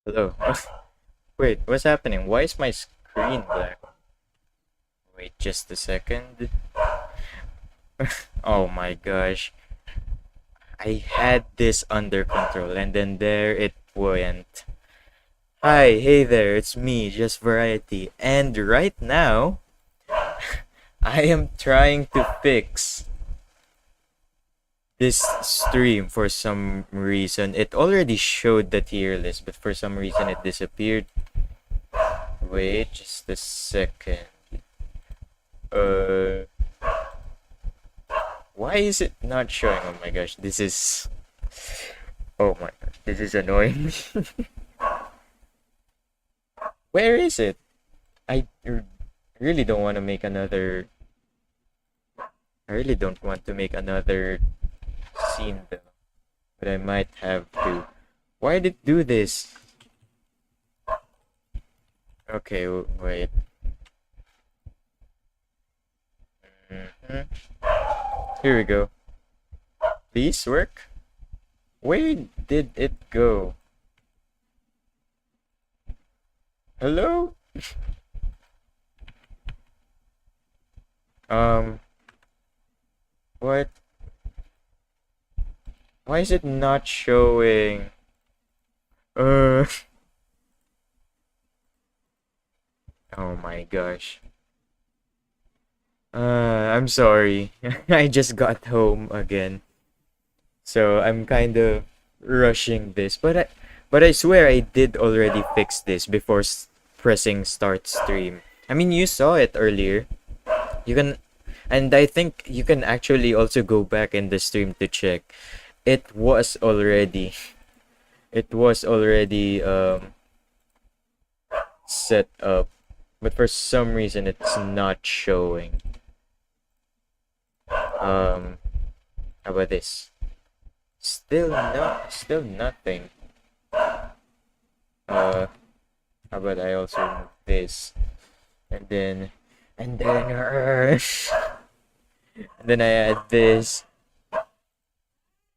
Hello. Wait, what's happening? Why is my screen black? Wait, just a second. Oh my gosh. I had this under control and then there it went. Hi, hey there, it's me, Just Variety. And right now, I am trying to fix this stream for some reason. It already showed the tier list, but for some reason it disappeared. Wait, just a second. Uh, why is it not showing? Oh my gosh, this is. Oh my god, this is annoying me. Where is it? I really don't want to make another. I really don't want to make another scene though, but I might have to. Why did it do this? Okay, wait. Mhm. Here we go. Please work. Where did it go? Hello? Um, what? Why is it not showing? Uh, oh my gosh. I'm sorry. I just got home again. So I'm kind of rushing this, but I swear I did already fix this before pressing start stream. I mean, you saw it earlier. You can, and I think you can actually also go back in the stream to check. It was already, it was already set up, but for some reason it's not showing. How about this? Still nothing. How about I also move this, and then, and then, and then I add this.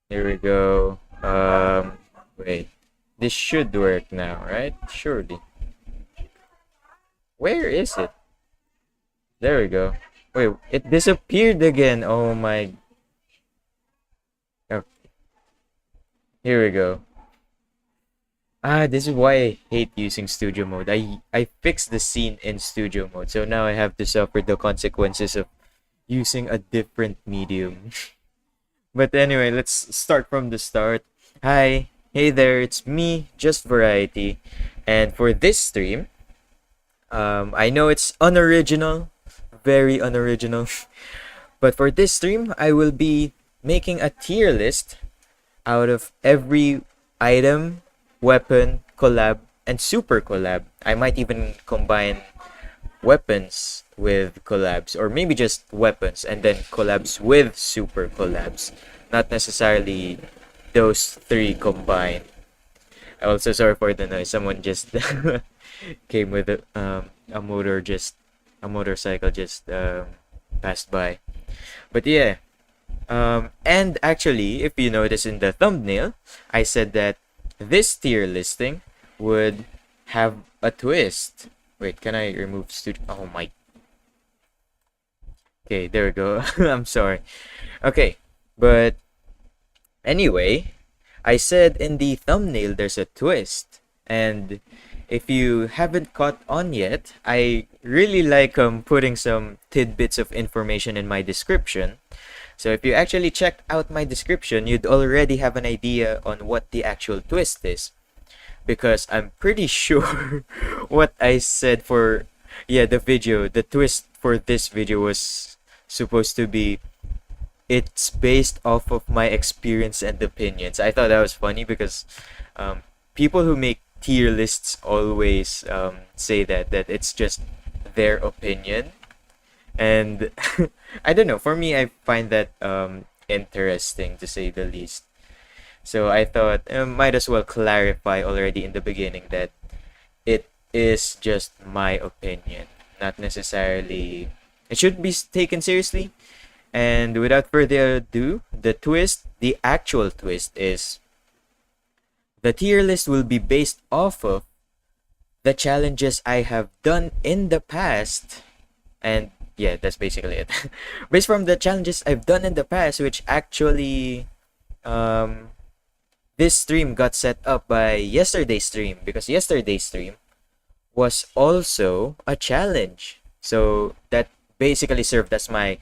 Here we go. Wait. This should work now, right? Surely. Where is it? There we go. Wait, it disappeared again. Oh my. Okay. Here we go. This is why I hate using studio mode. I fixed the scene in studio mode, so now I have to suffer the consequences of using a different medium. But anyway, let's start from the start. Hi, hey there, it's me, Just Variety. And for this stream, I know it's unoriginal, very unoriginal. But for this stream, I will be making a tier list out of every item, weapon, collab, and super collab. I might even combine weapons with collabs, or maybe just weapons and then collabs with super collabs, not necessarily those three combined. I'm also sorry for the noise. Someone just came with a motorcycle just passed by. But yeah, and actually, if you notice in the thumbnail, I said that this tier listing would have a twist. Wait, can I remove studio? Oh my. Okay, there we go. I'm sorry. Okay, but anyway, I said in the thumbnail there's a twist. And if you haven't caught on yet, I really like putting some tidbits of information in my description. So if you actually checked out my description, you'd already have an idea on what the actual twist is. Because I'm pretty sure what I said for the video, the twist for this video was supposed to be it's based off of my experience and opinions. I thought that was funny because people who make tier lists always say that it's just their opinion, and I don't know. For me, I find that interesting to say the least. So I thought might as well clarify already in the beginning that it is just my opinion, not necessarily. It should be taken seriously. And without further ado, the actual twist is the tier list will be based off of the challenges I have done in the past. And yeah, that's basically it. Based from the challenges I've done in the past, which actually this stream got set up by yesterday's stream, because yesterday's stream was also a challenge. So that basically served as my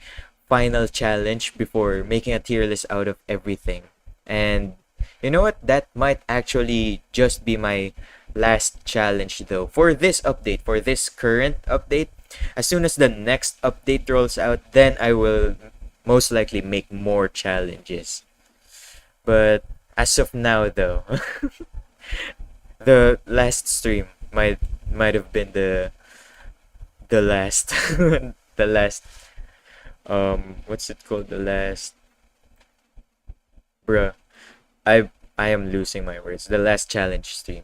final challenge before making a tier list out of everything. And you know what? That might actually just be my last challenge though. For this update, for this current update, as soon as the next update rolls out, then I will most likely make more challenges. But as of now though, the last stream might have been the last the last what's it called, the last, bruh, I am losing my words, the last challenge stream.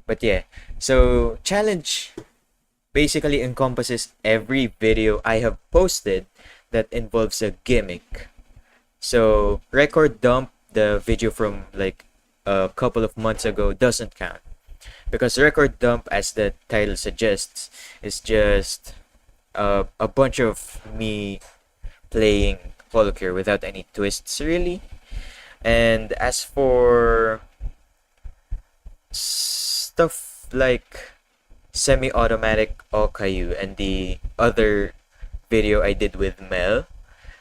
But yeah, so challenge basically encompasses every video I have posted that involves a gimmick. So record dump, the video from like a couple of months ago, doesn't count, because record dump, as the title suggests, is just a bunch of me playing HoloCure without any twists really. And as for stuff like semi-automatic Okayu and the other video I did with Mel,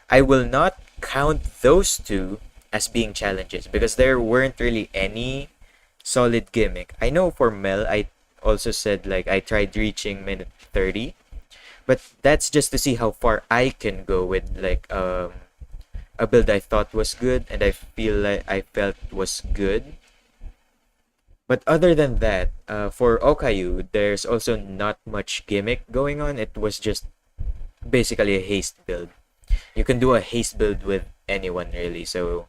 I will not count those two as being challenges because there weren't really any solid gimmick. I know for Mel, I also said like I tried reaching minute 30, but that's just to see how far I can go with like a build I thought was good and I felt was good. But other than that, for Okayu, there's also not much gimmick going on. It was just basically a haste build. You can do a haste build with anyone really, so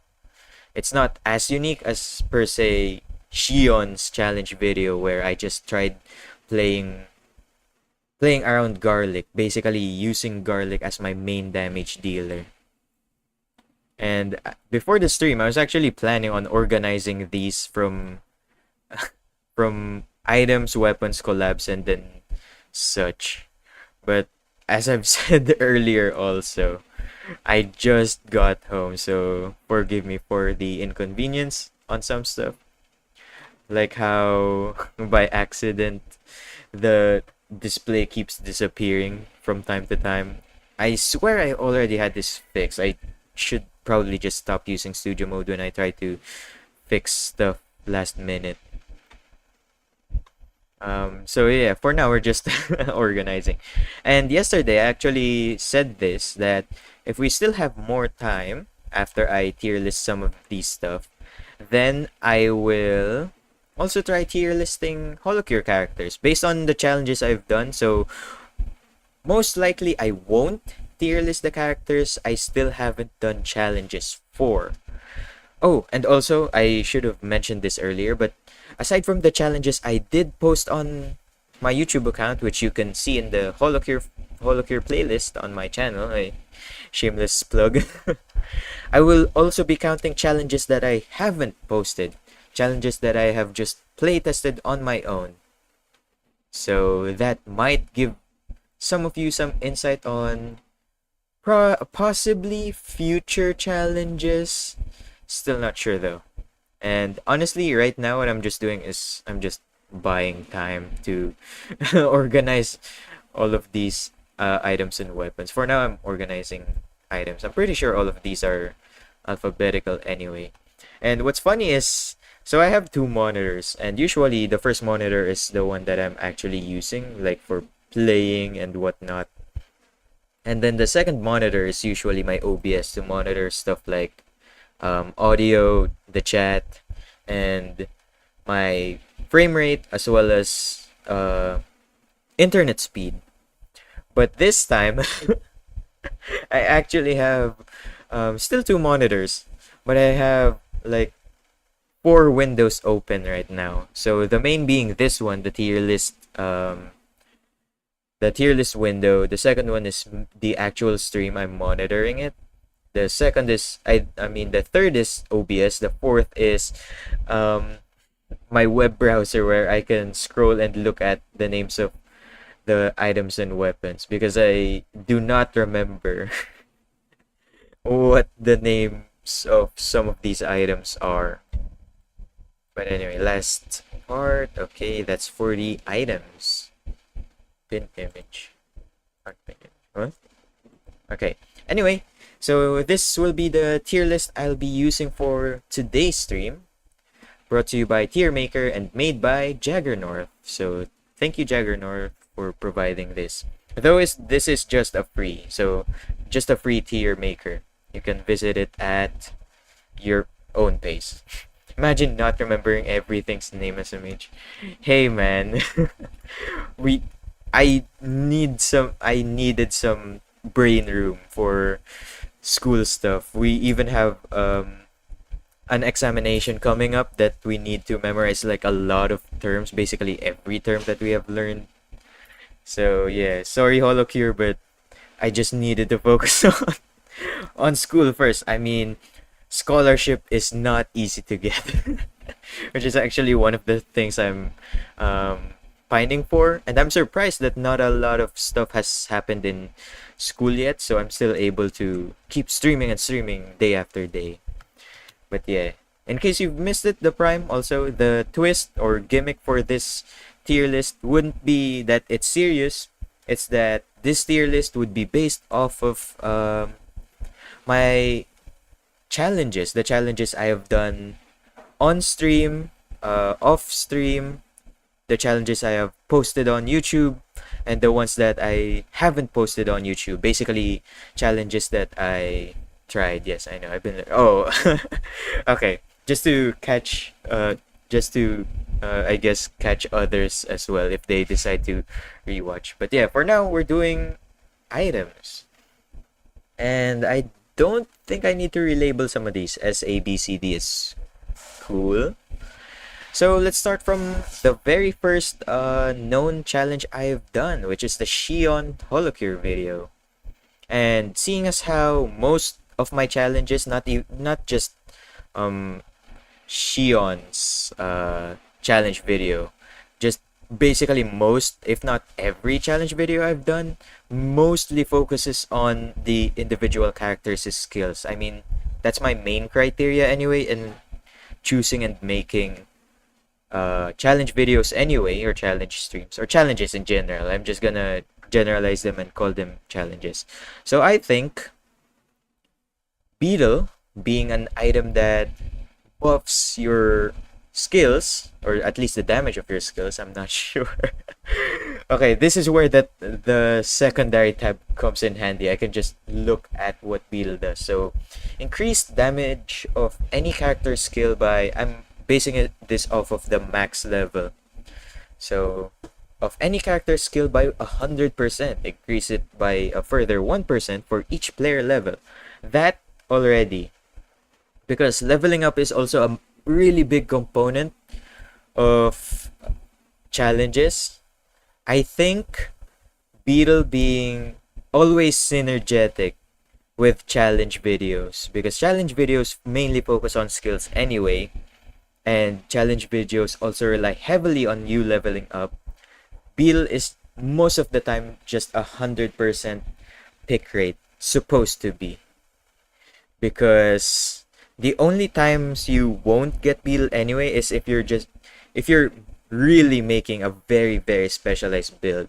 it's not as unique as per se Shion's challenge video where I just tried playing around Garlic, basically using Garlic as my main damage dealer. And before the stream, I was actually planning on organizing these from items, weapons, collabs, and then such. But as I've said earlier also, I just got home, so forgive me for the inconvenience on some stuff. Like how by accident the display keeps disappearing from time to time. I swear I already had this fixed. I should probably just stop using studio mode when I try to fix stuff last minute. So yeah, for now we're just organizing. And yesterday I actually said this, that if we still have more time after I tier list some of these stuff, then I will also try tier listing HoloCure characters based on the challenges I've done. So most likely I won't tier list the characters I still haven't done challenges for. Oh, and also I should have mentioned this earlier, but aside from the challenges I did post on my YouTube account, which you can see in the HoloCure playlist on my channel, a shameless plug, I will also be counting challenges that I haven't posted, challenges that I have just play tested on my own. So that might give some of you some insight on possibly future challenges. Still not sure though. And honestly, right now what I'm just doing is I'm just buying time to organize all of these items and weapons. For now, I'm organizing items. I'm pretty sure all of these are alphabetical anyway. And what's funny is, so I have two monitors, and usually the first monitor is the one that I'm actually using, like for playing and whatnot. And then the second monitor is usually my OBS to monitor stuff like audio, the chat, and my frame rate, as well as internet speed. But this time I actually have still two monitors, but I have like 4 windows open right now. So the main being this one, the tier list window. The second one is the actual stream, I'm monitoring it. The third is OBS. The fourth is my web browser where I can scroll and look at the names of the items and weapons, because I do not remember what the names of some of these items are. But anyway, last part. Okay, that's for the items. Pin image. Art pin image. What? Okay. Anyway, so this will be the tier list I'll be using for today's stream. Brought to you by Tier Maker and made by Jaggernorth. So thank you, Jaggernorth, for providing this. Though this is just a free, so just a free tier maker. You can visit it at your own pace. Imagine not remembering everything's name as a mage. Hey man, I needed some brain room for school stuff. We even have an examination coming up that we need to memorize like a lot of terms, basically every term that we have learned. So yeah, sorry HoloCure, but I just needed to focus on school first. I mean, scholarship is not easy to get, which is actually one of the things I'm pining for, and I'm surprised that not a lot of stuff has happened in school yet, so I'm still able to keep streaming and streaming day after day. But yeah, in case you've missed it, the Prime, also the twist or gimmick for this tier list wouldn't be that it's serious. It's that this tier list would be based off of my challenges, the challenges I have done on stream, off stream, the challenges I have posted on YouTube, and the ones that I haven't posted on YouTube. Basically, challenges that I tried. Yes, I know. I've been. Oh, okay. Just to catch. I guess catch others as well if they decide to rewatch. But yeah, for now we're doing items, and I don't think I need to relabel some of these. S A B C D is cool. So let's start from the very first known challenge I've done, which is the Shion HoloCure video. And seeing as how most of my challenges, not just Shion's challenge video, just basically most, if not every challenge video I've done, mostly focuses on the individual characters' skills. I mean, that's my main criteria anyway in choosing and making challenge videos anyway, or challenge streams, or challenges in general. I'm just gonna generalize them and call them challenges. So I think Beetle, being an item that buffs your skills, or at least the damage of your skills, I'm not sure. Okay, this is where the secondary tab comes in handy. I can just look at what Beetle does. So increased damage of any character skill by, I'm basing this off of the max level. So of any character skill by 100%, increase it by a further 1% for each player level. That already, because leveling up is also a really big component of challenges. I think Beetle being always synergetic with challenge videos, because challenge videos mainly focus on skills anyway, and challenge videos also rely heavily on you leveling up. Beetle is most of the time just 100% pick rate, supposed to be, because the only times you won't get Beetle anyway is if you're really making a very, very specialized build.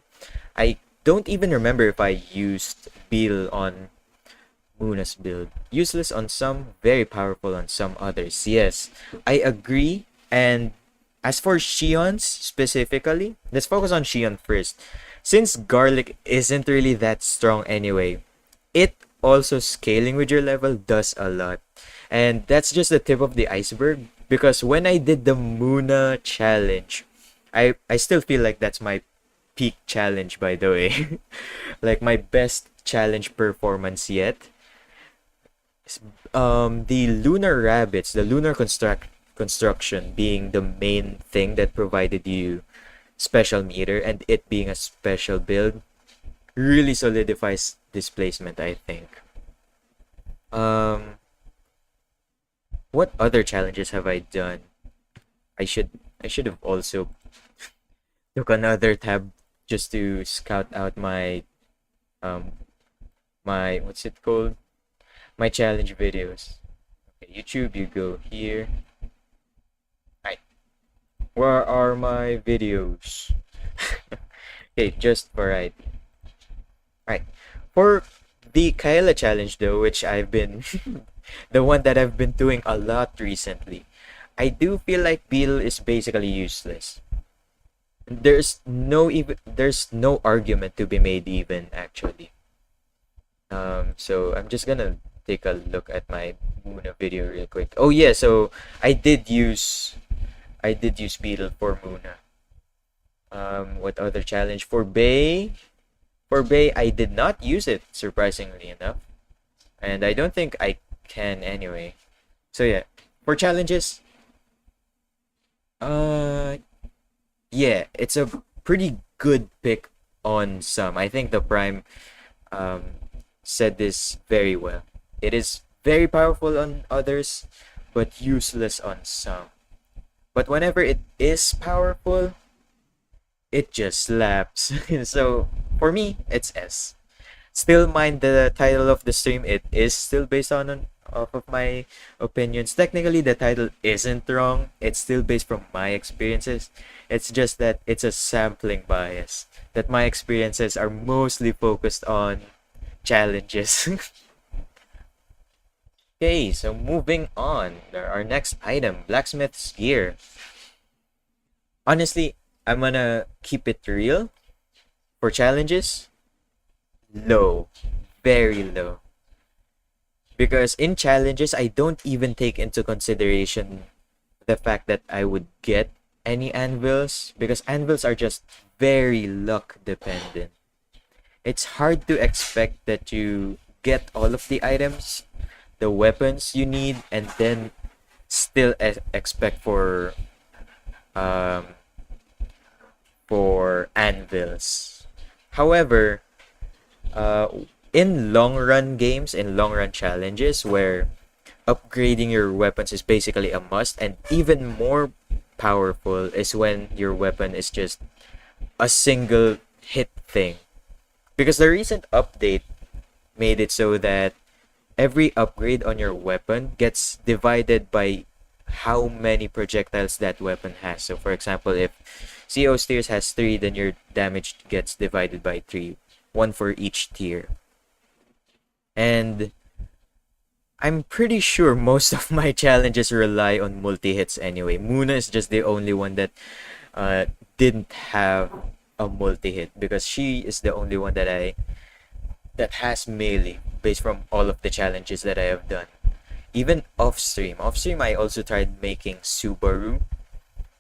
I don't even remember if I used Beetle on Muna's build. Useless on some, very powerful on some others. Yes, I agree. And as for Shion's specifically, let's focus on Shion first. Since Garlic isn't really that strong anyway, it also scaling with your level does a lot. And that's just the tip of the iceberg, because when I did the Muna challenge, I still feel like that's my peak challenge, by the way. Like my best challenge performance yet. The lunar rabbits, the lunar construction being the main thing that provided you special meter, and it being a special build, really solidifies displacement, I think. What other challenges have I done? I should I should have also took another tab just to scout out my um my what's it called? My challenge videos. Okay, YouTube, you go here. Right. Where are my videos? Okay, just variety. Right. For the Kaila challenge though, which I've been the one that I've been doing a lot recently, I do feel like Beetle is basically useless. There's no argument to be made even actually. So I'm just gonna take a look at my Muna video real quick. Oh yeah, so I did use Beetle for Muna. What other challenge for Bay? For Bay, I did not use it, surprisingly enough. And I don't think I can anyway. So yeah, for challenges, uh, yeah, it's a pretty good pick on some. I think the Prime um, said this very well. It is very powerful on others, but useless on some. But whenever it is powerful, it just slaps. So for me, it's S. Still mind the title of the stream. It is still based on off of my opinions. Technically, the title isn't wrong. It's still based from my experiences. It's just that it's a sampling bias. That my experiences are mostly focused on challenges. Okay, so moving on. Our next item, blacksmith's gear. Honestly, I'm gonna keep it real. For challenges, low, very low. Because in challenges, I don't even take into consideration the fact that I would get any anvils, because anvils are just very luck dependent. It's hard to expect that you get all of the items, the weapons you need, and then still expect um for anvils. However, in long run games, in long run challenges where upgrading your weapons is basically a must, and even more powerful is when your weapon is just a single hit thing. Because the recent update made it so that every upgrade on your weapon gets divided by how many projectiles that weapon has. So for example, if CO tiers has 3, then your damage gets divided by 3. 1 for each tier. And I'm pretty sure most of my challenges rely on multi-hits anyway. Muna is just the only one that didn't have a multi-hit, because she is the only one that has melee based from all of the challenges that I have done. Even off stream I also tried making Subaru,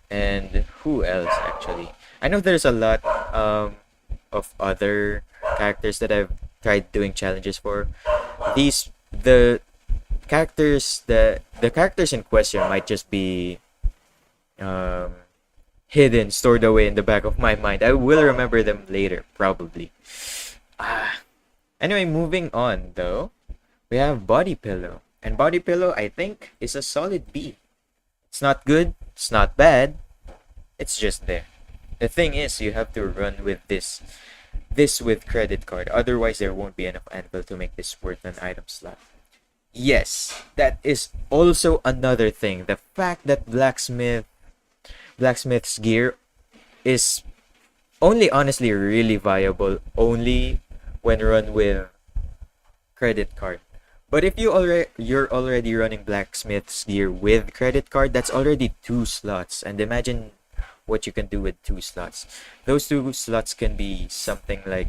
and who else actually? I know there's a lot of other characters that I've tried doing challenges for. The characters in question might just be hidden, stored away in the back of my mind. I will remember them later, probably. Anyway, moving on though, we have Body Pillow. And Body Pillow, I think, is a solid B. It's not good, it's not bad, it's just there. The thing is, you have to run with this with credit card, otherwise there won't be enough anvil to make this worth an item slot. Yes, that is also another thing. The fact that blacksmith's gear is only honestly really viable only when run with credit card. But if you're already running blacksmith's gear with credit card, that's already 2 slots. And imagine what you can do with 2 slots. Those 2 slots can be something like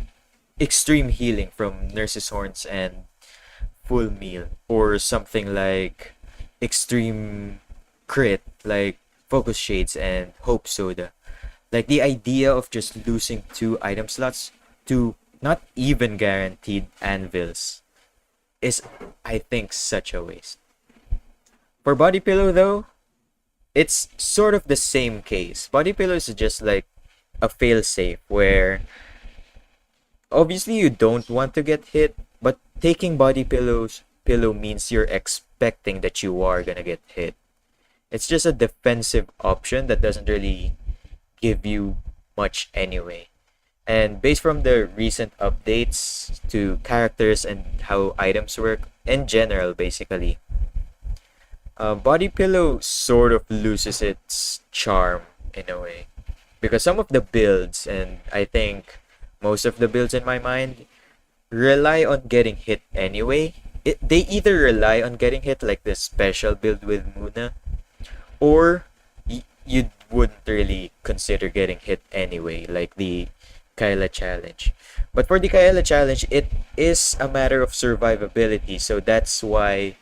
extreme healing from Nurse's Horns and full meal, or something like extreme crit like Focus Shades and Hope Soda. Like the idea of just losing 2 item slots to not even guaranteed anvils is, I think, such a waste. For Body Pillow though, it's sort of the same case. Body Pillow is just like a failsafe where obviously you don't want to get hit, but taking pillow means you're expecting that you are gonna get hit. It's just a defensive option that doesn't really give you much anyway. And based from the recent updates to characters and how items work in general, basically, Body Pillow sort of loses its charm in a way. Because some of the builds, and I think most of the builds in my mind, rely on getting hit anyway. They either rely on getting hit, like the special build with Muna, or you wouldn't really consider getting hit anyway, like the Kyla challenge. But for the Kyla challenge, it is a matter of survivability, so that's why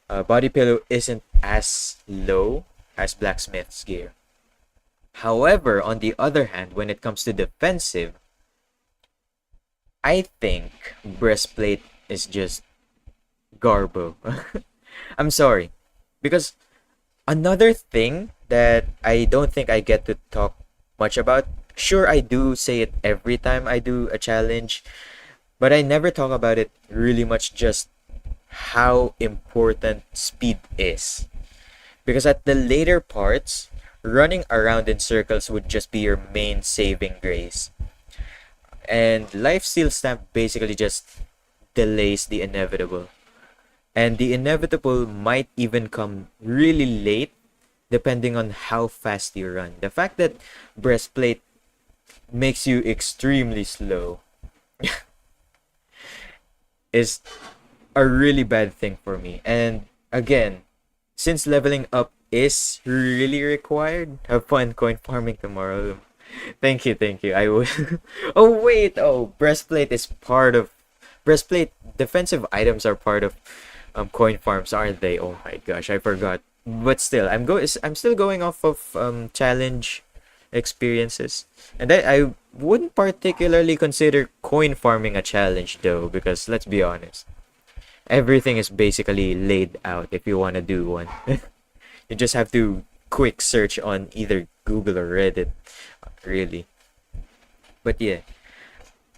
Body Pillow isn't as low as Blacksmith's gear. However, on the other hand, when it comes to defensive, I think Breastplate is just garbo. I'm sorry. Because another thing that I don't think I get to talk much about, sure, I do say it every time I do a challenge, but I never talk about it really much, just how important speed is. Because at the later parts, running around in circles would just be your main saving grace. And Lifesteal Stamp basically just delays the inevitable. And the inevitable might even come really late depending on how fast you run. The fact that Breastplate makes you extremely slow is a really bad thing for me. And again, since leveling up is really required, have fun coin farming tomorrow. Thank you. I will. Oh wait, breastplate is part of breastplate. Defensive items are part of coin farms, aren't they? Oh my gosh, I forgot. But still, I'm still going off of challenge experiences, and I wouldn't particularly consider coin farming a challenge though, because let's be honest, everything is basically laid out if you want to do one. You just have to quick search on either Google or Reddit, really. But yeah,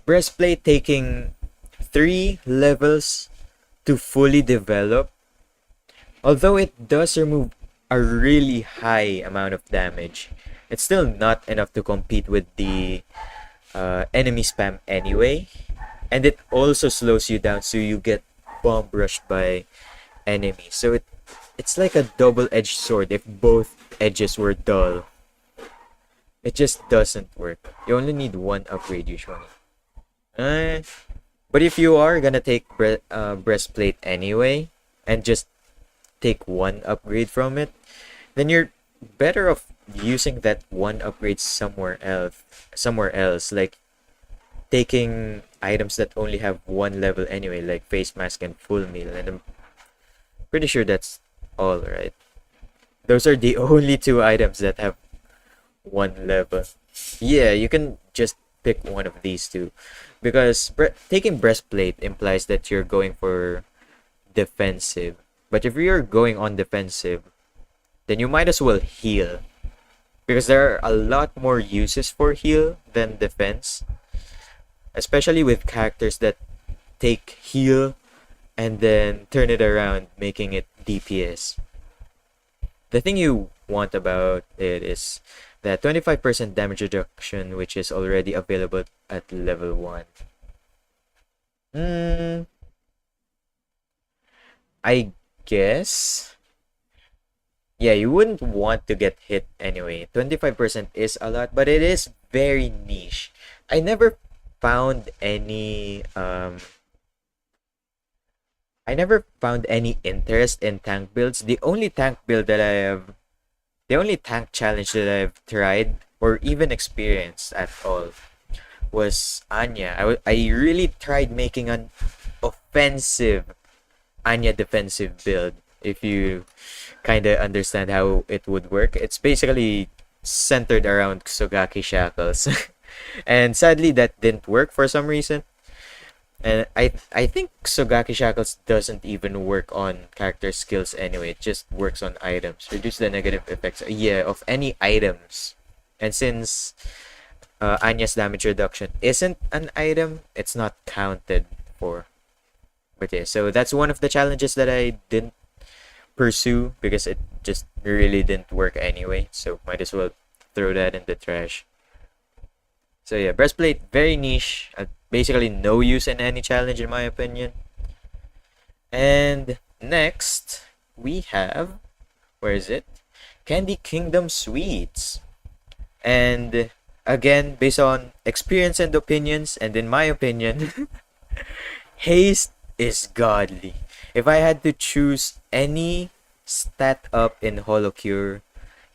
breastplate taking 3 levels to fully develop, although it does remove a really high amount of damage, it's still not enough to compete with the enemy spam anyway. And it also slows you down, so you get bomb rushed by enemies. So it's like a double-edged sword if both edges were dull. It just doesn't work. You only need one upgrade usually. But if you are gonna take breastplate anyway, and just take one upgrade from it, then you're better off using that one upgrade somewhere else, like taking items that only have one level anyway, like face mask and full meal. And I'm pretty sure that's all, right? Those are the only 2 items that have one level. Yeah, you can just pick one of these 2, because taking breastplate implies that you're going for defensive. But if you're going on defensive, then you might as well heal, because there are a lot more uses for heal than defense, especially with characters that take heal and then turn it around, making it DPS. The thing you want about it is that 25% damage reduction, which is already available at level 1. I guess, yeah, you wouldn't want to get hit anyway. 25% is a lot, but it is very niche. I never found any interest in tank builds. The only tank challenge that I've tried or even experienced at all was Anya. I really tried making an offensive Anya defensive build. If you kind of understand how it would work, it's basically centered around Kusogaki Shackles. And sadly, that didn't work for some reason. And I think Kusogaki Shackles doesn't even work on character skills anyway. It just works on items. Reduce the negative effects, of any items. And since Anya's damage reduction isn't an item, it's not counted for. But yeah, so that's one of the challenges that I didn't pursue because it just really didn't work anyway. So might as well throw that in the trash. So yeah, breastplate, very niche. Basically no use in any challenge in my opinion. And next, we have, where is it? Candy Kingdom Sweets. And again, based on experience and opinions, and in my opinion, haste is godly. If I had to choose any stat up in HoloCure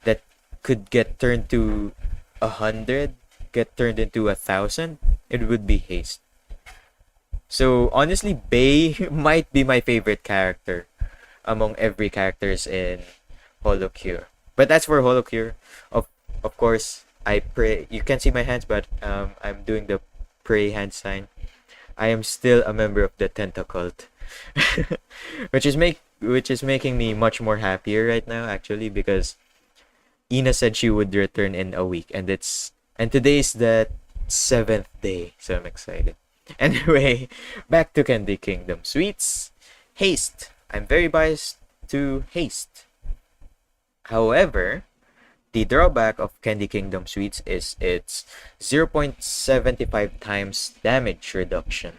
that could get turned to 100, get turned into 1,000, it would be haste. So honestly, Bay might be my favorite character among every characters in HoloCure. But that's for HoloCure. Of course, I pray. You can't see my hands, but I'm doing the pray hand sign. I am still a member of the Tentacult, which is making me much more happier right now actually, because Ina said she would return in a week, and today's the 7th day, so I'm excited. Anyway, back to Candy Kingdom Sweets. Haste. I'm very biased to haste. However, the drawback of Candy Kingdom Sweets is its 0.75 times damage reduction.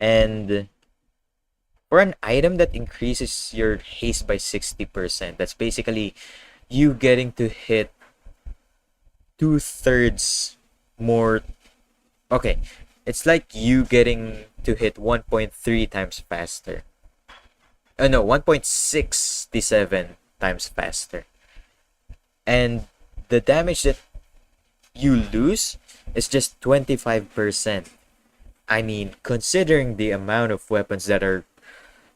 And for an item that increases your haste by 60%, that's basically you getting to hit 2/3 more. Okay, it's like you getting to hit 1.3 times faster. No, 1.67 times faster. And the damage that you lose is just 25%. I mean, considering the amount of weapons that are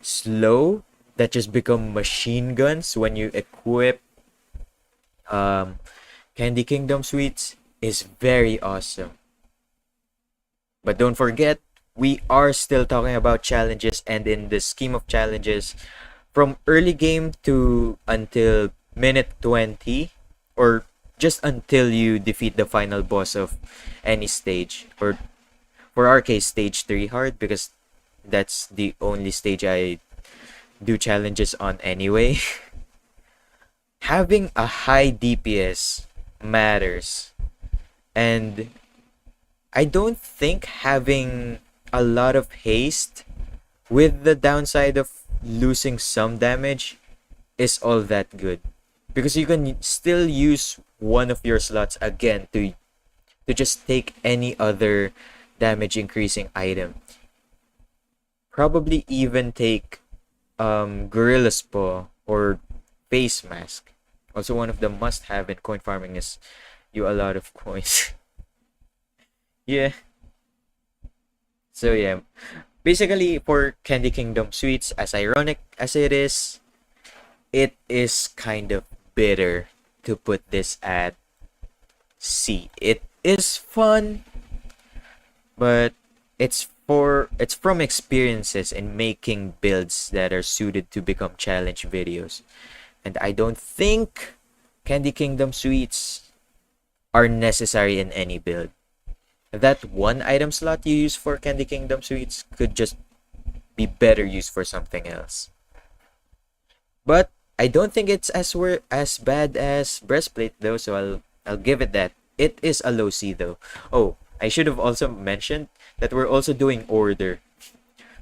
slow, that just become machine guns when you equip Candy Kingdom Sweets, is very awesome. But don't forget, we are still talking about challenges, and in the scheme of challenges, from early game to until minute 20, or just until you defeat the final boss of any stage, or for our case, stage 3 hard, because that's the only stage I do challenges on anyway. Having a high DPS matters, and I don't think having a lot of haste with the downside of losing some damage is all that good, because you can still use one of your slots again to just take any other damage increasing item. Probably even take Gorilla's Paw or Face Mask. Also, one of the must have in coin farming is you a lot of coins. Yeah. So yeah, basically for Candy Kingdom Sweets, as ironic as it is kind of bitter to put this at C. It is fun, but it's from experiences in making builds that are suited to become challenge videos. And I don't think Candy Kingdom Sweets are necessary in any build. That one item slot you use for Candy Kingdom Sweets could just be better used for something else. But I don't think it's as bad as Breastplate though, so I'll give it that. It is a low C though. Oh, I should have also mentioned that we're also doing order.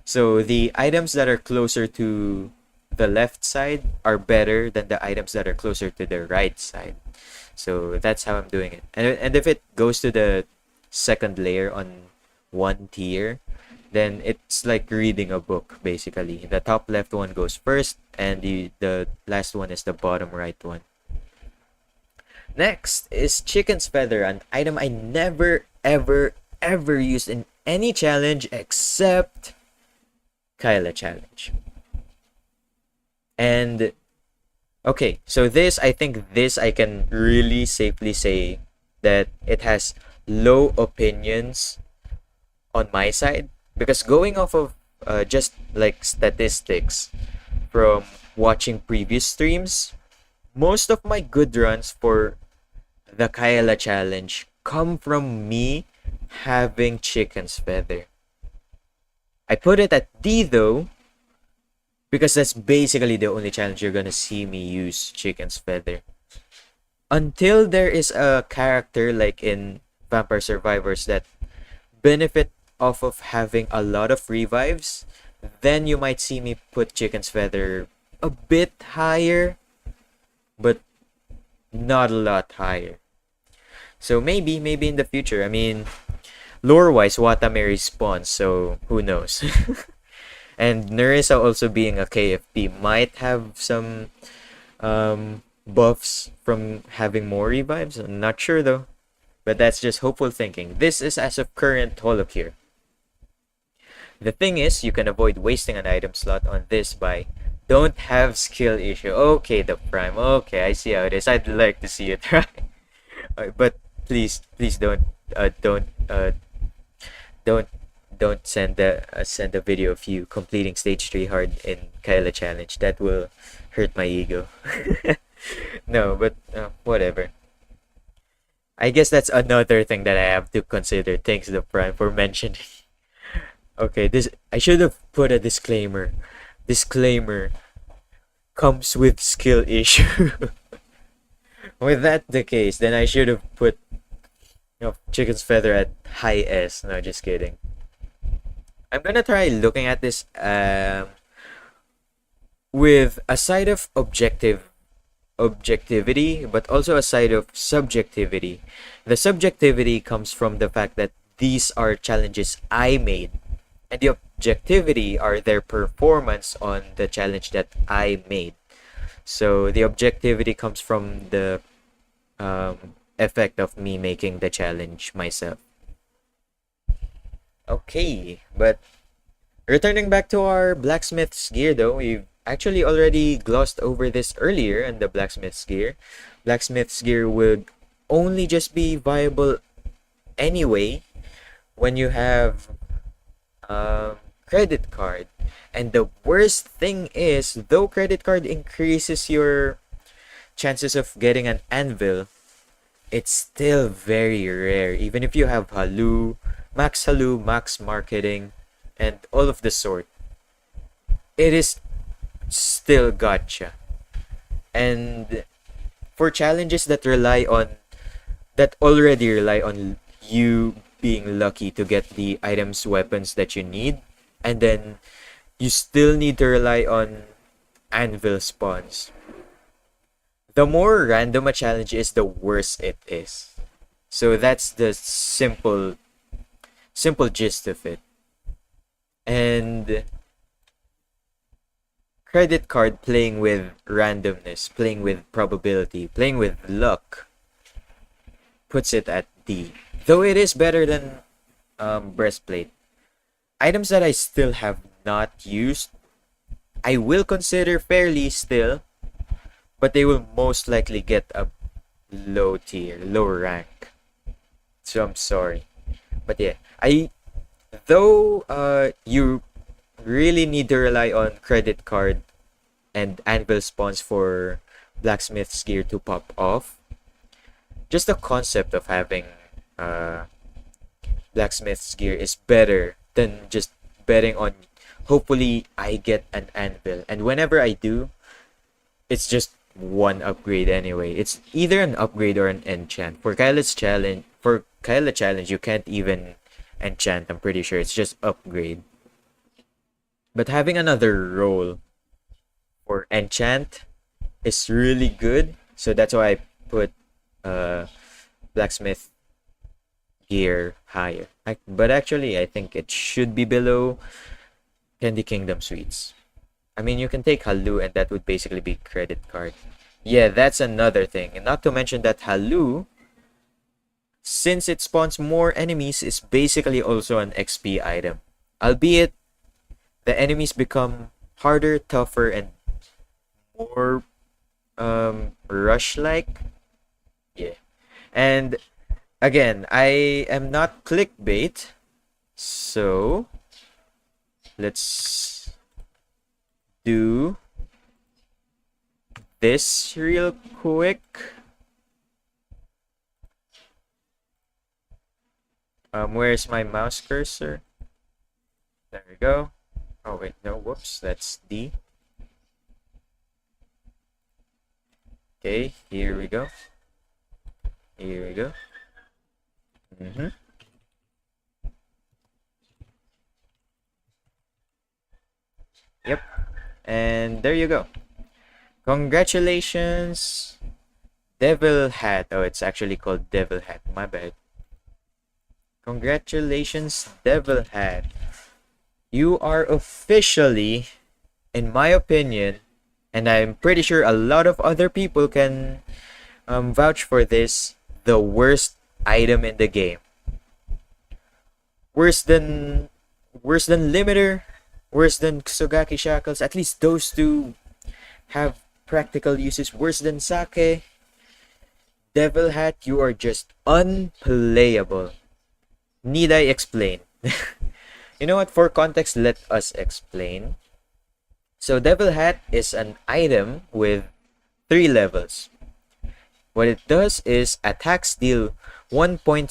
So the items that are closer to the left side are better than the items that are closer to the right side. So that's how I'm doing it. And if it goes to the second layer on one tier, then it's like reading a book basically. The top left one goes first, and the last one is the bottom right one. Next is Chicken's Feather, an item I never ever used in any challenge except Kyla challenge. And okay, so I think this I can really safely say that it has low opinions on my side, because going off of just like statistics from watching previous streams, most of my good runs for the Kyla challenge come from me having Chicken's Feather. I put it at D though because that's basically the only challenge you're gonna see me use Chicken's Feather. Until there is a character like in Vampire Survivors that benefit off of having a lot of revives, then you might see me put Chicken's Feather a bit higher, but not a lot higher. So maybe in the future. I mean, lore-wise, Watame respawns, so who knows? And Nerissa also being a KFP might have some buffs from having more revives. I'm not sure though. But that's just hopeful thinking. This is as of current HoloCure. The thing is, you can avoid wasting an item slot on this by don't have skill issue. Okay, the Prime. Okay, I see how it is. I'd like to see it, right? But please don't send a video of you completing stage 3 hard in Kyla challenge. That will hurt my ego. No, but whatever. I guess that's another thing that I have to consider. Thanks the Prime for mentioning. Okay, this I should have put a disclaimer. Disclaimer comes with skill issue. With that the case, then I should have put Chicken's Feather at high S. No, just kidding. I'm gonna try looking at this with a side of objectivity, but also a side of subjectivity. The subjectivity comes from the fact that these are challenges I made, and the objectivity are their performance on the challenge that I made. So the objectivity comes from the effect of me making the challenge myself. Okay, but returning back to our blacksmith's gear though, we've actually already glossed over this earlier in the blacksmith's gear. Blacksmith's gear would only just be viable anyway when you have credit card. And the worst thing is, though credit card increases your chances of getting an anvil, it's still very rare. Even if you have Halu, max marketing, and all of the sort, it is still gotcha. And for challenges that already rely on you being lucky to get the items, weapons that you need, and then you still need to rely on anvil spawns. The more random a challenge is, the worse it is. So that's the simple gist of it. And credit card playing with randomness, playing with probability, playing with luck puts it at D. Though it is better than breastplate. Items that I still have not used, I will consider fairly still, but they will most likely get a low tier, low rank. So I'm sorry. But yeah, you really need to rely on credit card and anvil spawns for blacksmith's gear to pop off. Just the concept of having blacksmith's gear is better than just betting on hopefully I get an anvil. And whenever I do, it's just one upgrade anyway. It's either an upgrade or an enchant. For Kyla challenge, you can't even enchant. I'm pretty sure it's just upgrade. But having another role for enchant is really good. So that's why I put blacksmith gear higher. But actually, I think it should be below Candy Kingdom Sweets. I mean, you can take Halu and that would basically be credit card. Yeah, that's another thing. And not to mention that Halu, since it spawns more enemies, is basically also an XP item. Albeit, the enemies become harder, tougher, and more rush-like. Yeah. And again, I am not clickbait, so let's do this real quick. Where's my mouse cursor? There we go. Oh wait, no, whoops, that's D. Okay, here we go. Here we go. Yep. And there you go. Congratulations, Devil Hat. Oh, it's actually called Devil Hat. My bad. Congratulations, Devil Hat. You are officially, in my opinion, and I'm pretty sure a lot of other people can vouch for this, the worst item in the game. Worse than Limiter, worse than Kusogaki Shackles. At least those two have practical uses. Worse than Sake. Devil Hat, you are just unplayable. Need I explain? You know what? For context, let us explain. So Devil Hat is an item with 3 levels. What it does is attacks deal 1.6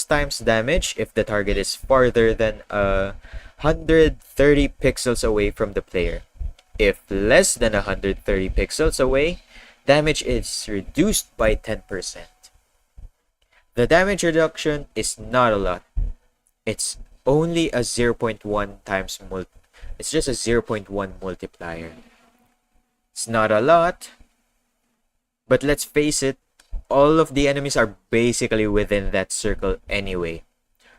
times damage if the target is farther than 130 pixels away from the player. If less than 130 pixels away, damage is reduced by 10%. The damage reduction is not a lot. It's only a 0.1 times it's just a 0.1 multiplier. It's not a lot, but let's face it, all of the enemies are basically within that circle anyway.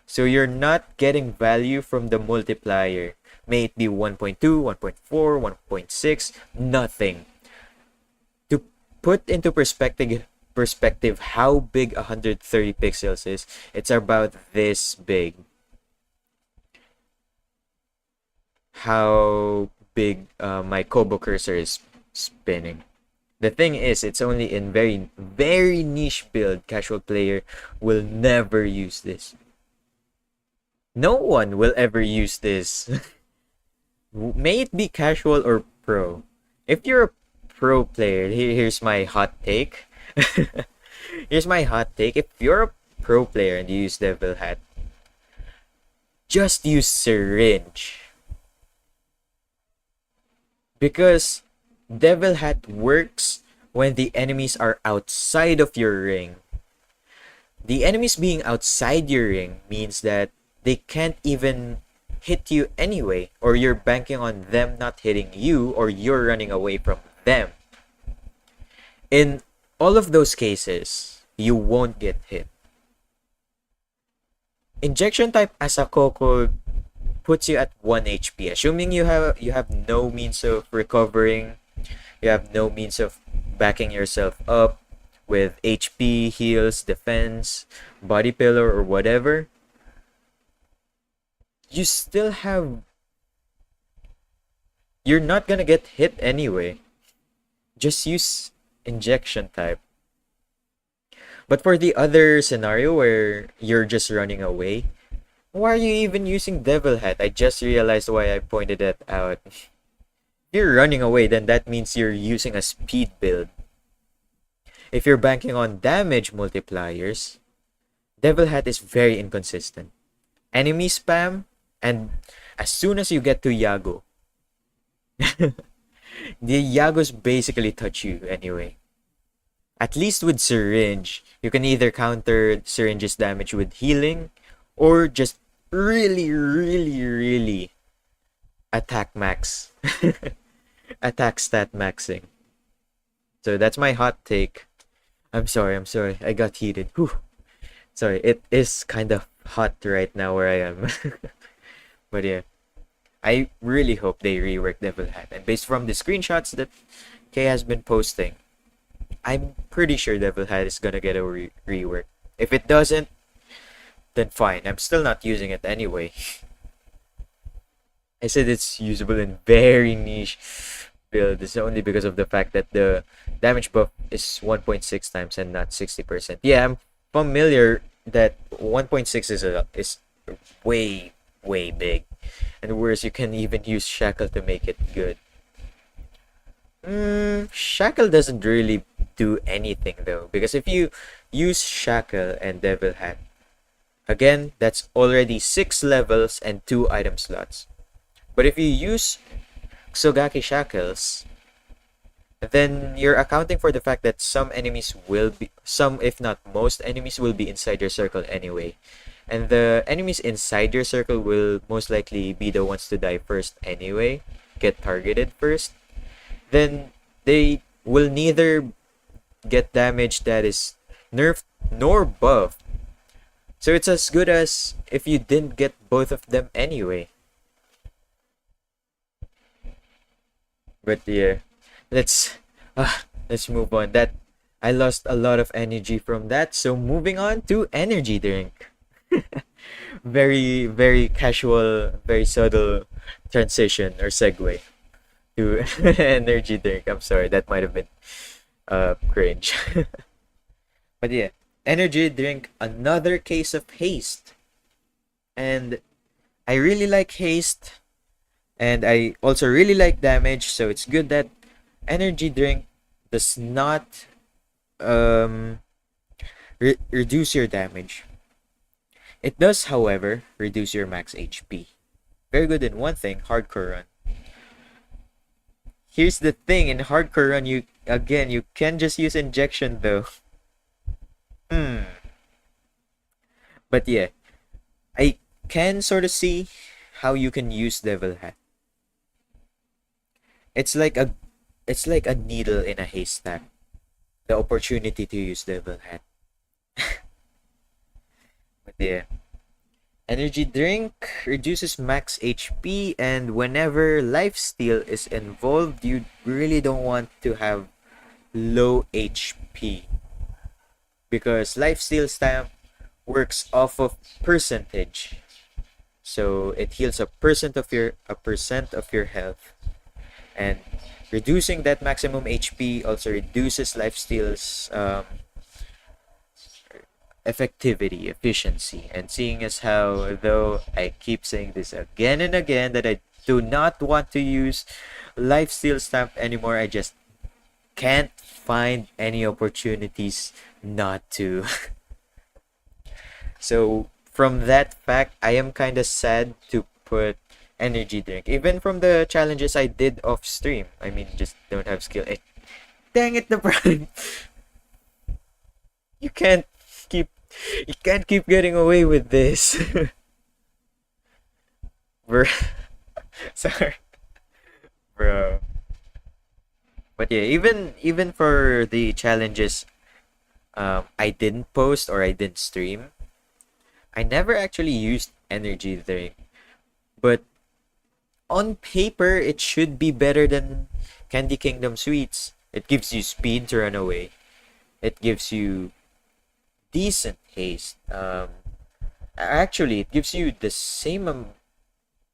So you're not getting value from the multiplier. May it be 1.2, 1.4, 1.6, nothing. To put into perspective how big 130 pixels is, it's about this big. How big my Kobo cursor is spinning. The thing is, it's only in very, very niche build. Casual player will never use this. No one will ever use this. May it be casual or pro. If you're a pro player, here's my hot take. Here's my hot take. If you're a pro player and you use Devil Hat, just use Syringe. Because Devil Hat works when the enemies are outside of your ring. The enemies being outside your ring means that they can't even hit you anyway, or you're banking on them not hitting you, or you're running away from them. In all of those cases, you won't get hit. Injection type Asakoko puts you at 1 HP, assuming you have no means of recovering, you have no means of backing yourself up with HP, heals, defense, body pillar, or whatever. You still have... You're not gonna get hit anyway. Just use injection type. But for the other scenario where you're just running away, why are you even using Devil Hat? I just realized why I pointed that out. If you're running away, then that means you're using a speed build. If you're banking on damage multipliers, Devil Hat is very inconsistent. Enemy spam, and as soon as you get to Yago, the Yagos basically touch you anyway. At least with Syringe, you can either counter Syringe's damage with healing, or just really attack max. Attack stat maxing. So that's my hot take. I'm sorry, I got heated. Whew. Sorry, it is kind of hot right now where I am. But yeah, I really hope they rework Devil Hat. And based from the screenshots that Kay has been posting, I'm pretty sure Devil Hat is gonna get a rework. If it doesn't, then fine. I'm still not using it anyway. I said it's usable in very niche build. It's only because of the fact that the damage buff is 1.6 times and not 60%. Yeah, I'm familiar that 1.6 is way big. And worse, you can even use Shackle to make it good. Shackle doesn't really do anything though, because if you use Shackle and Devil Hat, again, that's already 6 levels and 2 item slots. But if you use Kusogaki Shackles, then you're accounting for the fact that some if not most enemies will be inside your circle anyway. And the enemies inside your circle will most likely be the ones to die first anyway, get targeted first. Then they will neither get damage that is nerfed nor buffed. So it's as good as if you didn't get both of them anyway. But yeah, let's move on. That I lost a lot of energy from that. So moving on to energy drink. Very, very casual, very subtle transition or segue to energy drink. I'm sorry, that might have been cringe. But yeah, energy drink, another case of haste. And I really like haste, and I also really like damage, so it's good that energy drink does not reduce your damage. It does, however, reduce your max HP. Very good in one thing, hardcore run. Here's the thing, in hardcore run, you can just use injection though. But yeah, I can sort of see how you can use Devil Hat. It's like a needle in a haystack. The opportunity to use Devil Hat. But yeah, energy drink reduces max HP, and whenever lifesteal is involved, you really don't want to have low HP, because lifesteal stamp works off of percentage. So it heals a percent of your health, and reducing that maximum HP also reduces lifesteal's efficiency. And seeing as how, though I keep saying this again and again, that I do not want to use lifesteal stamp anymore, I just can't find any opportunities not to. So from that fact, I am kind of sad to put energy drink, even from the challenges I did off stream. I mean, just don't have skill. Dang it, the brand. You can't keep getting away with this. Bro. Sorry. Bro. But yeah, even for the challenges I didn't post or I didn't stream, I never actually used energy drink. But on paper, it should be better than Candy Kingdom Sweets. It gives you speed to run away. It gives you decent haste. Actually, it gives you the same.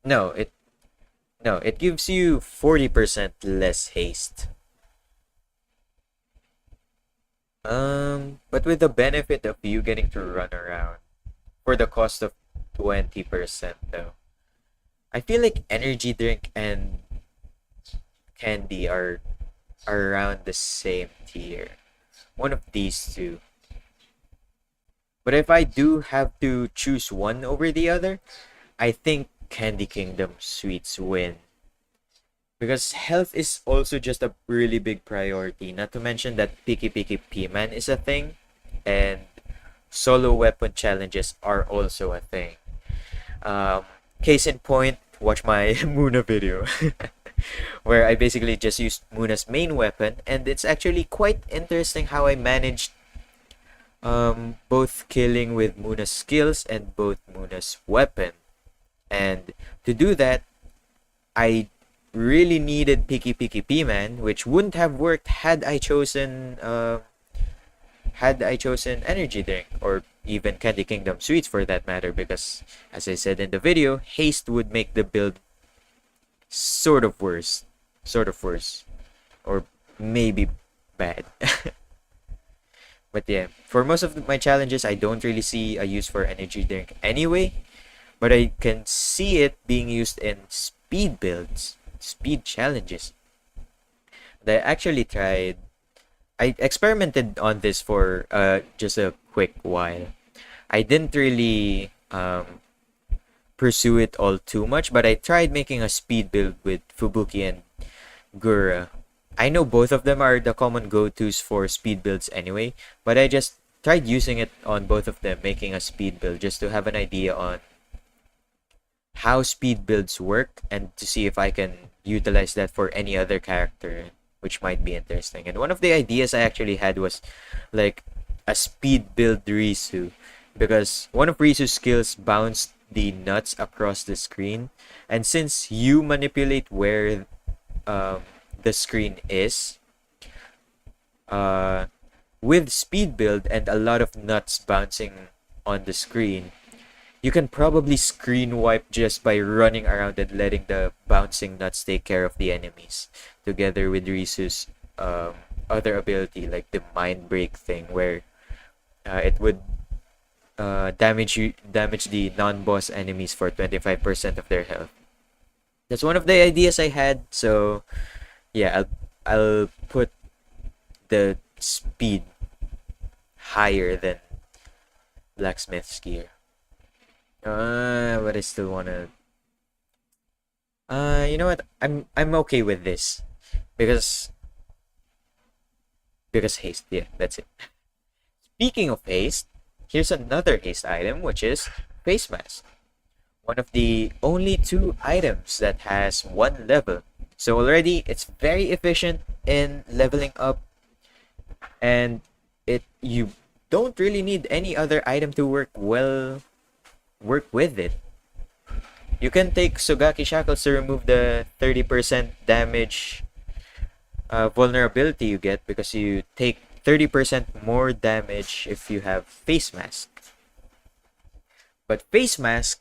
It gives you 40% less haste. But with the benefit of you getting to run around for the cost of 20% though. I feel like energy drink and candy are around the same tier. One of these two. But if I do have to choose one over the other, I think Candy Kingdom Sweets win. Because health is also just a really big priority. Not to mention that Picky P-Man is a thing. And solo weapon challenges are also a thing. Case in point, watch my Muna video. Where I basically just used Muna's main weapon. And it's actually quite interesting how I managed both killing with Muna's skills and both Muna's weapon. And to do that, I really needed Picky P-Man, which wouldn't have worked had I chosen energy drink or even Candy Kingdom Sweets for that matter, because as I said in the video, haste would make the build sort of worse, or maybe bad. But yeah, for most of my challenges, I don't really see a use for energy drink anyway, but I can see it being used in speed builds, speed challenges. I experimented on this for just a quick while. I didn't really pursue it all too much, but I tried making a speed build with Fubuki and Gura I know both of them are the common go-tos for speed builds anyway, but I just tried using it on both of them, making a speed build just to have an idea on how speed builds work and to see if I can utilize that for any other character, which might be interesting. And one of the ideas I actually had was like a speed build Risu, because one of Risu's skills bounced the nuts across the screen, and since you manipulate where the screen is, with speed build and a lot of nuts bouncing on the screen, you can probably screen wipe just by running around and letting the bouncing nuts take care of the enemies, together with Risu's other ability, like the mind break thing, where it would damage the non-boss enemies for 25% of their health. That's one of the ideas I had. So yeah, I'll put the speed higher than Blacksmith's gear. But I still wanna. You know what? I'm okay with this because haste. Yeah, that's it. Speaking of haste, here's another haste item, which is face mask. One of the only 2 items that has 1 level. So already it's very efficient in leveling up, and you don't really need any other item to work with it. You can take Sugaki Shackles to remove the 30% damage vulnerability you get, because you take 30% more damage if you have face mask. But face mask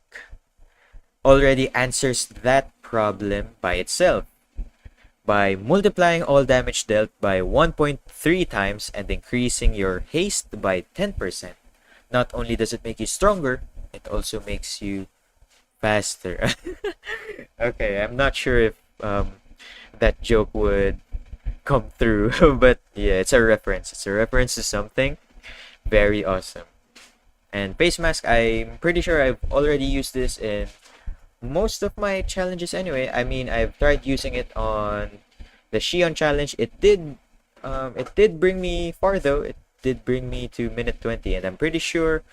already answers that problem by itself, by multiplying all damage dealt by 1.3 times and increasing your haste by 10%. Not only does it make you stronger, it also makes you faster. Okay, I'm not sure if that joke would come through, but yeah, it's a reference. It's a reference to something very awesome. And face mask, I'm pretty sure I've already used this in most of my challenges anyway. I mean, I've tried using it on the Shion challenge. It did bring me far though. It did bring me to minute 20, and I'm pretty sure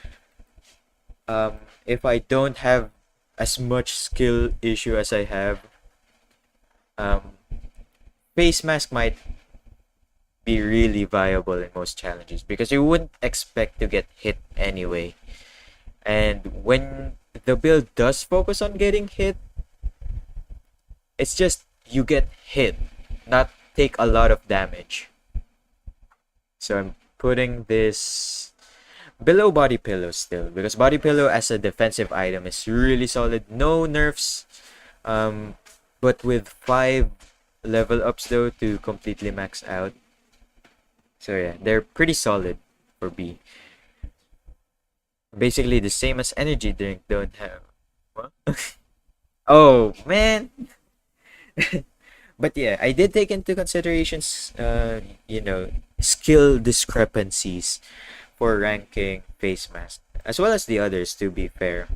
if I don't have as much skill issue as I have, face mask might be really viable in most challenges, because you wouldn't expect to get hit anyway. And when the build does focus on getting hit, it's just you get hit, not take a lot of damage. So I'm putting this below body pillow still, because body pillow as a defensive item is really solid. No nerfs, but with 5 level ups though to completely max out. So yeah, they're pretty solid for B. Basically the same as energy drink. Don't have what? Oh man. But yeah, I did take into considerations skill discrepancies for ranking face mask, as well as the others, to be fair.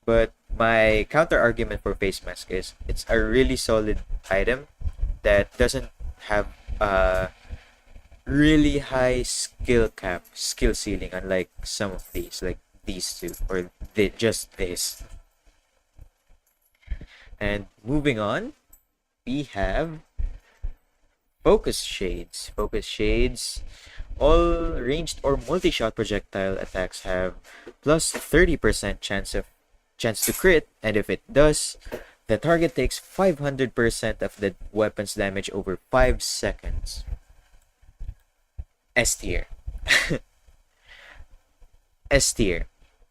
But my counter argument for face mask is it's a really solid item that doesn't have a really high skill ceiling, unlike some of these, like these two, or just this. And moving on, we have focus shades. Focus shades. All ranged or multi-shot projectile attacks have plus 30% chance to crit, and if it does, the target takes 500% of the weapon's damage over 5 seconds. S tier. S tier.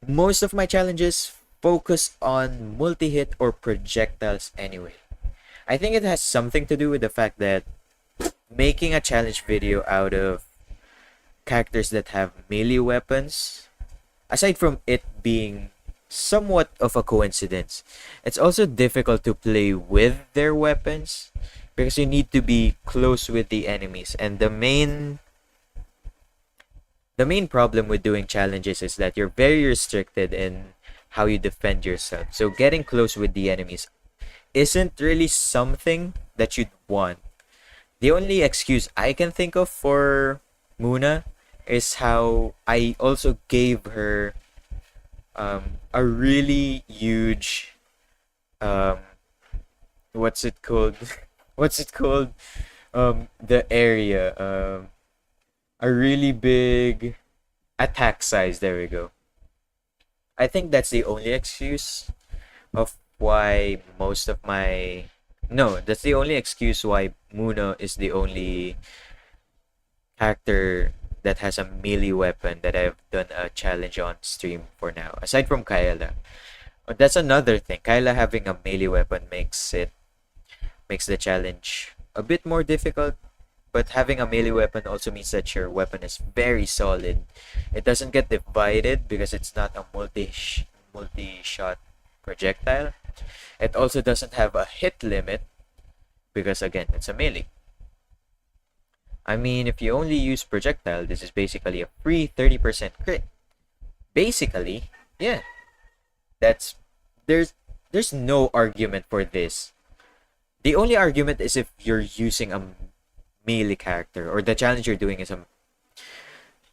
Most of my challenges focus on multi-hit or projectiles anyway. I think it has something to do with the fact that making a challenge video out of characters that have melee weapons, aside from it being somewhat of a coincidence, it's also difficult to play with their weapons, because you need to be close with the enemies, and the main problem with doing challenges is that you're very restricted in how you defend yourself. So getting close with the enemies isn't really something that you'd want. The only excuse I can think of for Muna is how I also gave her a really huge um what's it called? What's it called? The area. A really big attack size. There we go. I think that's the only excuse of why most of my no, that's the only excuse why Muna is the only character that has a melee weapon that I've done a challenge on stream for now. Aside from Kyla. But that's another thing. Kyla having a melee weapon makes the challenge a bit more difficult. But having a melee weapon also means that your weapon is very solid. It doesn't get divided because it's not a multi-shot projectile. It also doesn't have a hit limit because again, it's a melee. I mean, if you only use projectile, this is basically a free 30% crit. Basically, yeah. There's no argument for this. The only argument is if you're using a melee character or the challenge you're doing is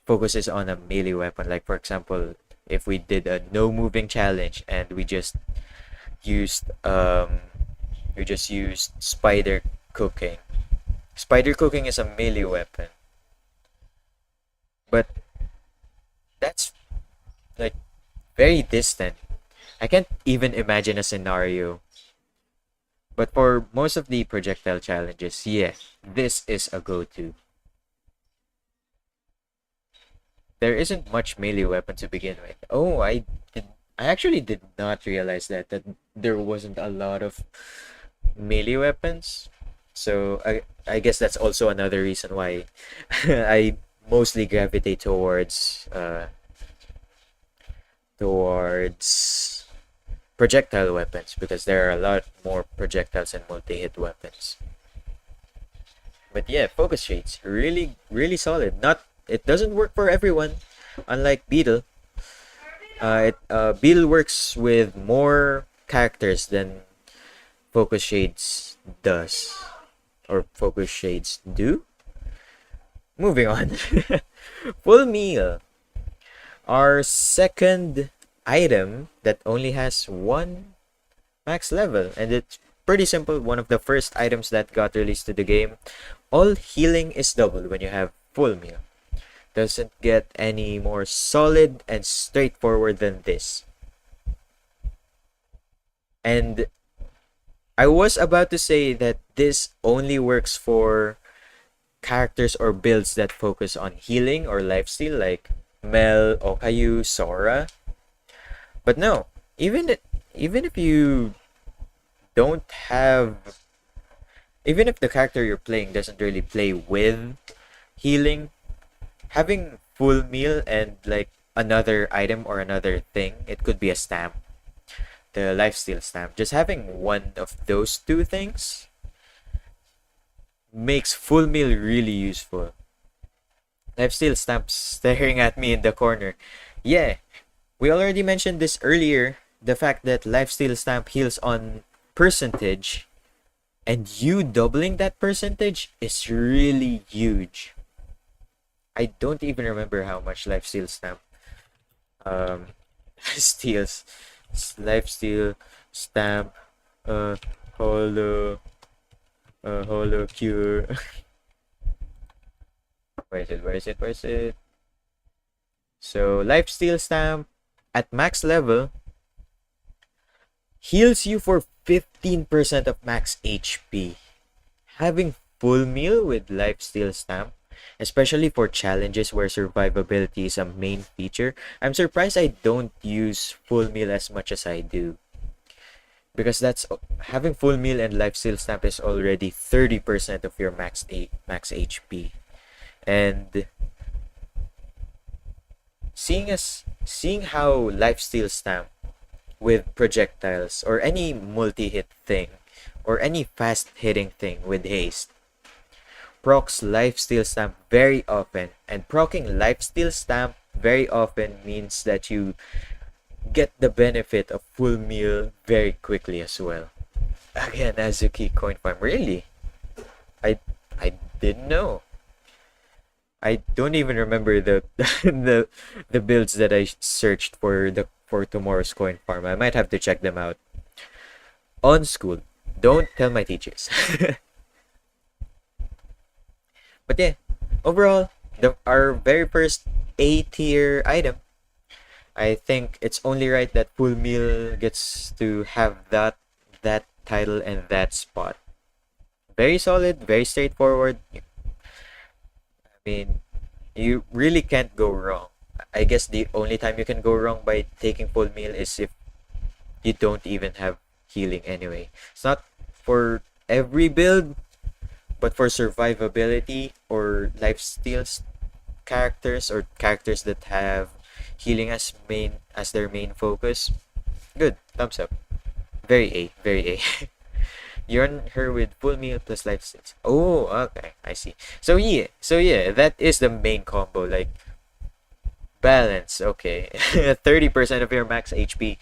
focuses on a melee weapon. Like for example, if we did a no moving challenge and we just used spider cooking. Spider cooking is a melee weapon. But that's like very distant. I can't even imagine a scenario. But for most of the projectile challenges, yeah, this is a go-to. There isn't much melee weapon to begin with. Oh, I actually did not realize that there wasn't a lot of melee weapons. So I guess that's also another reason why I mostly gravitate towards projectile weapons because there are a lot more projectiles and multi-hit weapons. But yeah, focus shades really solid. It doesn't work for everyone, unlike Beetle. Beetle works with more characters than focus shades does, or focus shades do. Moving on, full meal. Our second item that only has one max level, and it's pretty simple. One of the first items that got released to the game. All healing is doubled when you have full meal. Doesn't get any more solid and straightforward than this. And I was about to say that this only works for characters or builds that focus on healing or lifesteal, like Mel, Okayu, Sora. But no, even if you don't have, even if the character you're playing doesn't really play with healing, having full meal and like another item or another thing, it could be a stamp, the lifesteal stamp. Just having one of those two things makes full meal really useful. Lifesteal stamp staring at me in the corner. Yeah, we already mentioned this earlier. The fact that lifesteal stamp heals on percentage, and you doubling that percentage is really huge. I don't even remember how much lifesteal stamp steals. Lifesteal stamp HoloCure. Where is it? So lifesteal stamp at max level heals you for 15% of max HP. Having full meal with lifesteal stamp, especially for challenges where survivability is a main feature, I'm surprised I don't use full meal as much as I do. Because that's having full meal and lifesteal stamp is already 30% of your max HP. And seeing how lifesteal stamp with projectiles or any multi-hit thing or any fast hitting thing with haste procs lifesteal stamp very often, and proccing lifesteal stamp very often means that you get the benefit of full meal very quickly as well. Again, Azuki coin farm. Really? I didn't know. I don't even remember the the builds that I searched for tomorrow's coin farm. I might have to check them out on school. Don't tell my teachers. But yeah, overall, our very first A tier item. I think it's only right that Full Meal gets to have that title and that spot. Very solid, very straightforward. I mean, you really can't go wrong. I guess the only time you can go wrong by taking Full Meal is if you don't even have healing anyway. It's not for every build, but for survivability or lifesteals characters or characters that have healing as their main focus. Good, thumbs up. Very A, very A. You earn her with Full Meal plus lifesteals. Oh, okay, I see. So yeah, that is the main combo. Like balance, okay. 30% of your max HP.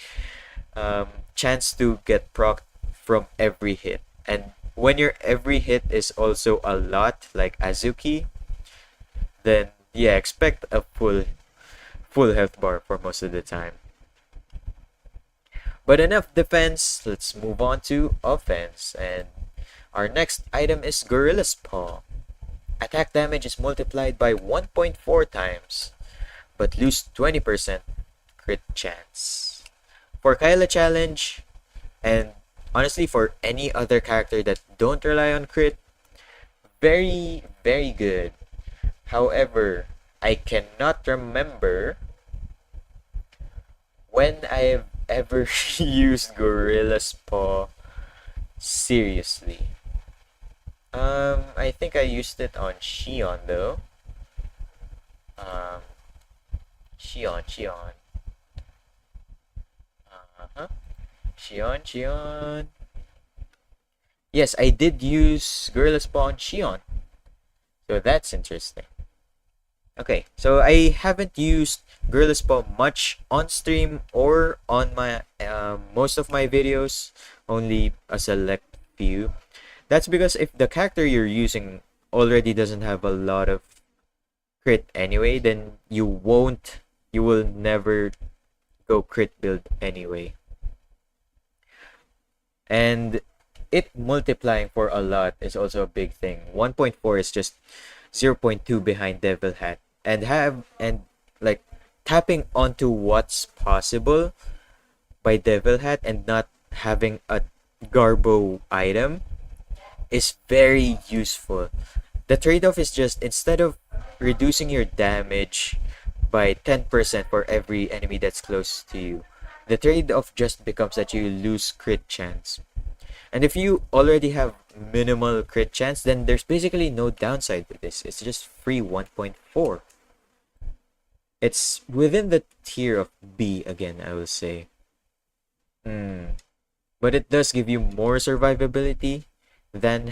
Chance to get proc from every hit. And when your every hit is also a lot, like Azuki, then yeah, expect a full health bar for most of the time. But enough defense, let's move on to offense. And our next item is Gorilla's Paw. Attack damage is multiplied by 1.4 times, but lose 20% crit chance. For Kyla challenge, and honestly for any other character that don't rely on crit, very, very good. However, I cannot remember when I've ever used Gorilla's Paw seriously. I think I used it on Shion though. Shion. Uh-huh. Shion. Yes, I did use Gorilla's Paw on Shion. So that's interesting. Okay, so I haven't used Gorilla's Paw much on stream or on my most of my videos, only a select few. That's because if the character you're using already doesn't have a lot of crit anyway, then you will never go crit build anyway. And it multiplying for a lot is also a big thing. 1.4 is just 0.2 behind Devil Hat, and like tapping onto what's possible by Devil Hat and not having a Garbo item is very useful. The trade-off is just instead of reducing your damage by 10% for every enemy that's close to you, the trade-off just becomes that you lose crit chance. And if you already have minimal crit chance, then there's basically no downside to this. It's just free 1.4. It's within the tier of B again, I will say. But it does give you more survivability than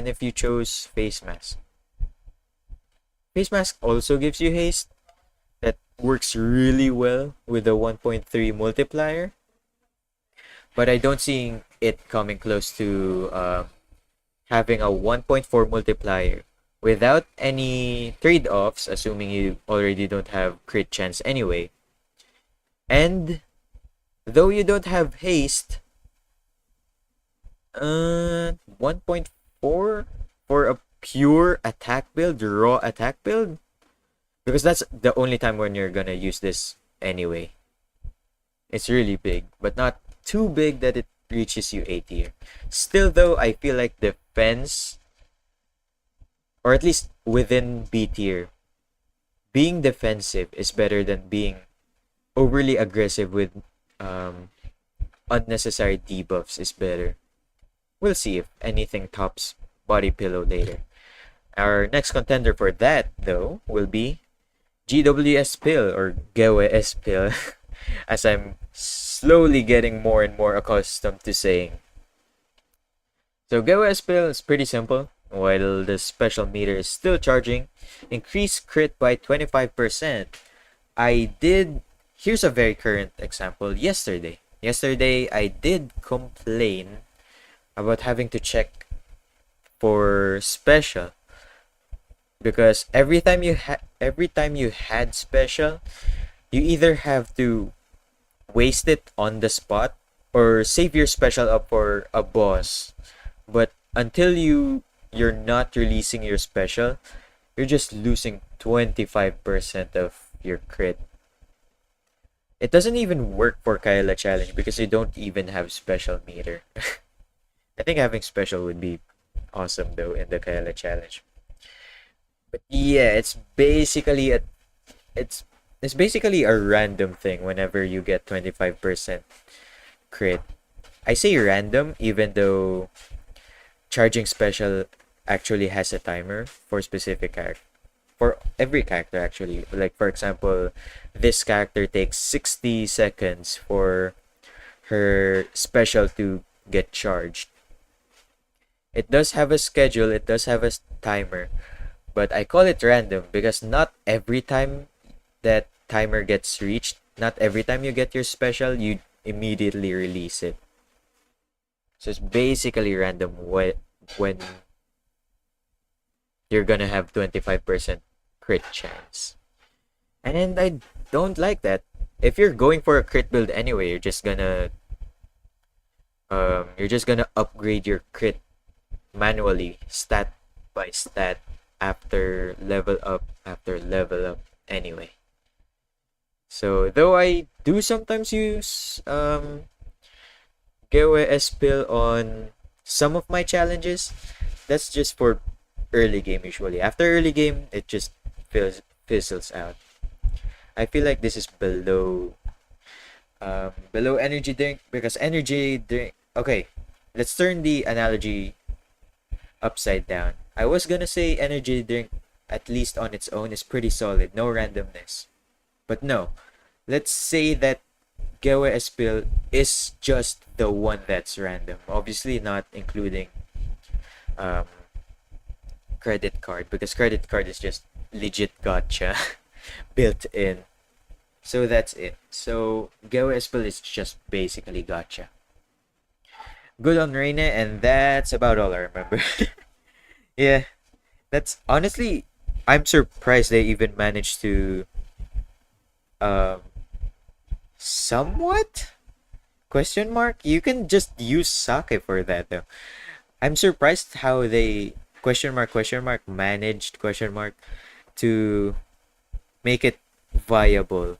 if you chose Face Mask. Face Mask also gives you haste. That works really well with the 1.3 multiplier. But I don't see it coming close to having a 1.4 multiplier without any trade-offs, assuming you already don't have crit chance anyway. And though you don't have haste, 1.4 for a pure attack build, raw attack build, because that's the only time when you're gonna use this anyway. It's really big, but not too big that it reaches you A tier. Still though, I feel like defense, or at least within B tier, being defensive is better than being overly aggressive with unnecessary debuffs is better. We'll see if anything tops Body Pillow later. Our next contender for that though will be GWS Pill or GWS Pill as I'm slowly getting more and more accustomed to saying. So GWS Pill is pretty simple. While the special meter is still charging, increase crit by 25%. Here's a very current example. Yesterday I did complain about having to check for special because every time you had special, you either have to waste it on the spot or save your special up for a boss. But until you're not releasing your special, you're just losing 25% of your crit. It doesn't even work for Kyla challenge because you don't even have special meter. I think having special would be awesome though in the Kyla challenge. But yeah, it's it's basically a random thing whenever you get 25% crit. I say random even though charging special actually has a timer for specific character. For every character actually. Like for example, this character takes 60 seconds for her special to get charged. It does have a schedule, it does have a timer, but I call it random because not every time that timer gets reached, not every time you get your special, you immediately release it. So it's basically random when you're gonna have 25% crit chance. And I don't like that. If you're going for a crit build anyway, you're just gonna upgrade your crit manually, stat by stat, after level up anyway. So though I do sometimes use Giveaway Espil on some of my challenges, that's just for early game usually. After early game, it just fizzles out. I feel like this is below energy drink because energy drink. Okay, let's turn the analogy upside down. I was gonna say energy drink, at least on its own, is pretty solid, no randomness. But no, let's say that Giveaway Espil is just the one that's random. Obviously not including credit card, because credit card is just legit gotcha built in. So that's it. So Giveaway Espil is just basically gotcha. Good on Reina, and that's about all I remember. Yeah, that's honestly, I'm surprised they even managed to um somewhat question mark. You can just use sake for that though. I'm surprised how they question mark managed question mark to make it viable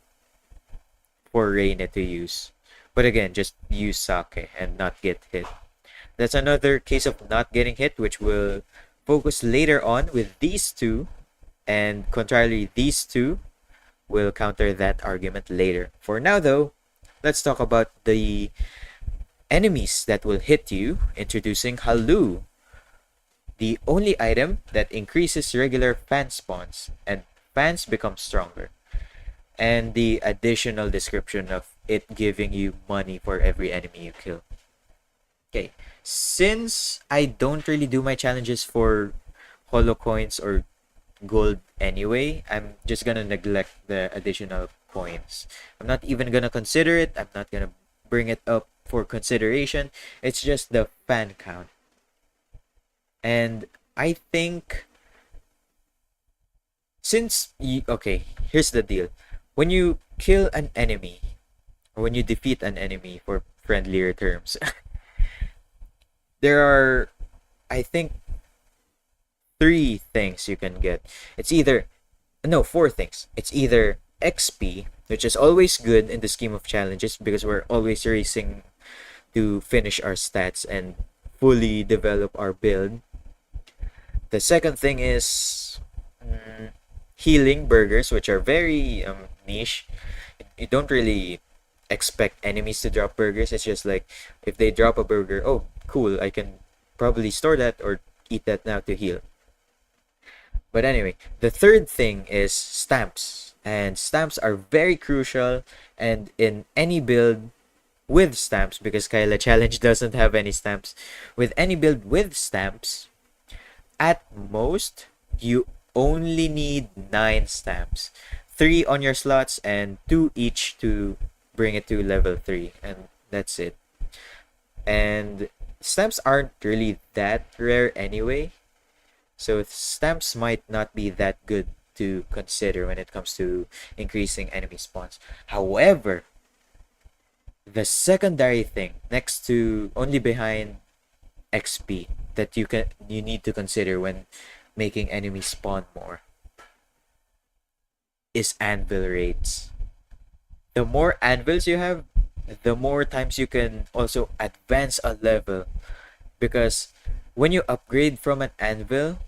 for Reina to use. But again, just use sake and not get hit. That's another case of not getting hit, which we'll focus later on with these two. And contrarily, these two will counter that argument later. For now, though, let's talk about the enemies that will hit you. Introducing Halu, the only item that increases regular fan spawns and fans become stronger. And the additional description of it giving you money for every enemy you kill. Okay, since I don't really do my challenges for holo coins or gold anyway, I'm just gonna neglect the additional coins. I'm not even gonna consider it. I'm not gonna bring it up for consideration. It's just the fan count. And I think okay, here's the deal. When you kill an enemy, or when you defeat an enemy for friendlier terms, there are, I think, 3 things you can get. It's either, no, 4 things. It's either XP, which is always good in the scheme of challenges because we're always racing to finish our stats and fully develop our build. The second thing is healing burgers, which are very niche. You don't really expect enemies to drop burgers. It's just like if they drop a burger, oh cool, I can probably store that or eat that now to heal. But anyway, the third thing is stamps, and stamps are very crucial. And in any build with stamps, because Kyla challenge doesn't have any stamps, with any build with stamps, at most you only need 9 stamps, 3 on your slots and 2 each to bring it to level 3, and that's it. And stamps aren't really that rare anyway, So stamps might not be that good to consider when it comes to increasing enemy spawns. However, the secondary thing next to only behind XP that you need to consider when making enemies spawn more is anvil rates. The more anvils you have, the more times you can also advance a level, because when you upgrade from an anvil,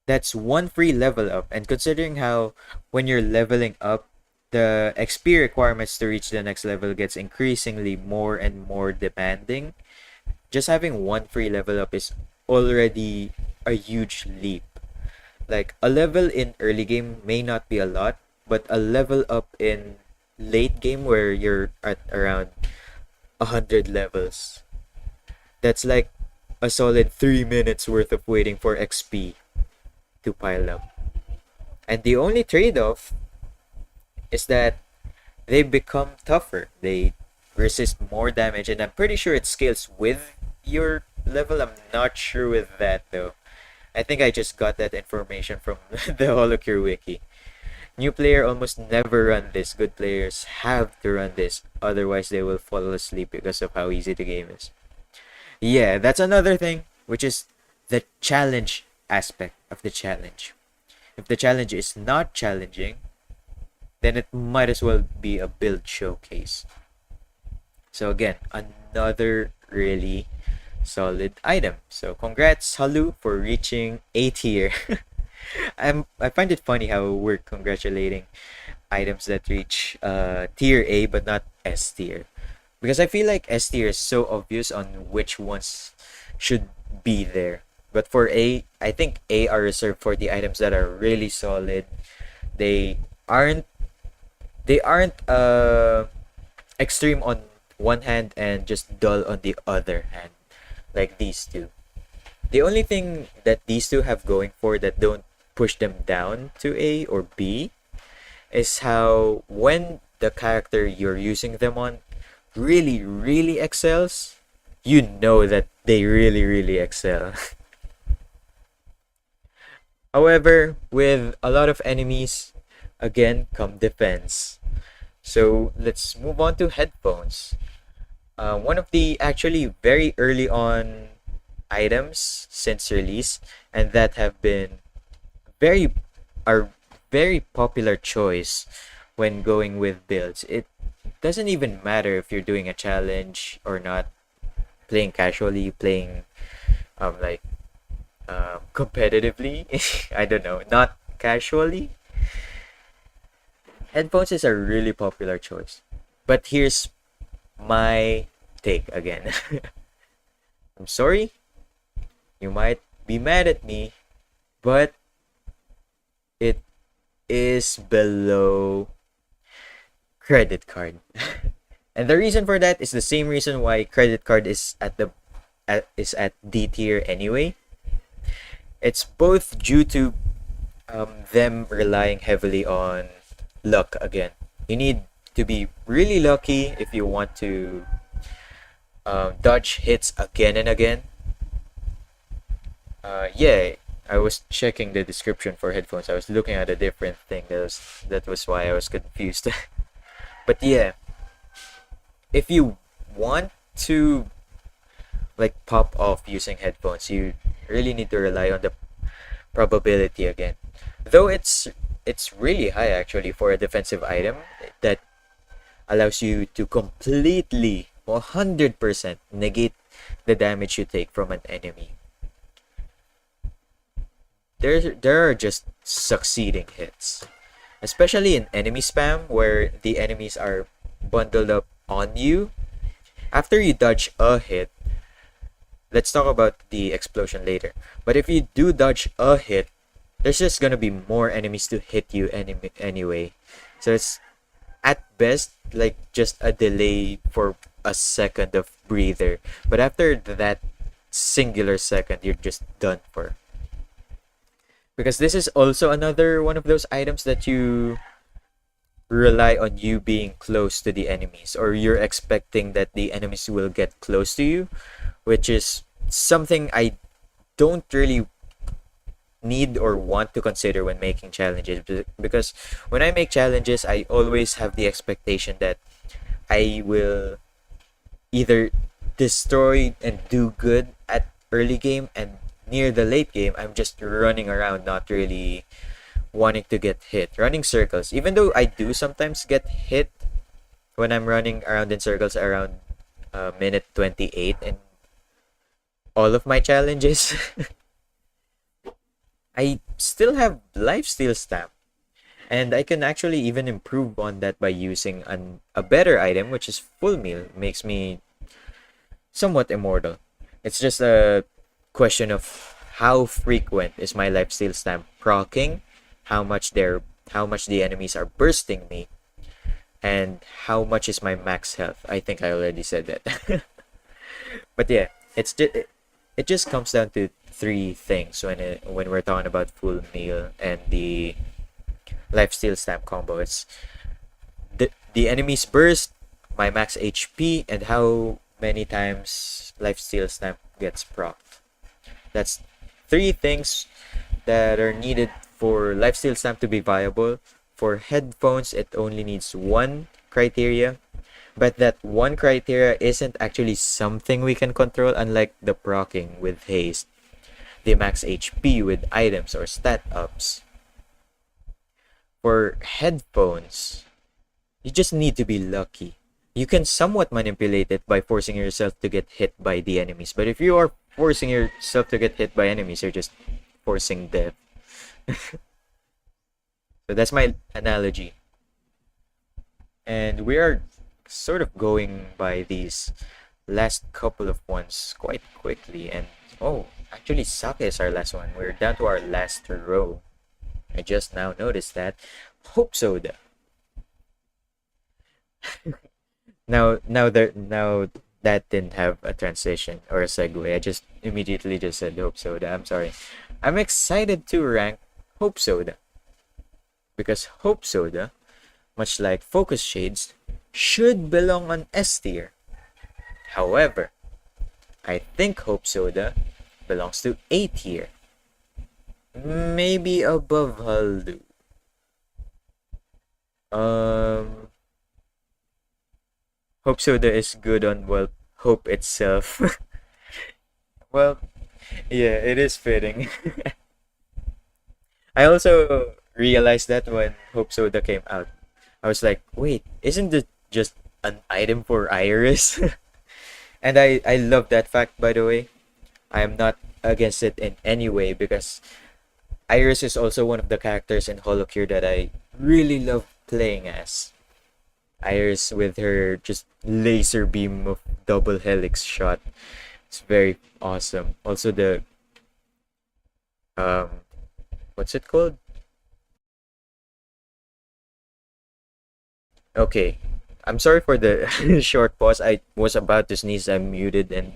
that's one free level up. And considering how when you're leveling up, the XP requirements to reach the next level gets increasingly more and more demanding, just having one free level up is already a huge leap. Like, a level in early game may not be a lot, but a level up in late game where you're at around 100 levels, that's like a solid 3 minutes worth of waiting for XP to pile up. And the only trade-off is that they become tougher. They resist more damage, and I'm pretty sure it scales with your level. I'm not sure with that though. I think I just got that information from the HoloCure wiki. New player almost never run this. Good players have to run this, otherwise they will fall asleep because of how easy the game is. Yeah, that's another thing, which is the challenge aspect of the challenge. If the challenge is not challenging, then it might as well be a build showcase. So again, another really solid item. So congrats, Halu, for reaching A tier. I find it funny how we're congratulating items that reach tier A but not S tier, because I feel like S tier is so obvious on which ones should be there. But for A, I think A are reserved for the items that are really solid. They aren't extreme on one hand and just dull on the other hand, like these two. The only thing that these two have going for that don't push them down to A or B is how when the character you're using them on really excels, you know that they really excel. However, with a lot of enemies, again, come defense. So let's move on to headphones. One of the actually very early on items since release, and that have been a very popular choice when going with builds. It doesn't even matter if you're doing a challenge or not, playing casually, playing competitively. I don't know, not casually. Headphones is a really popular choice. But here's my take again. I'm sorry, you might be mad at me, but it is below credit card. And the reason for that is the same reason why credit card is at D tier anyway. It's both due to them relying heavily on luck again. You need to be really lucky if you want to dodge hits again and again. Yeah, I was checking the description for headphones. I was looking at a different thing. That was why I was confused. But yeah, if you want to like pop off using headphones, you really need to rely on the probability again. Though it's really high actually for a defensive item that allows you to completely 100% negate the damage you take from an enemy. There are just succeeding hits, especially in enemy spam where the enemies are bundled up on you. After you dodge a hit, let's talk about the explosion later, but if you do dodge a hit, there's just gonna be more enemies to hit you anyway. So it's at best like just a delay for a second of breather, but after that singular second, you're just done for. Because this is also another one of those items that you rely on you being close to the enemies, or you're expecting that the enemies will get close to you, which is something I don't really need or want to consider when making challenges, because when I make challenges, I always have the expectation that I will either destroy and do good at early game, and near the late game I'm just running around, not really wanting to get hit, running circles, even though I do sometimes get hit when I'm running around in circles around minute 28 and all of my challenges. I still have lifesteal stamp, and I can actually even improve on that by using a better item, which is full meal. Makes me somewhat immortal. It's just a question of how frequent is my lifesteal stamp proccing, how much the enemies are bursting me, and how much is my max health. I think I already said that. But yeah, it just comes down to three things when we're talking about full meal and the lifesteal stamp combo. It's the enemy's burst, my max HP, and how many times lifesteal stamp gets procced. That's three things that are needed for lifesteal stamp to be viable. For headphones, it only needs one criteria, but that one criteria isn't actually something we can control, unlike the proccing with haste, the max HP with items or stat ups. For headphones, you just need to be lucky. You can somewhat manipulate it by forcing yourself to get hit by the enemies, but if you are forcing yourself to get hit by enemies, you're just forcing death. So that's my analogy. And we are sort of going by these last couple of ones quite quickly. And oh, actually Sake is our last one. We're down to our last row. I just now noticed that. Hope Soda. now that didn't have a transition or a segue. I just immediately just said Hope Soda. I'm sorry. I'm excited to rank Hope Soda, because Hope Soda, much like Focus Shades, should belong on S tier. However, I think Hope Soda belongs to A tier. Maybe above Haldu. Hope Soda is good on, well, Hope itself. Well, yeah, it is fitting. I also realized that when Hope Soda came out, I was like, wait, isn't it just an item for Iris? And I love that fact, by the way. I am not against it in any way, because Iris is also one of the characters in HoloCure that I really love playing as. Iris with her just laser beam of double helix shot. It's very awesome. Also the what's it called? Okay. I'm sorry for the short pause. I was about to sneeze. I'm muted and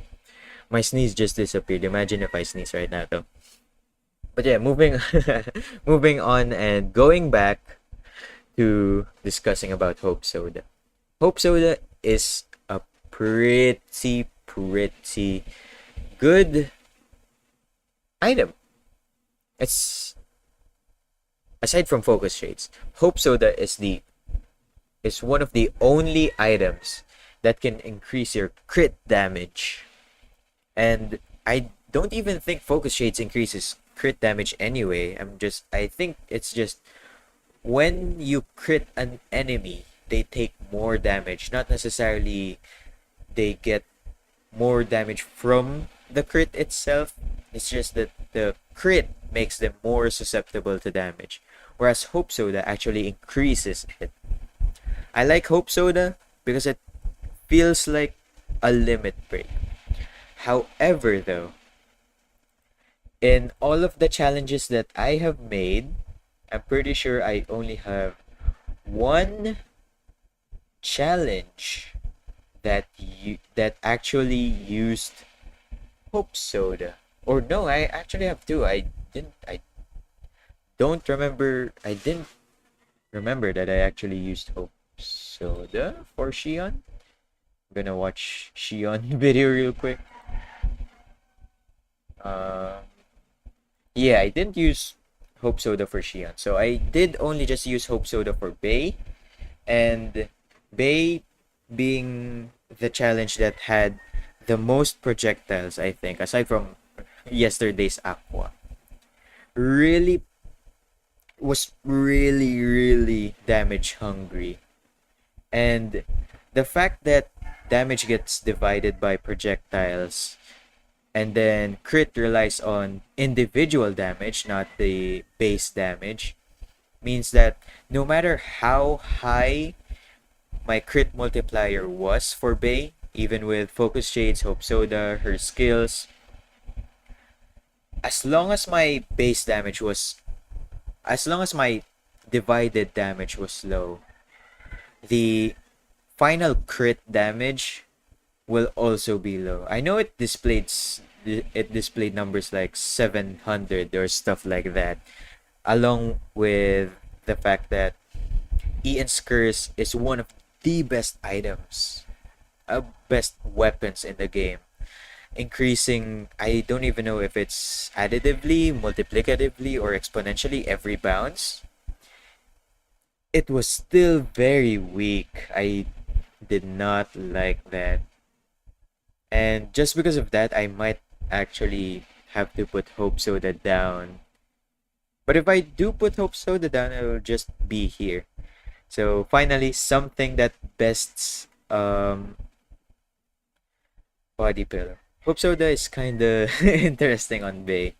my sneeze just disappeared. Imagine if I sneeze right now though. But yeah, moving moving on and going back to discussing about Hope Soda. Hope Soda is a pretty good item. It's, aside from Focus Shades, Hope Soda is one of the only items that can increase your crit damage. And I don't even think Focus Shades increases crit damage anyway. I think it's just when you crit an enemy, they take more damage. Not necessarily they get more damage from the crit itself. It's just that the crit makes them more susceptible to damage. Whereas Hope Soda actually increases it. I like Hope Soda because it feels like a limit break. However, though, in all of the challenges that I have made, I'm pretty sure I only have one challenge that actually used Hope Soda. Or no, I actually have two. I didn't remember that I actually used Hope Soda for Shion. I'm gonna watch Shion video real quick. yeah, I didn't use Hope Soda for Shion. So I did only just use Hope Soda for Bay. And Bay being the challenge that had the most projectiles, I think, aside from yesterday's Aqua, really was really damage hungry. And the fact that damage gets divided by projectiles and then crit relies on individual damage, not the base damage, means that no matter how high my crit multiplier was for Bay, even with Focus Shades, Hope Soda, her skills, as long as my base damage was, as long as my divided damage was low, the final crit damage will also be low. I know it displayed numbers like 700 or stuff like that, along with the fact that Ian's Curse is one of the best items, best weapons in the game. Increasing, I don't even know if it's additively, multiplicatively, or exponentially every bounce. It was still very weak. I did not like that. And just because of that, I might actually have to put Hope Soda down. But if I do put Hope Soda down, it will just be here. So finally, something that bests body pillow. Hope Soda is kind of interesting on Bay.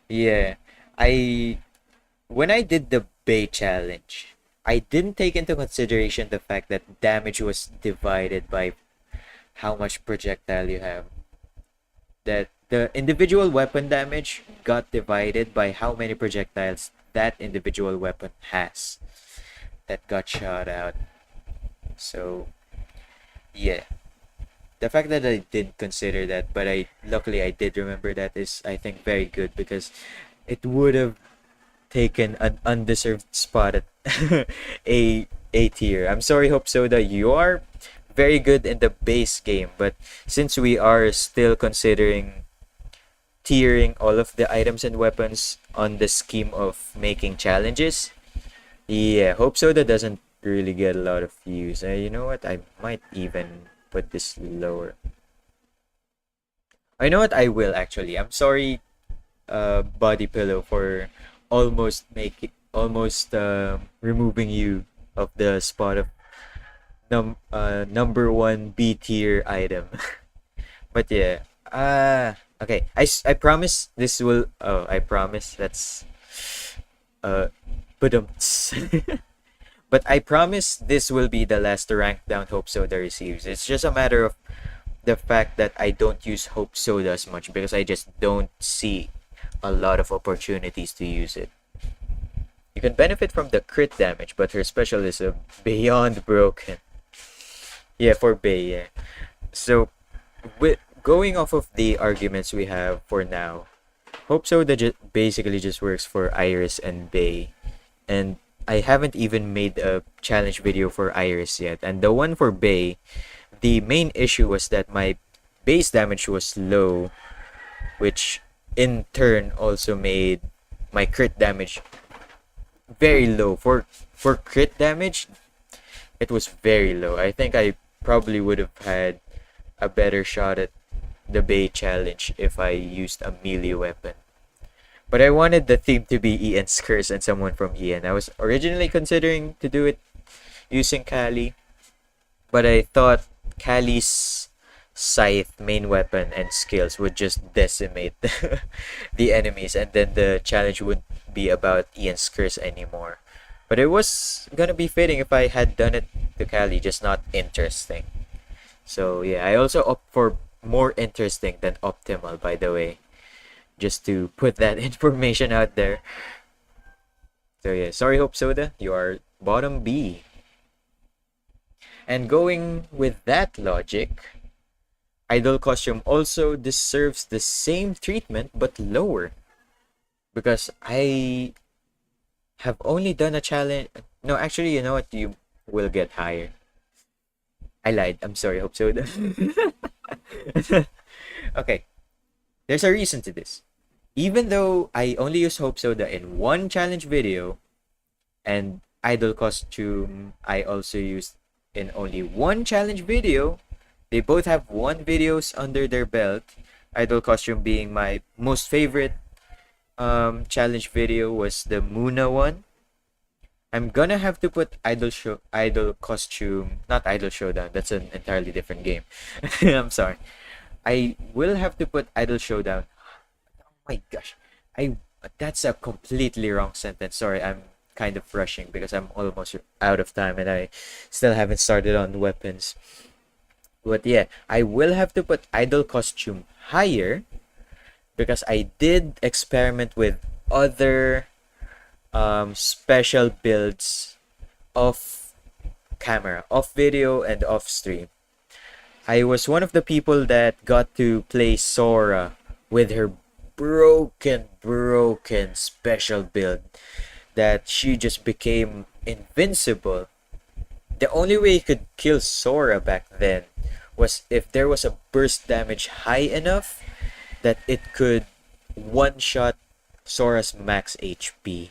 Yeah, I when I did the Bay challenge, I didn't take into consideration the fact that damage was divided by how much projectile you have. That the individual weapon damage got divided by how many projectiles that individual weapon has that got shot out. So, yeah. The fact that I didn't consider that, but luckily I did remember that is, I think, very good, because it would have taken an undeserved spot at a tier. I'm sorry, Hope Soda, you are very good in the base game, but since we are still considering tiering all of the items and weapons on the scheme of making challenges, yeah, Hope Soda doesn't really get a lot of views. You know what? I might even put this lower. I know what, I will actually. I'm sorry, Body Pillow, for almost removing you of the spot of number one B tier item. But yeah, okay. I promise this will. Oh, I promise that's but but I promise this will be the last rank down Hope Soda receives. It's just a matter of the fact that I don't use Hope Soda as much because I just don't see a lot of opportunities to use it. You can benefit from the crit damage, but her special is beyond broken. Yeah, for Bay, yeah. So, with going off of the arguments we have for now, Hope Soda basically just works for Iris and Bay. And I haven't even made a challenge video for Iris yet. And the one for Bay, the main issue was that my base damage was low, which in turn also made my crit damage very low. For crit damage, it was very low. I think I probably would have had a better shot at the Bay challenge if I used a melee weapon. But I wanted the theme to be Ian's Curse and someone from Ian. I was originally considering to do it using Kali, but I thought Kali's scythe, main weapon, and skills would just decimate the enemies, and then the challenge wouldn't be about Ian's Curse anymore. But it was gonna be fitting if I had done it to Kali, just not interesting. So yeah, I also opt for more interesting than optimal, by the way. Just to put that information out there. So yeah, sorry Hope Soda, you are bottom B. And going with that logic, Idol Costume also deserves the same treatment but lower. Because I have only done a challenge. No, actually, you know what? You will get higher. I lied. I'm sorry, Hope Soda. Okay. There's a reason to this. Even though I only use Hope Soda in one challenge video, and Idol Costume I also used in only one challenge video, they both have one videos under their belt. Idol Costume being my most favorite challenge video was the Muna one. I'm gonna have to put Idol Costume, not Idol Showdown. That's an entirely different game. I'm sorry. I will have to put Idol Showdown. Oh my gosh, I that's a completely wrong sentence. Sorry, I'm kind of rushing because I'm almost out of time and I still haven't started on weapons. But yeah, I will have to put Idol Costume higher because I did experiment with other special builds off camera, off video, and off stream. I was one of the people that got to play Sora with her broken special build that she just became invincible. The only way you could kill Sora back then was if there was a burst damage high enough that it could one-shot Sora's max HP.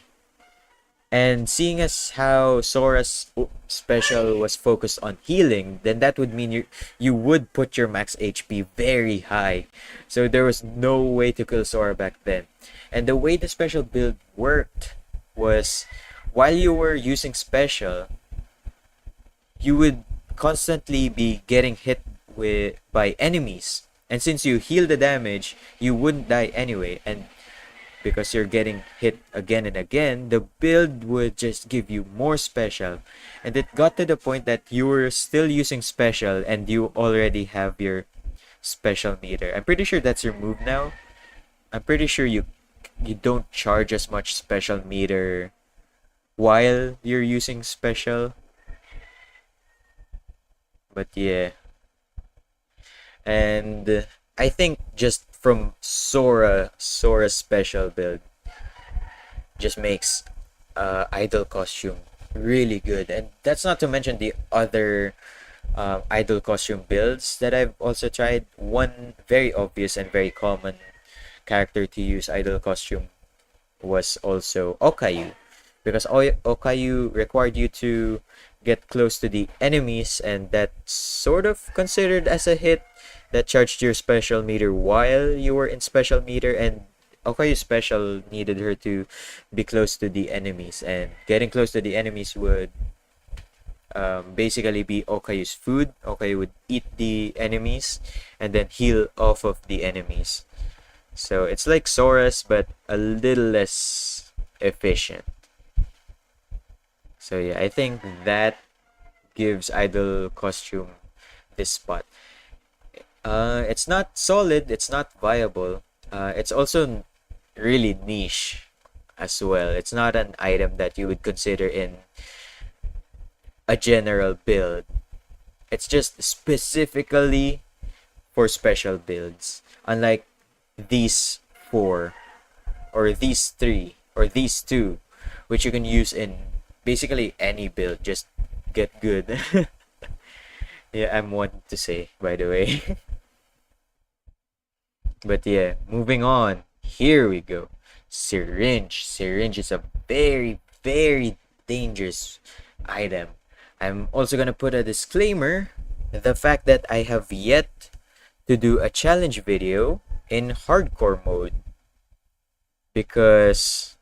And seeing as how Sora's special was focused on healing, then that would mean you would put your max HP very high. So there was no way to kill Sora back then. And the way the special build worked was while you were using special, you would constantly be getting hit by enemies. And since you heal the damage, you wouldn't die anyway. And because you're getting hit again and again, the build would just give you more special. And it got to the point that you were still using special and you already have your special meter. I'm pretty sure that's removed now. I'm pretty sure you don't charge as much special meter while you're using special. But yeah. And I think just from Sora's special build just makes Idol Costume really good. And that's not to mention the other Idol Costume builds that I've also tried. One very obvious and very common character to use Idol Costume was also Okayu, because Okayu required you to get close to the enemies, and that's sort of considered as a hit that charged your special meter while you were in special meter. And Okayu special needed her to be close to the enemies, and getting close to the enemies would basically be Okayu's food. Okayu would eat the enemies and then heal off of the enemies. So it's like Sora's, but a little less efficient. So yeah, I think that gives Idol Costume this spot. It's not solid, it's not viable. It's also really niche as well. It's not an item that you would consider in a general build. It's just specifically for special builds. Unlike these four, or these three, or these two, which you can use in basically any build. Just get good. Yeah, I'm one to say, by the way. But yeah, moving on. Here we go. Syringe. Syringe is a very dangerous item. I'm also gonna put a disclaimer. The fact that I have yet to do a challenge video in hardcore mode. Because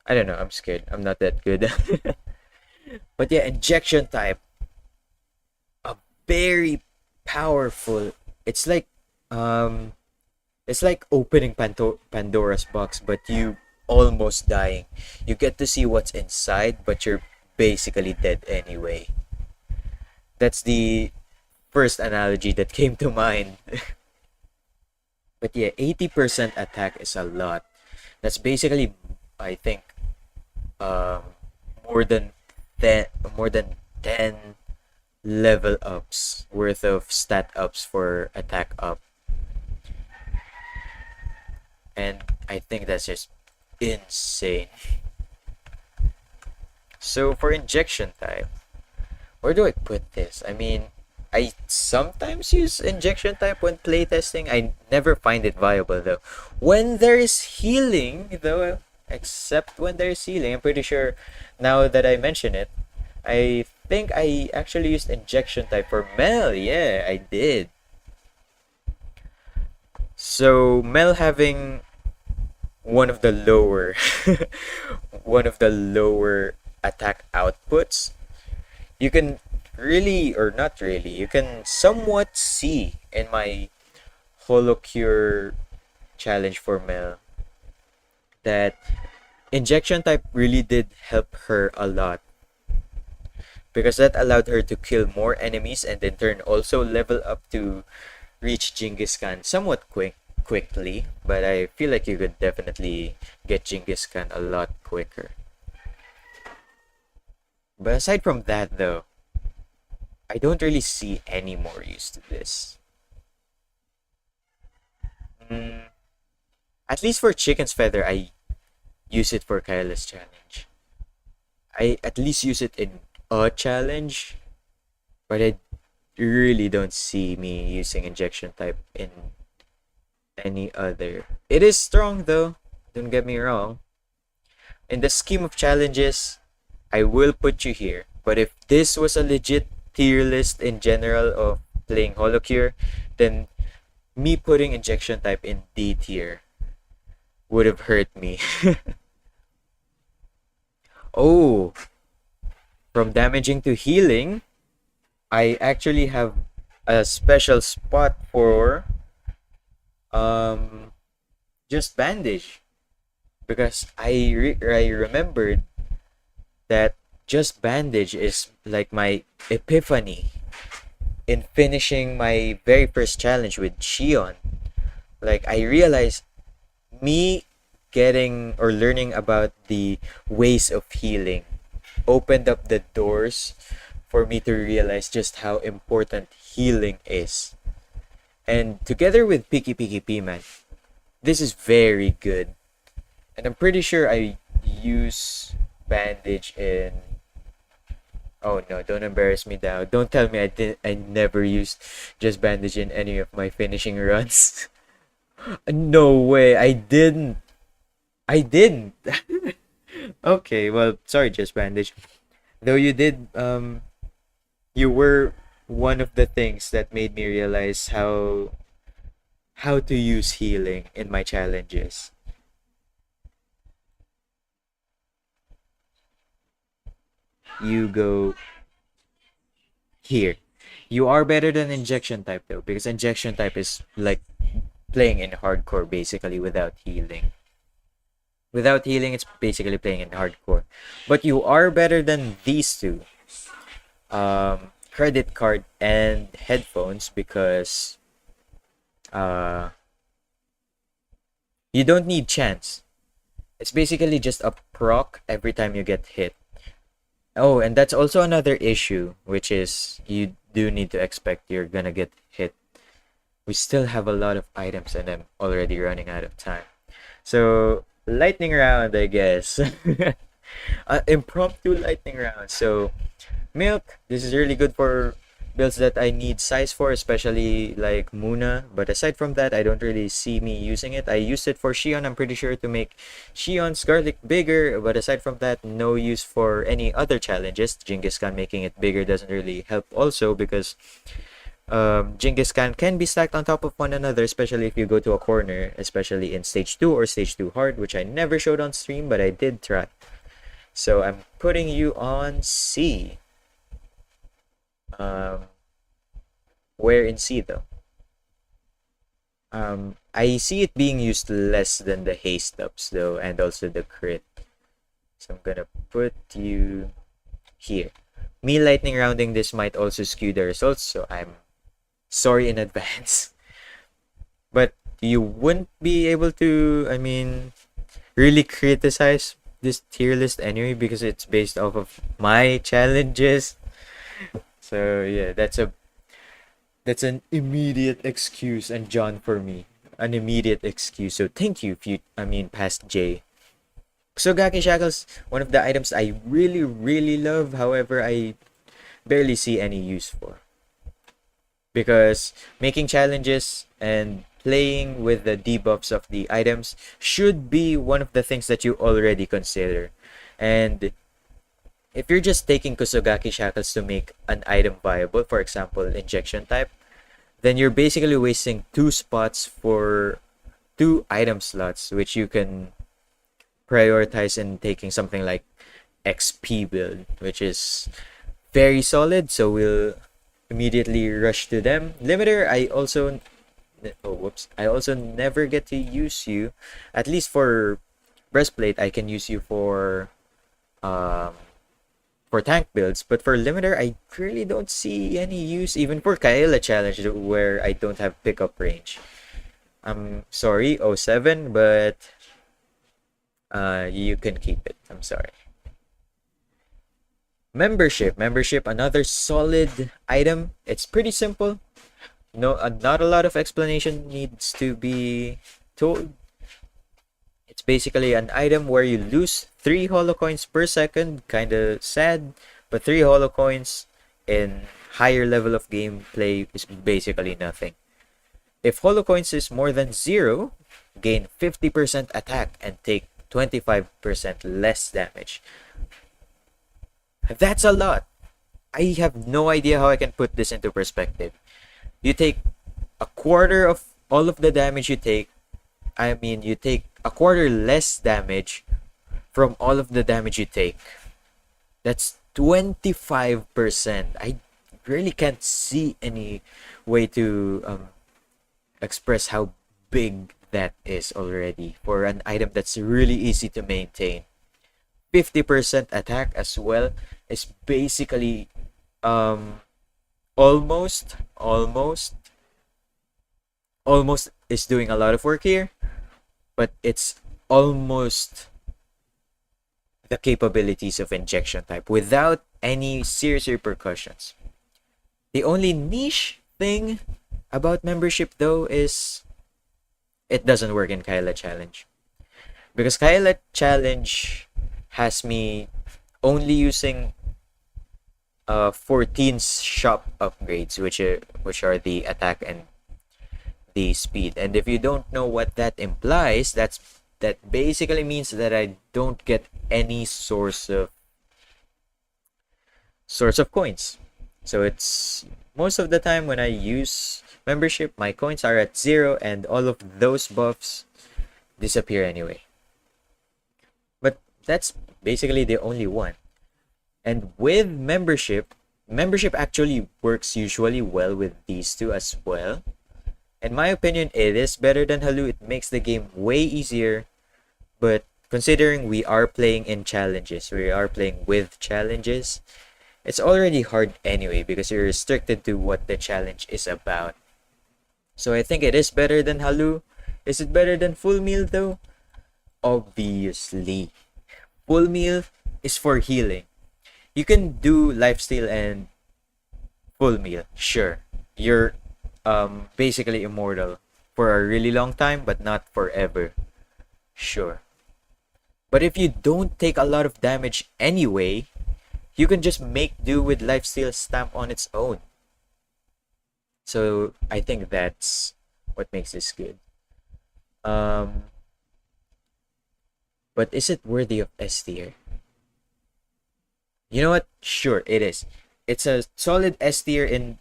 I don't know, I'm scared. I'm not that good. But yeah, injection type. A very powerful. It's like opening Pandora's box, but you almost dying. You get to see what's inside, but you're basically dead anyway. That's the first analogy that came to mind. But yeah, 80% attack is a lot. That's basically, I think, more than 10 level ups worth of stat ups for attack up. And I think that's just insane. So for injection type, where do I put this? I mean, I sometimes use injection type when playtesting. I never find it viable though. When there is healing though, except when there is healing, I'm pretty sure now that I mention it, I think I actually used injection type for Mel. Yeah, I did. So Mel having one of the lower one of the lower attack outputs, you can really, or not really, you can somewhat see in my HoloCure challenge for Mel that injection type really did help her a lot, because that allowed her to kill more enemies and in turn also level up to reach Genghis Khan somewhat quickly, but I feel like you could definitely get Genghis Khan a lot quicker. But aside from that though, I don't really see any more use to this. At least for Chicken's Feather, I use it for Kyla's challenge. I at least use it in a challenge, but I really don't see me using injection type in any other. It is strong though, don't get me wrong. In the scheme of challenges, I will put you here. But if this was a legit tier list in general of playing HoloCure, then me putting injection type in D tier would have hurt me. Oh, from damaging to healing, I actually have a special spot for just bandage, because I remembered that just bandage is like my epiphany in finishing my very first challenge with Shion. Like, I realized me getting or learning about the ways of healing opened up the doors for me to realize just how important healing is. And together with Picky Picky P-Man, this is very good. And I'm pretty sure I use bandage in... Oh no, don't embarrass me now. Don't tell me I never used just bandage in any of my finishing runs. No way, I didn't. I didn't. Okay, well, sorry, just bandage. Though you did, you were one of the things that made me realize how to use healing in my challenges. You go here. You are better than injection type though, because injection type is like playing in hardcore basically without healing. Without healing, it's basically playing in hardcore. But you are better than these two. Credit card and headphones, because you don't need chance. It's basically just a proc every time you get hit. Oh, and that's also another issue, which is you do need to expect you're gonna get hit. We still have a lot of items and I'm already running out of time. So, lightning round, I guess. Impromptu lightning round. So, milk, this is really good for builds that I need size for, especially like Muna. But aside from that, I don't really see me using it. I used it for Shion, I'm pretty sure, to make Shion's garlic bigger. But aside from that, no use for any other challenges. Genghis Khan making it bigger doesn't really help also, because Genghis Khan can be stacked on top of one another, especially if you go to a corner, especially in stage 2 or stage 2 hard, which I never showed on stream, but I did try. So I'm putting you on C. Where in C though? I see it being used less than the haste ups though, and also the crit. So I'm gonna put you here. Me lightning rounding this might also skew the results, so I'm sorry in advance. But you wouldn't be able to, I mean, really criticize this tier list anyway, because it's based off of my challenges. So yeah, that's an immediate excuse, and John for me, an immediate excuse. So thank you, past J. Kusogaki Shackles, one of the items I really, really love. However, I barely see any use for. because making challenges and playing with the debuffs of the items should be one of the things that you already consider. And if you're just taking Kusogaki shackles to make an item viable, for example, injection type, then you're basically wasting 2 spots for 2 item slots, which you can prioritize in taking something like XP build, which is very solid. So we'll immediately rush to them. Limiter, I also never get to use you. At least for breastplate, I can use you for tank builds, but for limiter, I really don't see any use, even for Kaela challenge where I don't have pickup range. I'm sorry, 07, but you can keep it. I'm sorry. Membership, another solid item. It's pretty simple. No, not a lot of explanation needs to be told. It's basically an item where you lose 3 holocoins per second. Kinda sad, but 3 holocoins in higher level of gameplay is basically nothing. If holocoins is more than 0, gain 50% attack and take 25% less damage. That's a lot. I have no idea how I can put this into perspective. You take a quarter of all of the damage you take. You take a quarter less damage from all of the damage you take. That's 25%. I really can't see any way to express how big that is already for an item that's really easy to maintain. 50% attack as well is basically almost is doing a lot of work here, but it's almost the capabilities of injection type without any serious repercussions. The only niche thing about membership though is it doesn't work in Kaela challenge, because Kaela challenge has me only using 14 shop upgrades, which are the attack and the speed. And if you don't know what that implies, that basically means that I don't get any source of coins. So it's most of the time when I use membership, my coins are at 0 and all of those buffs disappear anyway. But that's basically the only one. And with membership actually works usually well with these two as well. In my opinion, it is better than Halu. It makes the game way easier. But considering we are playing in challenges, we are playing with challenges, it's already hard anyway because you're restricted to what the challenge is about. So I think it is better than Halu. Is it better than full meal though? Obviously. Full meal is for healing. You can do lifesteal and full meal, sure. You're basically immortal for a really long time, but not forever, sure. But if you don't take a lot of damage anyway, you can just make do with lifesteal stamp on its own. So I think that's what makes this good. But is it worthy of S tier? You know what? Sure, it is. It's a solid S tier in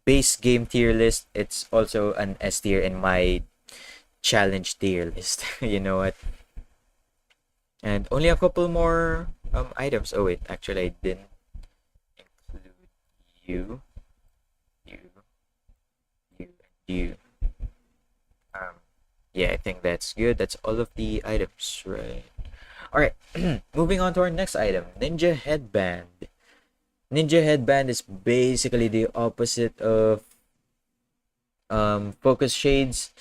base game tier list. It's also an S tier in my challenge tier list. You know what? And only a couple more items. Oh wait, actually I didn't include you. Yeah, I think that's good. That's all of the items, right? Alright, moving on to our next item, Ninja Headband. Ninja Headband is basically the opposite of Focus Shades,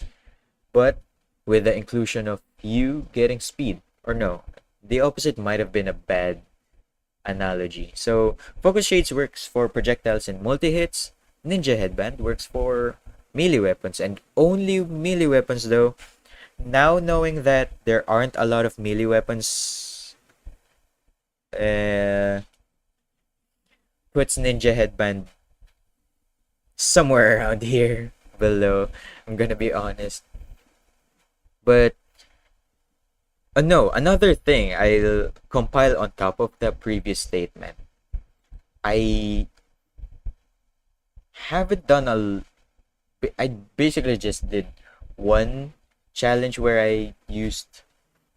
but with the inclusion of you getting speed. Or no, the opposite might have been a bad analogy. So, Focus Shades works for projectiles and multi-hits. Ninja Headband works for melee weapons, and only melee weapons though. Now knowing that there aren't a lot of melee weapons puts Ninja Headband somewhere around here below. I'm gonna be honest. But no, another thing I'll compile on top of the previous statement. I haven't done I basically just did one challenge where I used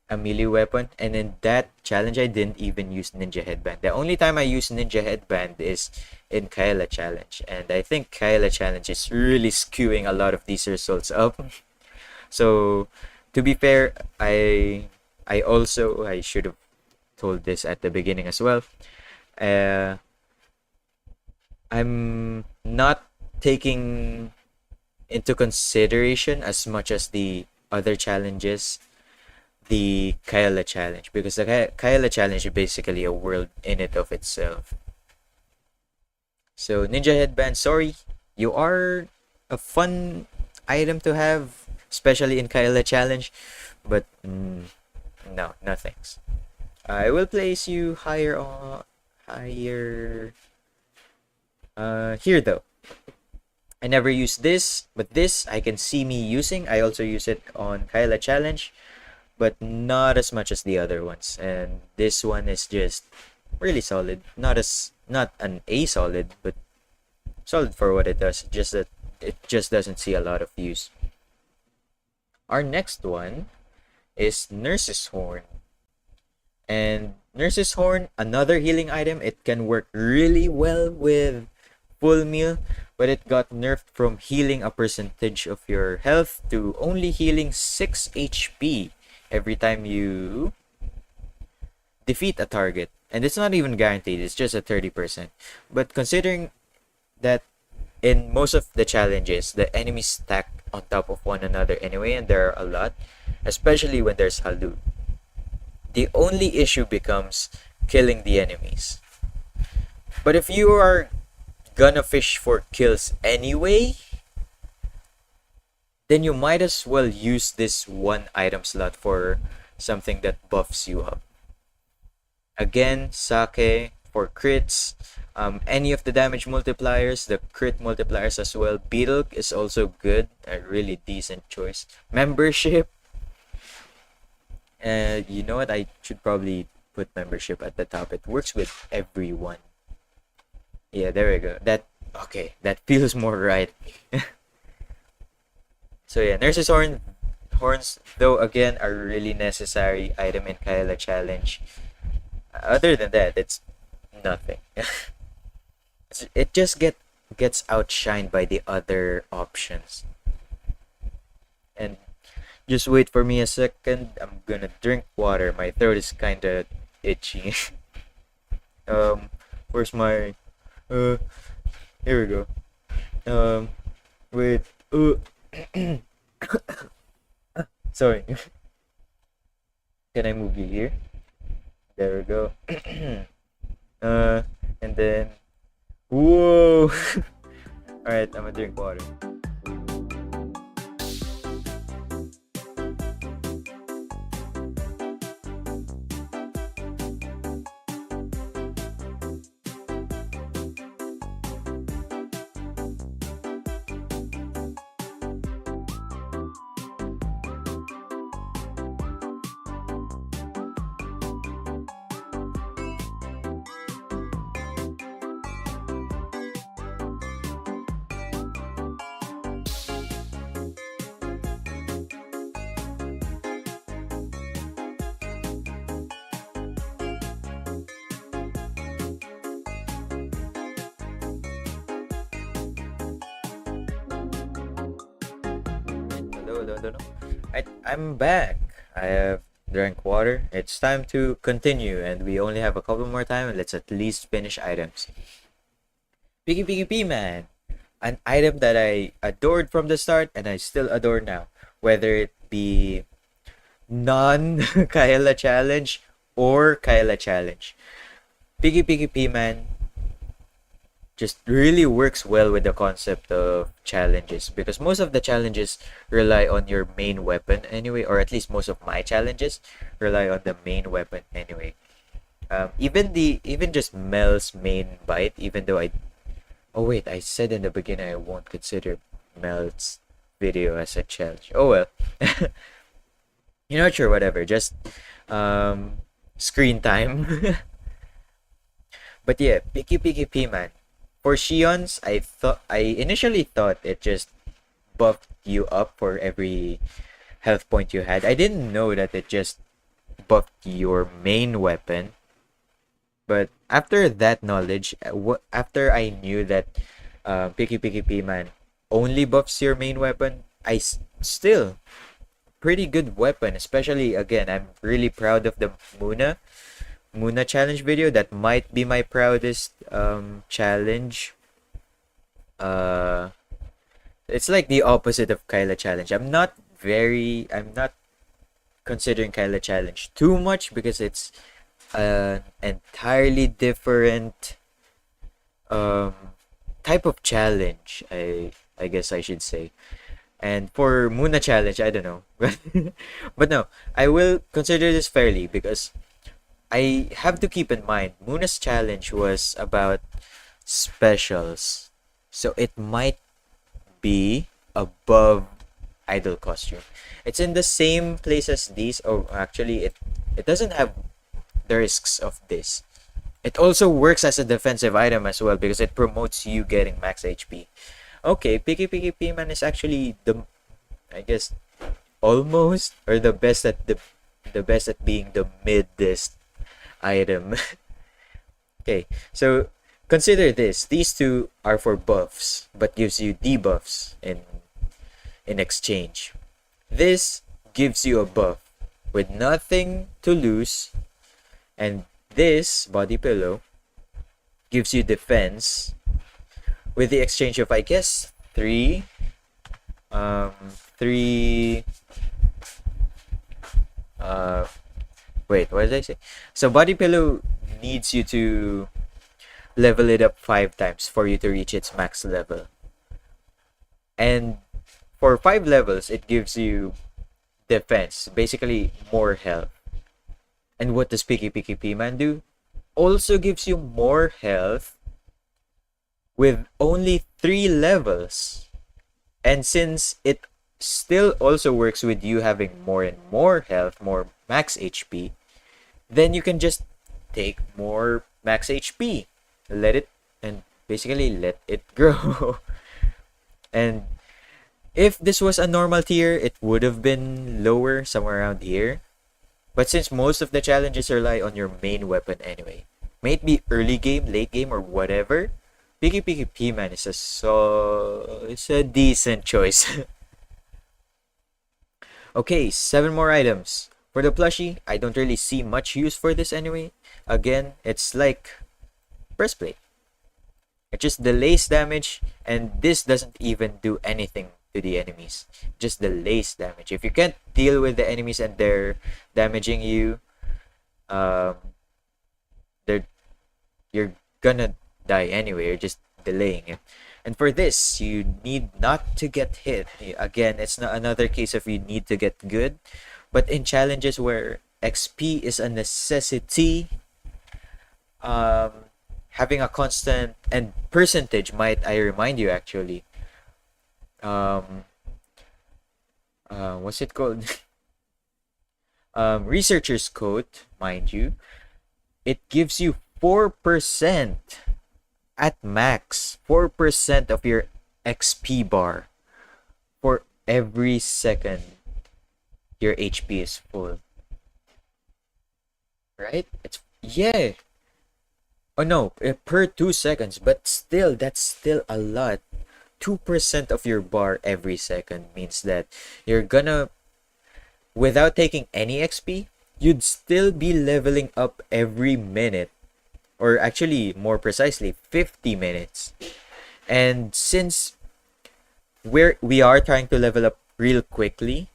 a melee weapon, and in that challenge I didn't even use Ninja Headband. The only time I use Ninja Headband is in Kaela Challenge, and I think Kaela Challenge is really skewing a lot of these results up. So to be fair, I should have told this at the beginning as well. I'm not taking into consideration as much as the other challenges the Kaela challenge, because the Kaela challenge is basically a world in it of itself. So Ninja Headband, sorry, you are a fun item to have, especially in Kaela challenge, but no thanks. I will place you higher here though. I never use this, but this I can see me using. I also use it on Kaela challenge, but not as much as the other ones. And this one is just really solid. Not an A solid, but solid for what it does. Just that it just doesn't see a lot of use. Our next one is Nurse's Horn. And Nurse's Horn, another healing item. It can work really well with full meal, but it got nerfed from healing a percentage of your health to only healing 6 HP every time you defeat a target. And it's not even guaranteed, it's just a 30%. But considering that in most of the challenges, the enemies stack on top of one another anyway, and there are a lot, especially when there's Halu, the only issue becomes killing the enemies. But if you are gonna fish for kills anyway, then you might as well use this one item slot for something that buffs you up. Again, Sake for crits, any of the damage multipliers, the crit multipliers as well. Beetle is also good, a really decent choice. Membership, you know what, I should probably put membership at the top. It works with everyone. Yeah, there we go. That feels more right. So yeah, Nurse's Horns, though, again, are really necessary item in Kaela Challenge. Other than that, it's nothing. It just gets outshined by the other options. And just wait for me a second. I'm gonna drink water. My throat is kinda itchy. Where's my here we go. Wait. Sorry. Can I move you here? There we go. And then whoa. Alright, I'm gonna drink water. Hello. I'm back. I have drank water. It's time to continue, and we only have a couple more time. Let's at least finish items. Piggy Man, an item that I adored from the start, and I still adore now. Whether it be non-Kaela challenge or Kaela challenge, Piggy Man just really works well with the concept of challenges, because most of the challenges rely on your main weapon anyway, or at least most of my challenges rely on the main weapon anyway. Even just Mel's main bite, even though I Oh wait, I said in the beginning I won't consider Mel's video as a challenge. Oh well. You're not sure, whatever. Just screen time. But yeah, Picky Man. For Shion's, I initially thought it just buffed you up for every health point you had. I didn't know that it just buffed your main weapon. But after that knowledge, after I knew that Picky Man only buffs your main weapon, still pretty good weapon. Especially again, I'm really proud of the Muna challenge video. That might be my proudest challenge. It's like the opposite of Kyla challenge. I'm not considering Kyla challenge too much because it's an entirely different type of challenge, I guess I should say. And for Muna challenge, I don't know. But no, I will consider this fairly because I have to keep in mind Muna's challenge was about specials. So it might be above idol costume. It's in the same place as these. Oh, actually it doesn't have the risks of this. It also works as a defensive item as well because it promotes you getting max HP. Okay, Picky Man is actually I guess almost or the best at being the midest item. Okay, so consider this. These two are for buffs but gives you debuffs in exchange. This gives you a buff with nothing to lose, and this body pillow gives you defense with the exchange of, I guess, three wait, what did I say? So body pillow needs you to level it up 5 times for you to reach its max level. And for 5 levels, it gives you defense, basically more health. And what does Picky Man do? Also gives you more health with only 3 levels. And since it still also works with you having more and more health, more max HP, then you can just take more max HP. Basically let it grow. And if this was a normal tier, it would have been lower, somewhere around here. But since most of the challenges rely on your main weapon anyway, may it be early game, late game, or whatever, Picky Man is it's a decent choice. Okay, 7 more items. For the plushie, I don't really see much use for this anyway. Again, it's like breastplate. It just delays damage, and this doesn't even do anything to the enemies. Just delays damage. If you can't deal with the enemies and they're damaging you, you're gonna die anyway. You're just delaying it. And for this, you need not to get hit. Again, it's not another case of you need to get good. But in challenges where XP is a necessity, having a constant and percentage, might I remind you actually, what's it called? Researcher's quote, mind you, it gives you 4% at max, 4% of your XP bar for every second your HP is full. Right? Yeah. Oh no, per 2 seconds, but still, that's still a lot. 2% of your bar every second means that you're gonna, without taking any XP, you'd still be leveling up every minute. Or actually, more precisely, 50 minutes. And since we are trying to level up real quickly,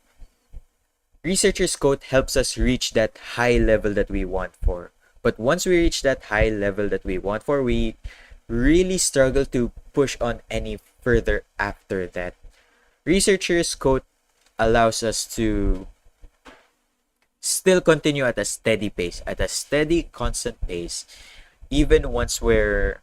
Researcher's Quote helps us reach that high level that we want for. But once we reach that high level that we want for, we really struggle to push on any further after that. Researcher's Quote allows us to still continue at a steady pace, at a steady, constant pace, even once we're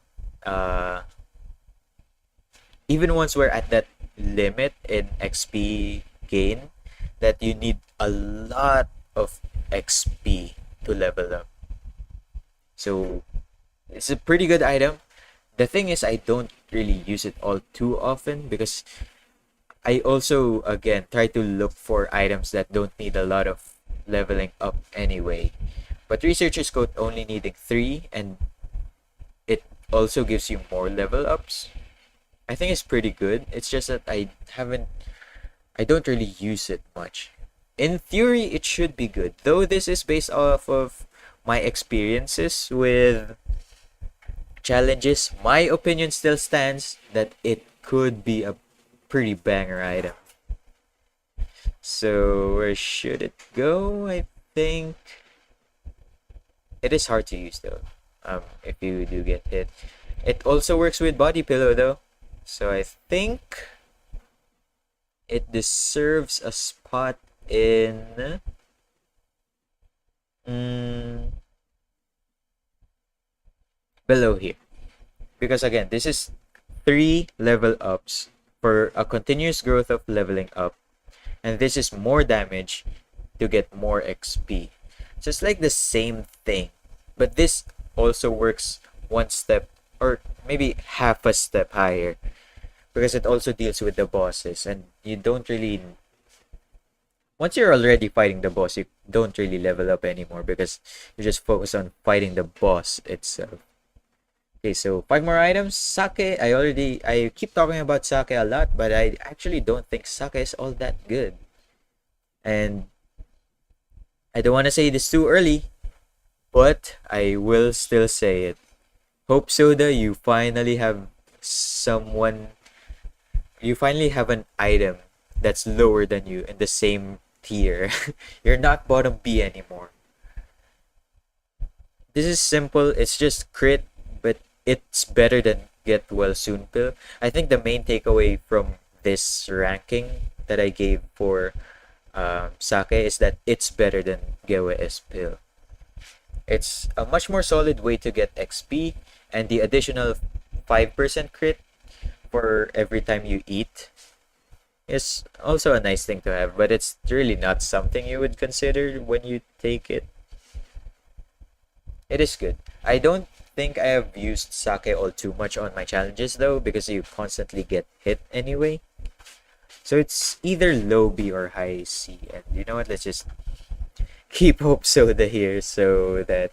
even once we're at that limit in XP gain, that you need a lot of XP to level up. So it's a pretty good item. The thing is, I don't really use it all too often because I also, again, try to look for items that don't need a lot of leveling up anyway. But Researcher's Coat only needing 3, and it also gives you more level ups. I think it's pretty good. It's just that I don't really use it much. In theory, it should be good. Though this is based off of my experiences with challenges, my opinion still stands that it could be a pretty banger item. So where should it go? I think it is hard to use though. If you do get hit. It also works with body pillow though. So I think it deserves a spot in below here. Because again, this is 3 level ups for a continuous growth of leveling up. And this is more damage to get more XP. So it's like the same thing. But this also works one step or maybe half a step higher. Because it also deals with the bosses. And you don't really... Once you're already fighting the boss, you don't really level up anymore. Because you just focus on fighting the boss itself. Okay, so 5 more items. Sake, I keep talking about Sake a lot, but I actually don't think Sake is all that good. And I don't want to say this too early, but I will still say it. Hope Soda, you finally have an item that's lower than you in the same tier. You're not bottom B anymore. This is simple, it's just crit, but it's better than Get Well Soon Pill. I think the main takeaway from this ranking that I gave for Sake is that it's better than Get Well Pill. It's a much more solid way to get XP, and the additional 5% crit for every time you eat is also a nice thing to have, but it's really not something you would consider when you take it. It is good. I don't think I have used Sake all too much on my challenges though, because you constantly get hit anyway. So it's either low B or high C. And you know what? Let's just keep Hope Soda here so that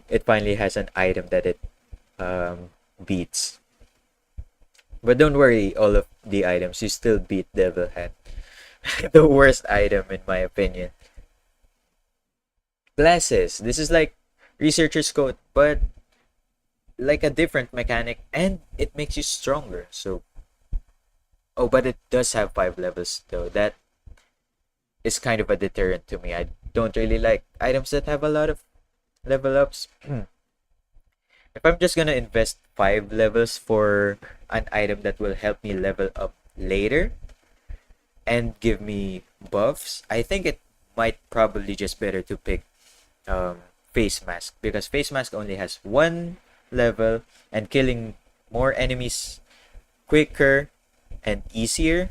it finally has an item that it beats. But don't worry, all of the items, you still beat Devil Hat. The worst item in my opinion. Glasses. This is like Researcher's Coat, but like a different mechanic, and it makes you stronger. So, oh, but it does have 5 levels though. That is kind of a deterrent to me. I don't really like items that have a lot of level ups. If I'm just gonna invest 5 levels for an item that will help me level up later and give me buffs, I think it might probably just better to pick Face Mask, because Face Mask only has 1 level, and killing more enemies quicker and easier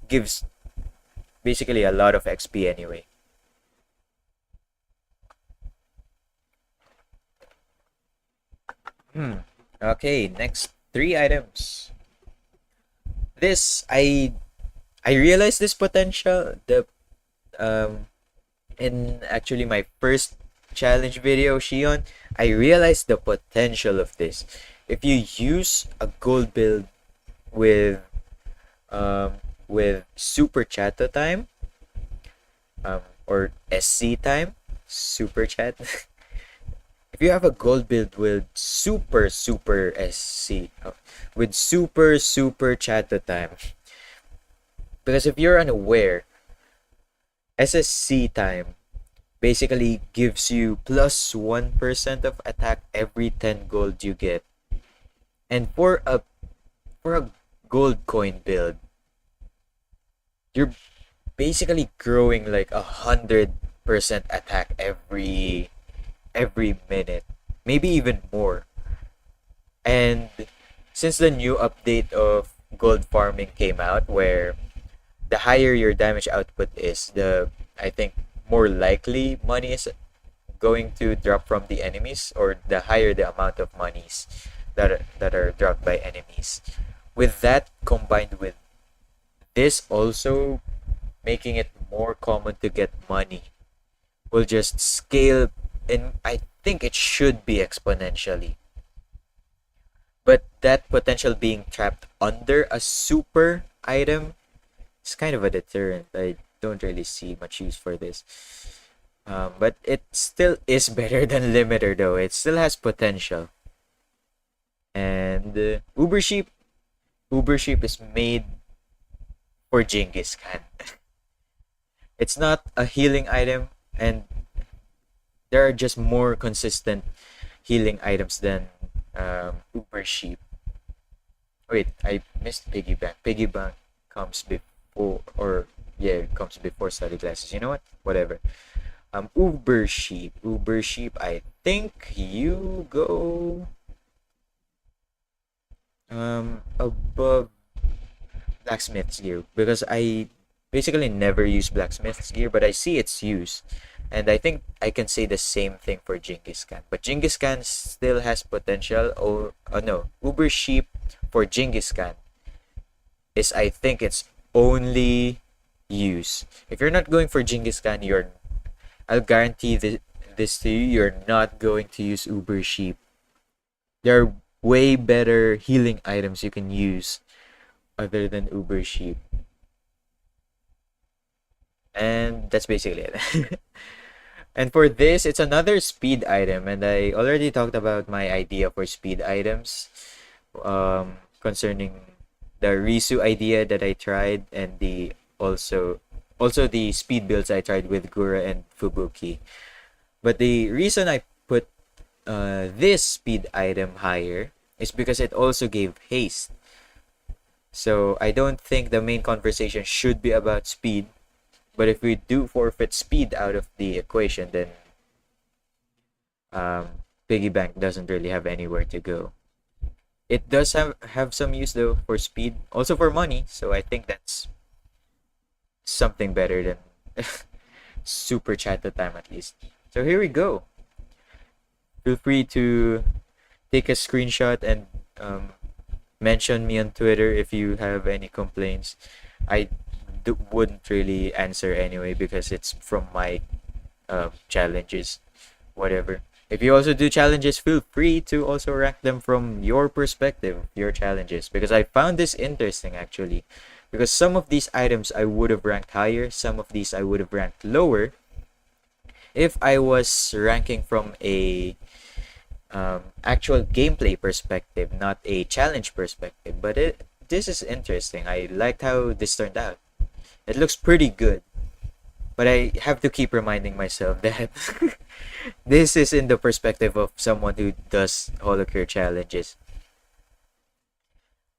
gives basically a lot of XP anyway. Okay, next 3 items. This I realized this potential in actually my first challenge video, Shion. I realized the potential of this. If you use a gold build with super chato time, or SC time, super chat. If you have a gold build with super SC, with super chato time, because if you're unaware, SSC time basically gives you plus 1% of attack every 10 gold you get. And for a gold coin build, you're basically growing like 100% attack every minute, maybe even more. And since the new update of gold farming came out, where the higher your damage output is, the I think more likely money is going to drop from the enemies, or the higher the amount of monies that are dropped by enemies. With that combined with this also making it more common to get money, will just scale, and I think it should be exponentially. But that potential being trapped under a super item is kind of a deterrent. I don't really see much use for this. But it still is better than limiter though. It still has potential. And Uber Sheep is made for Genghis Khan. It's not a healing item, and there are just more consistent healing items than Uber Sheep. Wait, I missed Piggy Bank. Piggy Bank comes before, or yeah, it comes before study glasses. You know what? Whatever. Uber Sheep. I think you go above blacksmith's gear, because I basically never use blacksmith's gear, but I see its use. And I think I can say the same thing for Genghis Khan. But Genghis Khan still has potential. Or no, Uber Sheep for Genghis Khan is, I think, its only use. If you're not going for Genghis Khan, I'll guarantee this to you, you're not going to use Uber Sheep. There are way better healing items you can use other than Uber Sheep. And that's basically it. And for this, it's another speed item, and I already talked about my idea for speed items, concerning the Risu idea that I tried, and the also the speed builds I tried with Gura and Fubuki. But the reason I put this speed item higher is because it also gave haste. So I don't think the main conversation should be about speed. But if we do forfeit speed out of the equation, then Piggy Bank doesn't really have anywhere to go. It does have some use though for speed, also for money. So I think that's something better than super chat the time at least. So here we go. Feel free to take a screenshot and mention me on Twitter if you have any complaints. I wouldn't really answer anyway because it's from my challenges, whatever. If you also do challenges, feel free to also rank them from your perspective, your challenges, because I found this interesting actually, because some of these items I would have ranked higher, some of these I would have ranked lower if I was ranking from a actual gameplay perspective, not a challenge perspective. But this is interesting. I liked how this turned out. It looks pretty good, but I have to keep reminding myself that this is in the perspective of someone who does HoloCure challenges.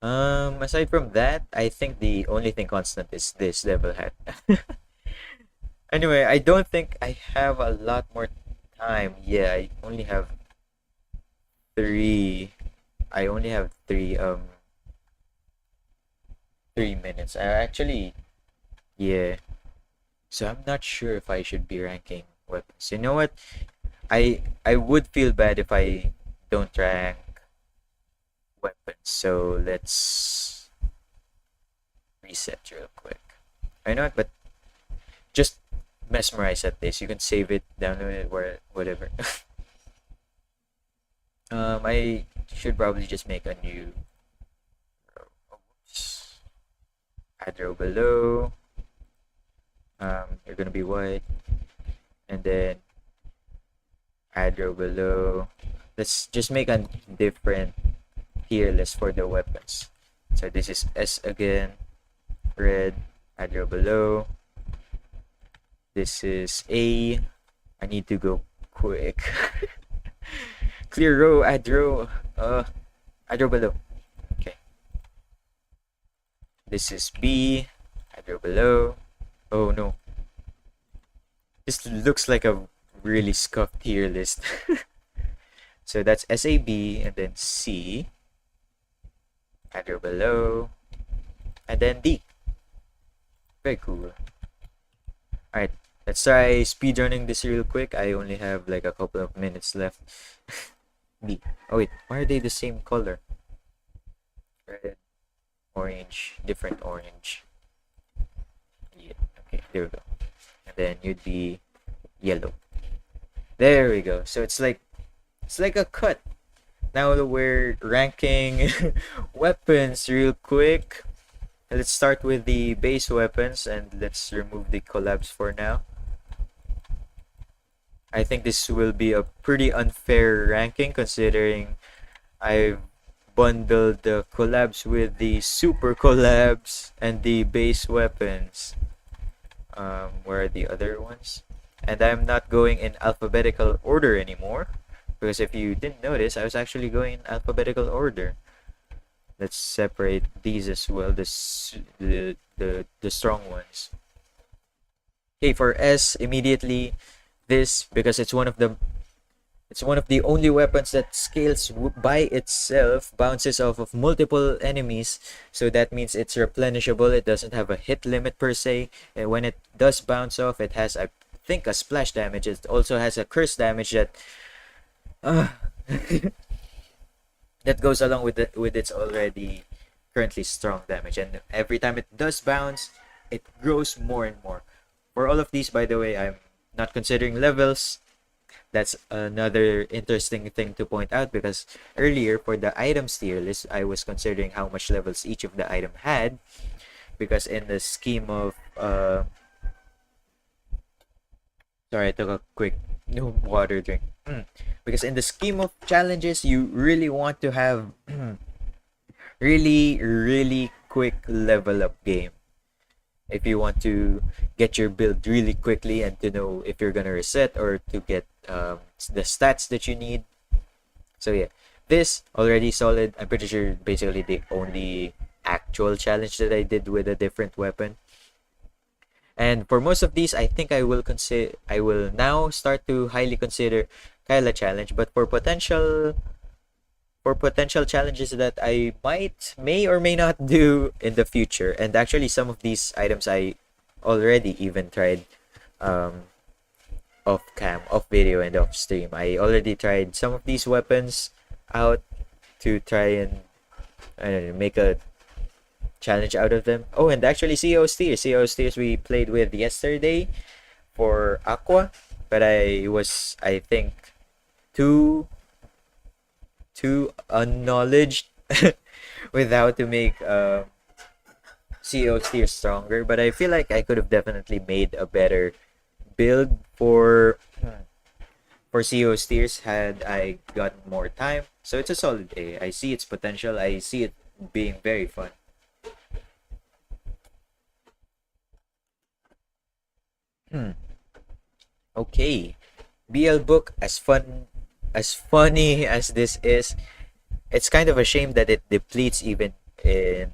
Aside from that, I think the only thing constant is this devil hat. Anyway, I don't think I have a lot more time. Yeah, I only have three 3 minutes. I actually, yeah. So I'm not sure if I should be ranking weapons. You know what? I would feel bad if I don't rank weapons. So let's reset real quick. I know it, but just mesmerize at this. You can save it, download it, or whatever. I should probably just make a new. Oops. Add row below. You're gonna be white, and then add row below. Let's just make a different tier list for the weapons. So this is S again, red, add row below. This is A. I need to go quick. Clear row, add row. Add row below. Okay. This is B. Add row below. Oh no. This looks like a really scuffed tier list. So that's SAB and then C. Hydro below, and then D. Very cool. Alright, let's try speedrunning this real quick. I only have like a couple of minutes left. B. Oh wait, why are they the same color? Red, orange, different orange. Yeah, okay, there we go. And then you'd be yellow. There we go. So it's like a cut. Now we're ranking weapons real quick. Let's start with the base weapons and let's remove the collabs for now. I think this will be a pretty unfair ranking considering I've bundled the collabs with the super collabs and the base weapons. Where are the other ones? And I'm not going in alphabetical order anymore. Because if you didn't notice, I was actually going in alphabetical order. Let's separate these as well, the strong ones. Okay, for S, immediately this, because it's one of the only weapons that scales by itself, bounces off of multiple enemies, so that means it's replenishable. It doesn't have a hit limit per se, and when it does bounce off, it has, I think, a splash damage. It also has a curse damage that that goes along with its already currently strong damage, and every time it does bounce, it grows more and more. For all of these, by the way, I'm not considering levels. That's another interesting thing to point out, because earlier for the items tier list, I was considering how much levels each of the item had, because in the scheme of sorry, I took a quick water drink. Because in the scheme of challenges, you really want to have really quick level up game if you want to get your build really quickly and to know if you're gonna reset or to get the stats that you need. So yeah, this already solid. I'm pretty sure basically the only actual challenge that I did with a different weapon. And for most of these, I think I will now start to highly consider Kyla challenge. But for potential challenges that I may or may not do in the future, and actually some of these items I already even tried off cam, off video, and off stream. I already tried some of these weapons out to try and, I don't know, make a challenge out of them. Oh, and actually CO's tiers we played with yesterday for Aqua, but I was, I think, too unknowledged with how to make CO's tiers stronger. But I feel like I could have definitely made a better build for CO's tiers had I gotten more time. So it's a solid A. I see its potential. I see it being very fun. Okay, BL book, as funny as this is, it's kind of a shame that it depletes even in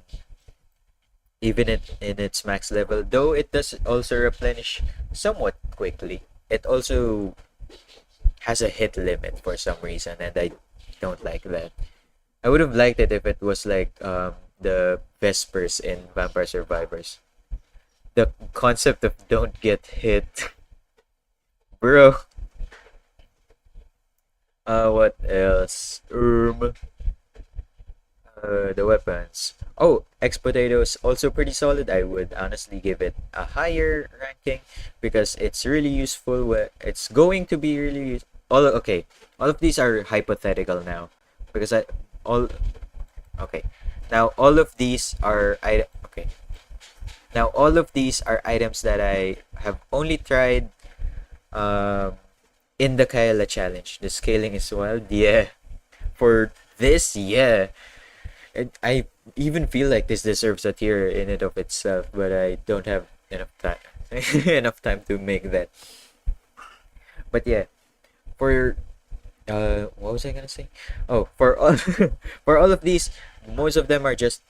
its max level, though it does also replenish somewhat quickly. It also has a hit limit for some reason, and I don't like that. I would have liked it if it was like the Vespers in Vampire Survivors. The concept of don't get hit. Bro. What else? The weapons. Oh, X Potatoes also pretty solid. I would honestly give it a higher ranking because it's really useful. It's going to be really all of these are hypothetical now because now all of these are items that I have only tried in the Kaela challenge. The scaling is wild. Yeah. For this, yeah. I even feel like this deserves a tier in and of itself, but I don't have enough time to make that. But yeah, for what was I gonna say? Oh, for all for all of these, most of them are just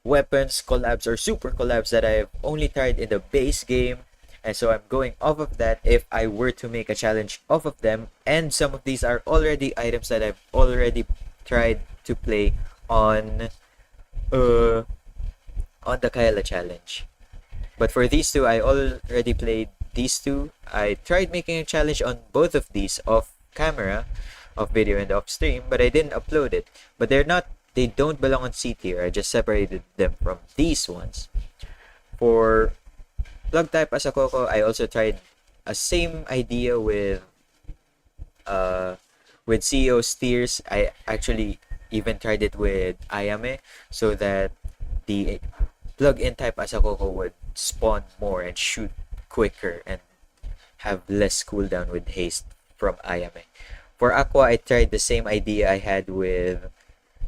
weapons collabs or super collabs that I've only tried in the base game, and so I'm going off of that if I were to make a challenge off of them. And some of these are already items that I've already tried to play on uh on the Kaila challenge. But for these two, I already played these two. I tried making a challenge on both of these off camera, off video and off stream, but I didn't upload it. But they don't belong on C tier. I just separated them from these ones. For plug type Asakoko, I also tried a same idea with CEO steers. I actually even tried it with Ayame so that the plug-in type Asakoko would spawn more and shoot quicker and have less cooldown with haste from Ayame. For Aqua, I tried the same idea I had with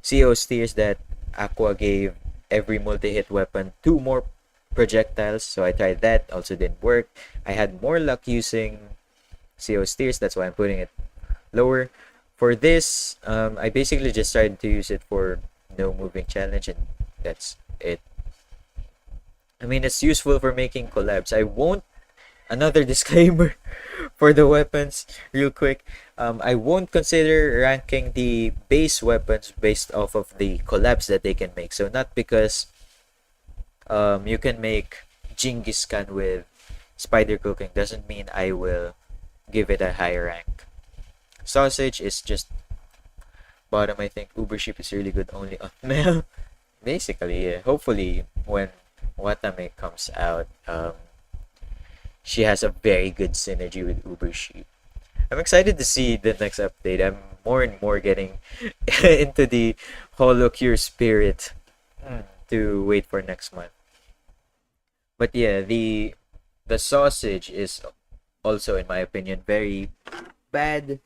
CEO steers, that Aqua gave every multi-hit weapon 2 more projectiles, so I tried that, also didn't work. I had more luck using CO steers, that's why I'm putting it lower. For this, I basically just tried to use it for no moving challenge, and that's it. I mean, it's useful for making collabs. I won't, another disclaimer for the weapons, real quick. I won't consider ranking the base weapons based off of the collabs that they can make. So not because you can make Genghis Khan with spider cooking doesn't mean I will give it a higher rank. Sausage is just bottom, I think. Uber Sheep is really good only on Mel. Basically, yeah. Hopefully, when Watame comes out, she has a very good synergy with Uber Sheep. I'm excited to see the next update. I'm more and more getting into the HoloCure spirit to wait for next month. But yeah, the sausage is also, in my opinion, very bad.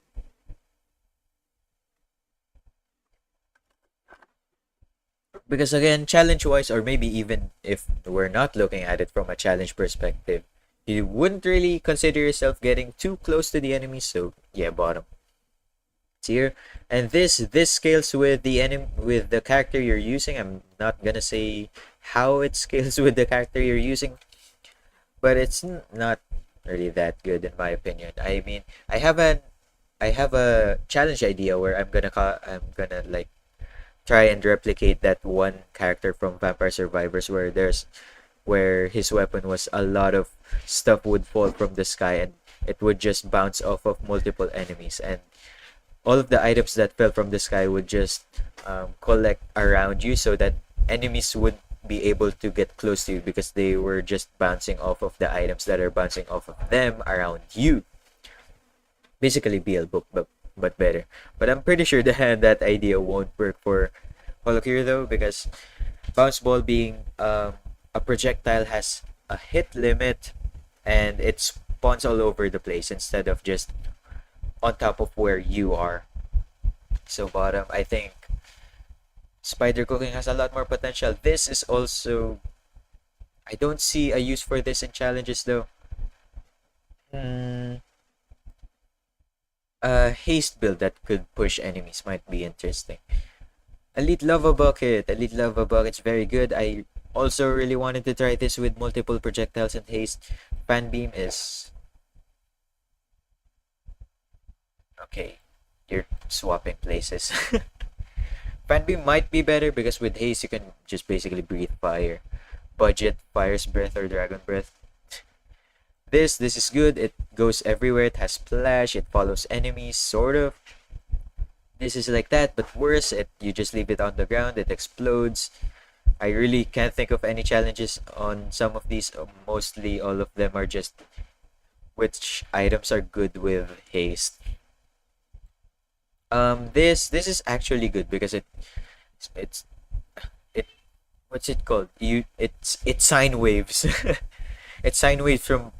Because again, challenge-wise, or maybe even if we're not looking at it from a challenge perspective, you wouldn't really consider yourself getting too close to the enemy. So yeah, bottom tier. And this scales with the character you're using. I'm not gonna say how it scales with the character you're using, but it's not really that good in my opinion. I mean, I have a challenge idea where I'm gonna like try and replicate that one character from Vampire Survivors where his weapon was a lot of stuff would fall from the sky and it would just bounce off of multiple enemies, and all of the items that fell from the sky would just collect around you so that enemies would be able to get close to you because they were just bouncing off of the items that are bouncing off of them around you. Basically BL book, but better. But I'm pretty sure that idea won't work for HoloCure though, because bounce ball being a projectile has a hit limit and it spawns all over the place instead of just on top of where you are. So bottom, I think spider cooking has a lot more potential. This is also, I don't see a use for this in challenges though. A haste build that could push enemies might be interesting. Elite Lava Bucket. Elite Lava Bucket's very good. I also really wanted to try this with multiple projectiles and haste. Fan Beam is... okay, you're swapping places. Fan Beam might be better because with haste you can just basically breathe fire. Budget, Fire's Breath or Dragon Breath. This is good. It goes everywhere. It has splash. It follows enemies, sort of. This is like that, but worse. You just leave it on the ground. It explodes. I really can't think of any challenges on some of these. Mostly all of them are just which items are good with haste. This is actually good because it what's it called? It's sine waves. It's sine waves from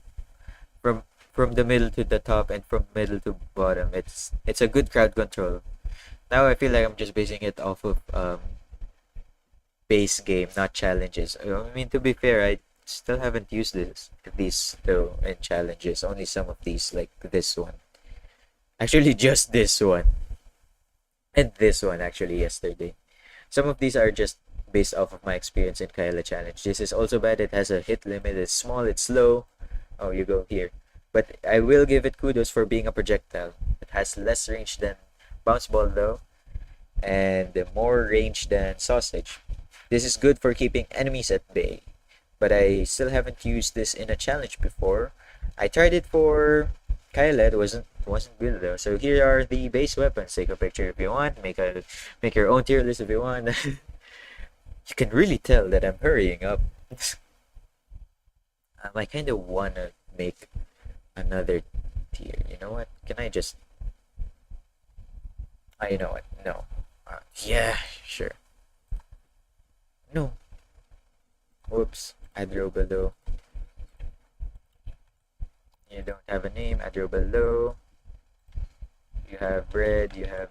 the middle to the top and from middle to bottom. It's a good crowd control. Now I feel like I'm just basing it off of base game, not challenges. I mean, to be fair, I still haven't used these though in challenges. Only some of these, like this one. Actually, just this one. And this one actually yesterday. Some of these are just based off of my experience in Kaila challenge. This is also bad. It has a hit limit. It's small. It's slow. Oh, you go here. But I will give it kudos for being a projectile. It has less range than bounce ball though. and more range than sausage. This is good for keeping enemies at bay, but I still haven't used this in a challenge before. I tried it for Kyla, it wasn't good though. So here are the base weapons. Take a picture if you want, make your own tier list if you want. You can really tell that I'm hurrying up. I kind of wanna make another tier. You know what? Can I just? You know what? No. Yeah, sure. No. Whoops. Adro below. You don't have a name. Adro below. You have red. You have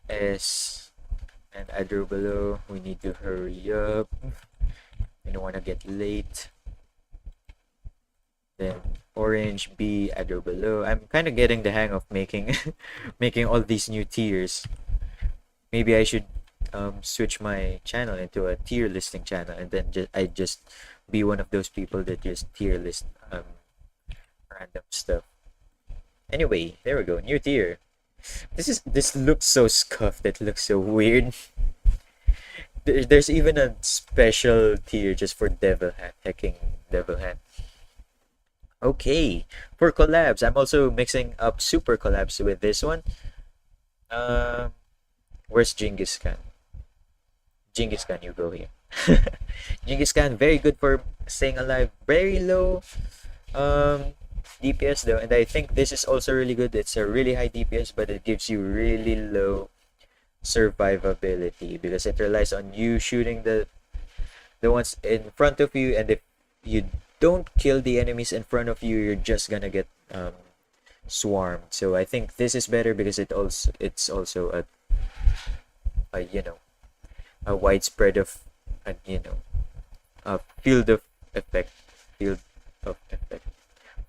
S. And Adro below. We need to hurry up. We don't want to get late. Then orange B, Adro below. I'm kind of getting the hang of making making all these new tiers. Maybe I should switch my channel into a tier listing channel, and then I just be one of those people that just tier list random stuff. Anyway, there we go, new tier. This looks so scuffed. It looks so weird. There's even a special tier just for devil hat, hacking devil hat. Okay, for collabs, I'm also mixing up super collabs with this one. Where's Genghis Khan? Genghis Khan, you go here. Genghis Khan, very good for staying alive. Very low DPS though, and I think this is also really good. It's a really high DPS, but it gives you really low survivability because it relies on you shooting the ones in front of you, and if you don't kill the enemies in front of you, you're just gonna get swarmed. So I think this is better because it's also a you know, a widespread of a field of effect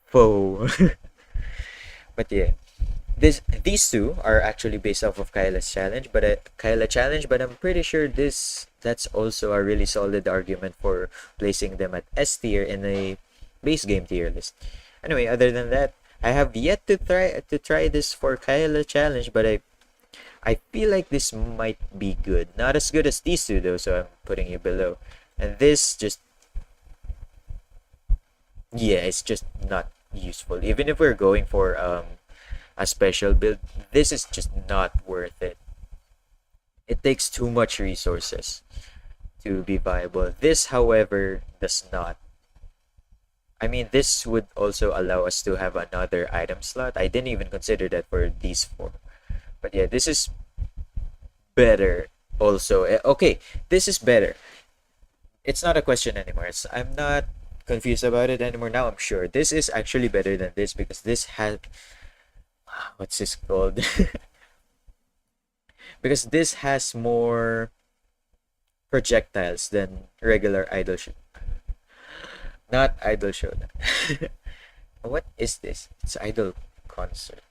foe. But yeah, these two are actually based off of Kyla's challenge, but I'm pretty sure that's also a really solid argument for placing them at S tier in a base game tier list. Anyway, other than that, I have yet to try this for Kyla challenge, but I feel like this might be good. Not as good as these two though, so I'm putting you below. And this just, yeah, it's just not useful. Even if we're going for a special build, this is just not worth it. It takes too much resources to be viable. This, however, does not. I mean, this would also allow us to have another item slot. I didn't even consider that for these four. But yeah, this is better also. Okay, this is better. It's not a question anymore. I'm not confused about it anymore. Now I'm sure. This is actually better than this because this has... What's this called? Because this has more projectiles than regular idol show. Not idol show. What is this? It's idol concert.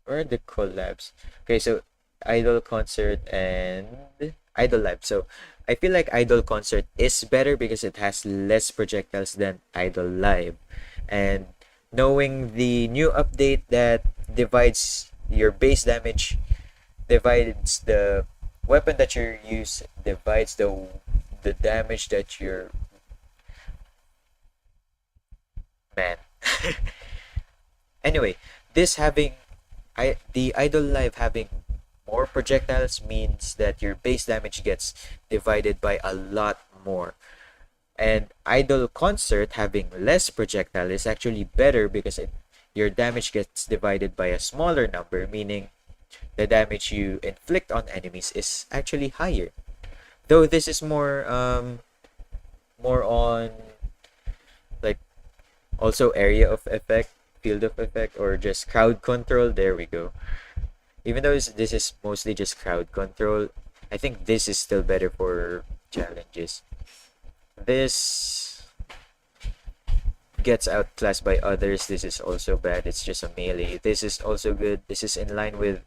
Where are the collabs? Okay, so idol concert and idol live. So I feel like idol concert is better because it has less projectiles than idol live. And knowing the new update that divides your base damage, divides the weapon that you use, divides the damage that you're... Man. Anyway, this having the idol live having more projectiles means that your base damage gets divided by a lot more. And idol concert having less projectile is actually better because your damage gets divided by a smaller number, meaning the damage you inflict on enemies is actually higher. Though this is more on like also area of effect, field of effect, or just crowd control. There we go. Even though this is mostly just crowd control, I think this is still better for challenges. This gets outclassed by others. This is also bad. It's just a melee. This is also good. This is in line with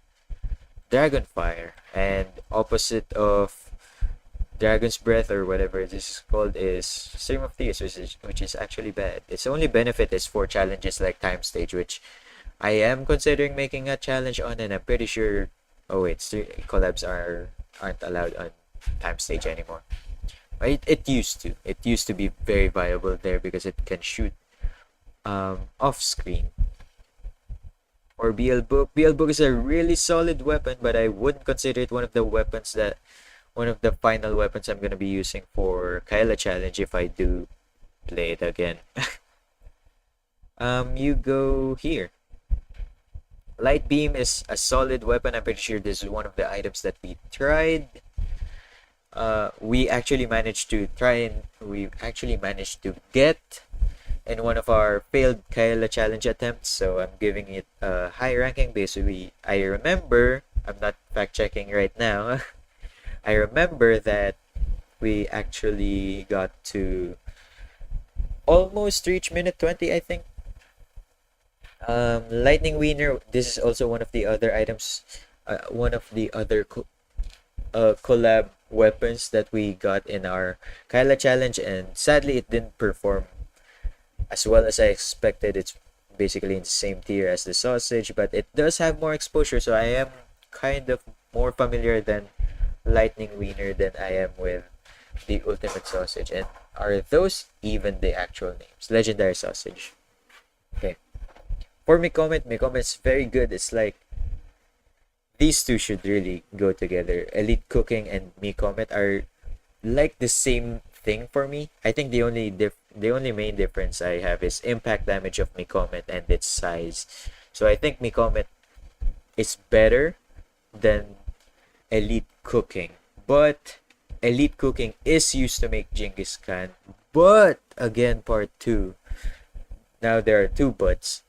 Dragonfire, and opposite of Dragon's Breath or whatever this is called is Stream of Tears, which is actually bad. Its only benefit is for challenges like Time Stage, which I am considering making a challenge on, and I'm pretty sure Oh wait, collabs aren't allowed on time stage anymore. It used to. It used to be very viable there because it can shoot off screen. Or BL Book. BL Book is a really solid weapon, but I wouldn't consider it one of the final weapons I'm gonna be using for Kyla Challenge if I do play it again. You go here. Light Beam is a solid weapon. I'm pretty sure this is one of the items that we tried. We actually managed to get in one of our failed Kyla challenge attempts, so I'm giving it a high ranking because I remember, I'm not fact checking right now, I remember that we actually got to almost reach minute 20, I think. Lightning Wiener, this is also one of the other items, one of the other collab weapons that we got in our Kyla challenge, and sadly it didn't perform as well as I expected. It's basically in the same tier as the sausage, but it does have more exposure, so I am kind of more familiar than Lightning Wiener than I am with the ultimate sausage. And are those even the actual names? Legendary sausage. Okay. For Mikomet is very good. It's like these two should really go together. Elite Cooking and Mikomet are like the same thing for me. I think the only main difference I have is impact damage of Mikomet and its size. So I think Mikomet is better than Elite Cooking. But Elite Cooking is used to make Genghis Khan. But again, part 2. Now there are two buts.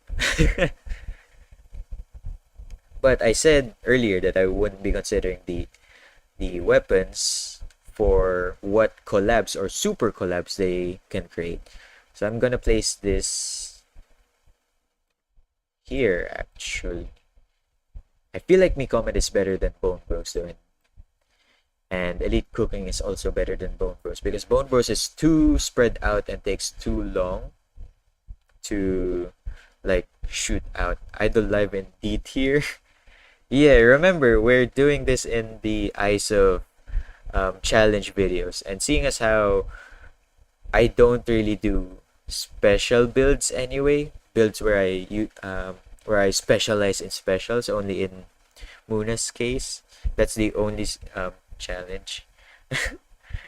But I said earlier that I wouldn't be considering the weapons for what collabs or super collabs they can create. So I'm gonna place this here actually. I feel like Mikomet is better than Bone Bros though. And Elite Cooking is also better than Bone Bros because Bone Bros is too spread out and takes too long to like shoot out. Idol Live in D tier. Yeah, remember we're doing this in the eyes of challenge videos, and seeing as how I don't really do special builds anyway, builds where I specialize in specials only in Muna's case. That's the only challenge.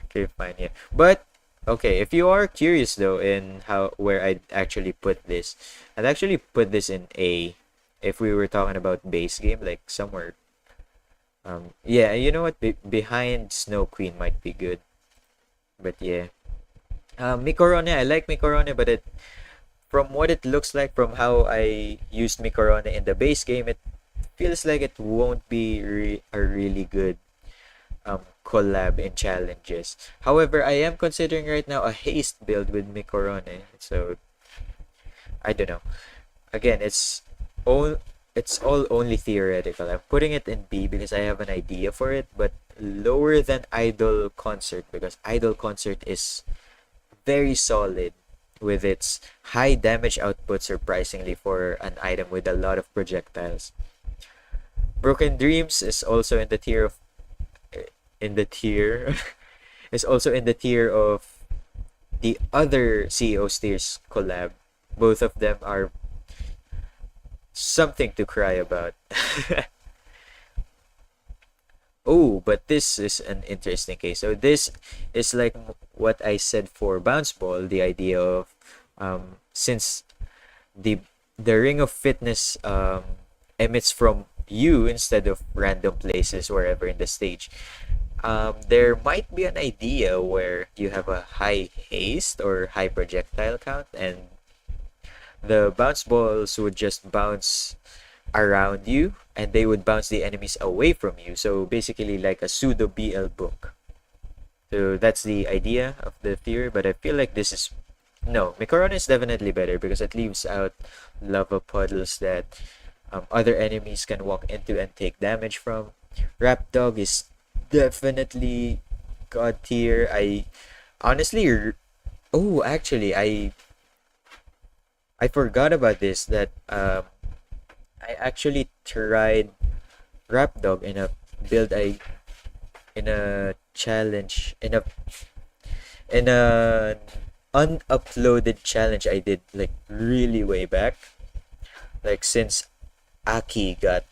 Okay, fine, yeah. But okay, if you are curious though in where I'd actually put this, I'd actually put this in A if we were talking about base game, like somewhere. Yeah, you know what? Behind Snow Queen might be good. But yeah. Mikorone, I like Mikorone, but from what it looks like, from how I used Mikorone in the base game, it feels like it won't be a really good collab in challenges. However, I am considering right now a haste build with Mikorone, so I don't know. Again, it's all only theoretical. I'm putting it in B because I have an idea for it, but lower than Idol Concert because Idol Concert is very solid with its high damage output, surprisingly, for an item with a lot of projectiles. Broken Dreams is also in the tier is also in the tier of the other CEO's tiers collab. Both of them are something to cry about. Oh, but this is an interesting case. So this is like what I said for Bounce Ball, the idea of since the Ring of Fitness emits from you instead of random places wherever in the stage. There might be an idea where you have a high haste or high projectile count, and the bounce balls would just bounce around you and they would bounce the enemies away from you. So basically like a pseudo BL book. So that's the idea of the theory, but I feel like this is no, Mikorone is definitely better because it leaves out lava puddles that other enemies can walk into and take damage from. Rap Dog is definitely god tier. I honestly oh actually I forgot about this that I actually tried Rap Dog in a build I in a challenge in a unuploaded challenge I did like really way back, like since Aki got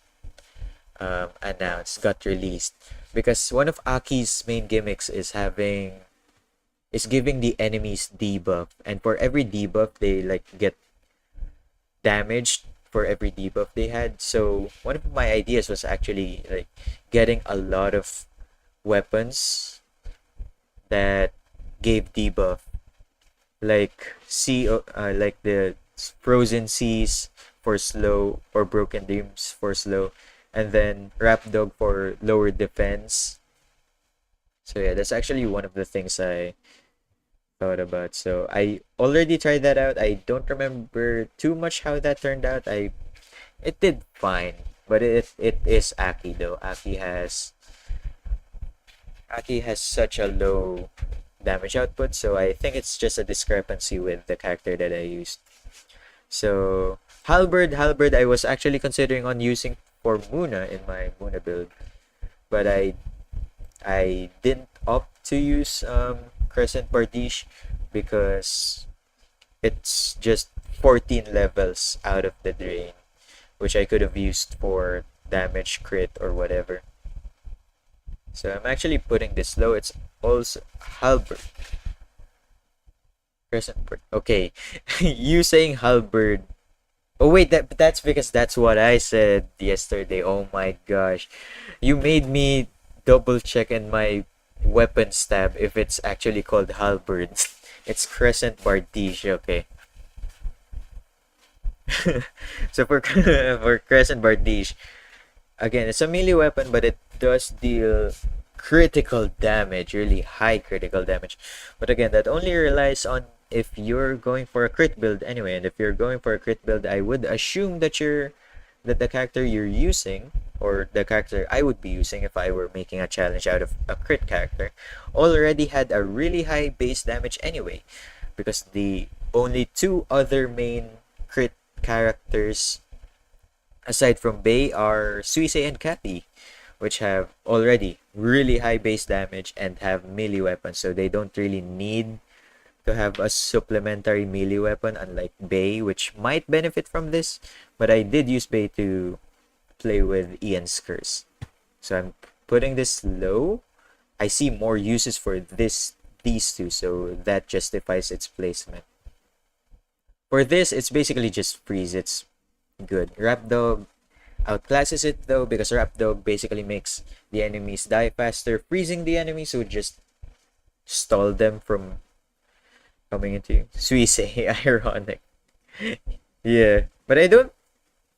announced, got released, because one of Aki's main gimmicks is giving the enemies debuff, and for every debuff they like get damaged for every debuff they had. So one of my ideas was actually like getting a lot of weapons that gave debuff, like like the frozen seas for slow, or broken dreams for slow, and then Rap Dog for lower defense. So yeah, that's actually one of the things I thought about. So I already tried that out. I don't remember too much how that turned out. It did fine, but it is Aki though. Aki has such a low damage output, so I think it's just a discrepancy with the character that I used. So Halberd I was actually considering on using for Muna in my Muna build, but I didn't opt to use Crescent Bardiche because it's just 14 levels out of the drain, which I could have used for damage, crit, or whatever. So I'm actually putting this low. It's also Halberd. Crescent Bird. Okay. You saying Halberd. Oh wait, that's because that's what I said yesterday. Oh my gosh. You made me double check in my weapons tab if it's actually called Halberd. It's Crescent Bardiche, okay. So for for Crescent Bardiche, again, it's a melee weapon, but it does deal critical damage, really high critical damage. But again, that only relies on if you're going for a crit build anyway. And if you're going for a crit build, I would assume that the character you're using, or the character I would be using if I were making a challenge out of a crit character, already had a really high base damage anyway. Because the only two other main crit characters aside from Bay are Suisei and Cappy, which have already really high base damage and have melee weapons, so they don't really need to have a supplementary melee weapon, unlike Bay, which might benefit from this. But I did use Bay to play with Ian's Curse, so I'm putting this low. I see more uses for these two, so that justifies its placement. For this, it's basically just freeze. It's good. Rap Dog outclasses it though, because Rap Dog basically makes the enemies die faster, freezing the enemies, so just stall them from coming into you. Suisei, ironic. Yeah, but I don't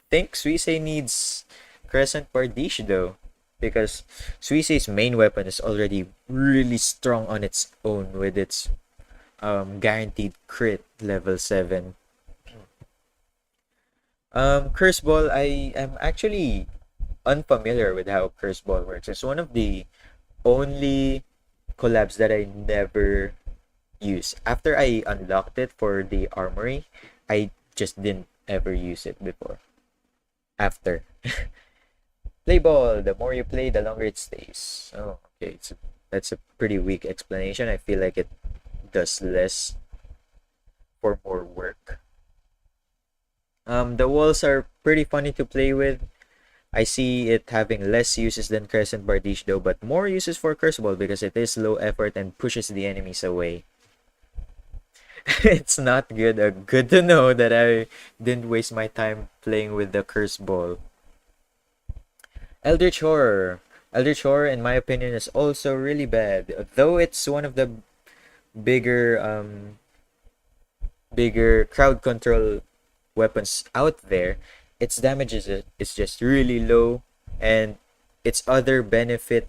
think Suisei needs Crescent Bardiche though, because Suisei's main weapon is already really strong on its own with its guaranteed crit level 7. Curse Ball, I am actually unfamiliar with how Curse Ball works. It's one of the only collabs that I never use. After I unlocked it for the armory, I just didn't ever use it before. After. Play ball. The more you play, the longer it stays. Oh, okay. That's a pretty weak explanation. I feel like it does less for more work. The walls are pretty funny to play with. I see it having less uses than Crescent Bardiche though, but more uses for Curse Ball because it is low effort and pushes the enemies away. It's not good. Good to know that I didn't waste my time playing with the Curse Ball. Eldritch Horror. Eldritch Horror, in my opinion, is also really bad. Though it's one of the bigger bigger crowd control weapons out there, its damage is just really low, and its other benefit,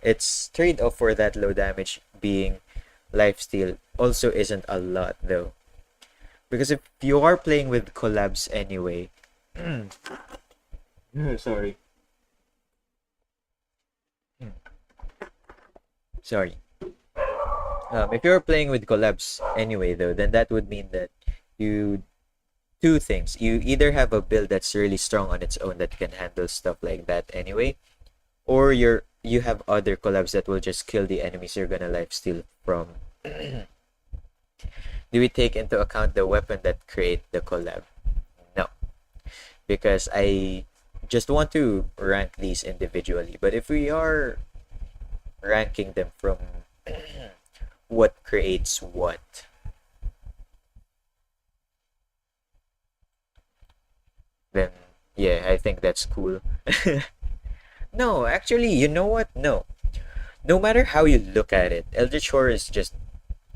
its trade-off for that low damage being lifesteal, also isn't a lot though. Because if you are playing with collabs anyway, sorry. Sorry. If you're playing with collabs anyway though, then that would mean that you two things. You either have a build that's really strong on its own that can handle stuff like that anyway, or you have other collabs that will just kill the enemies you're gonna lifesteal from. Do we take into account the weapon that create the collab? No, because I just want to rank these individually. But if we are ranking them from what creates what, then yeah, I think that's cool. No, actually, you know what? No. No matter how you look at it, Eldritch Horror is just,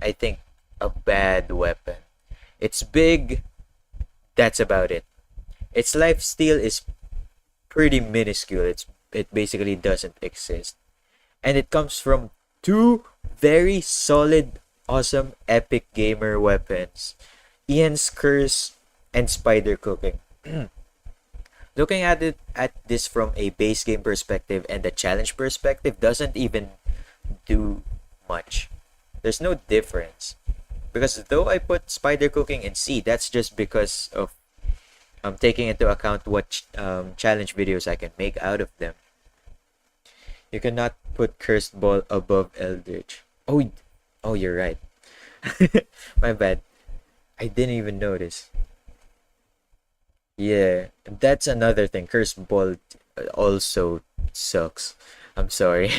I think, a bad weapon. It's big, that's about it. Its lifesteal is pretty minuscule. It basically doesn't exist. And it comes from two very solid, awesome, epic gamer weapons. Ian's Curse and Spider Cooking. Looking at this from a base game perspective and the challenge perspective doesn't even do much. There's no difference. Because though I put Spider Cooking in C, that's just because of taking into account what challenge videos I can make out of them. You cannot put Cursed Ball above Eldritch. Oh, you're right. My bad. I didn't even notice. Yeah, that's another thing. Cursed Ball also sucks. I'm sorry.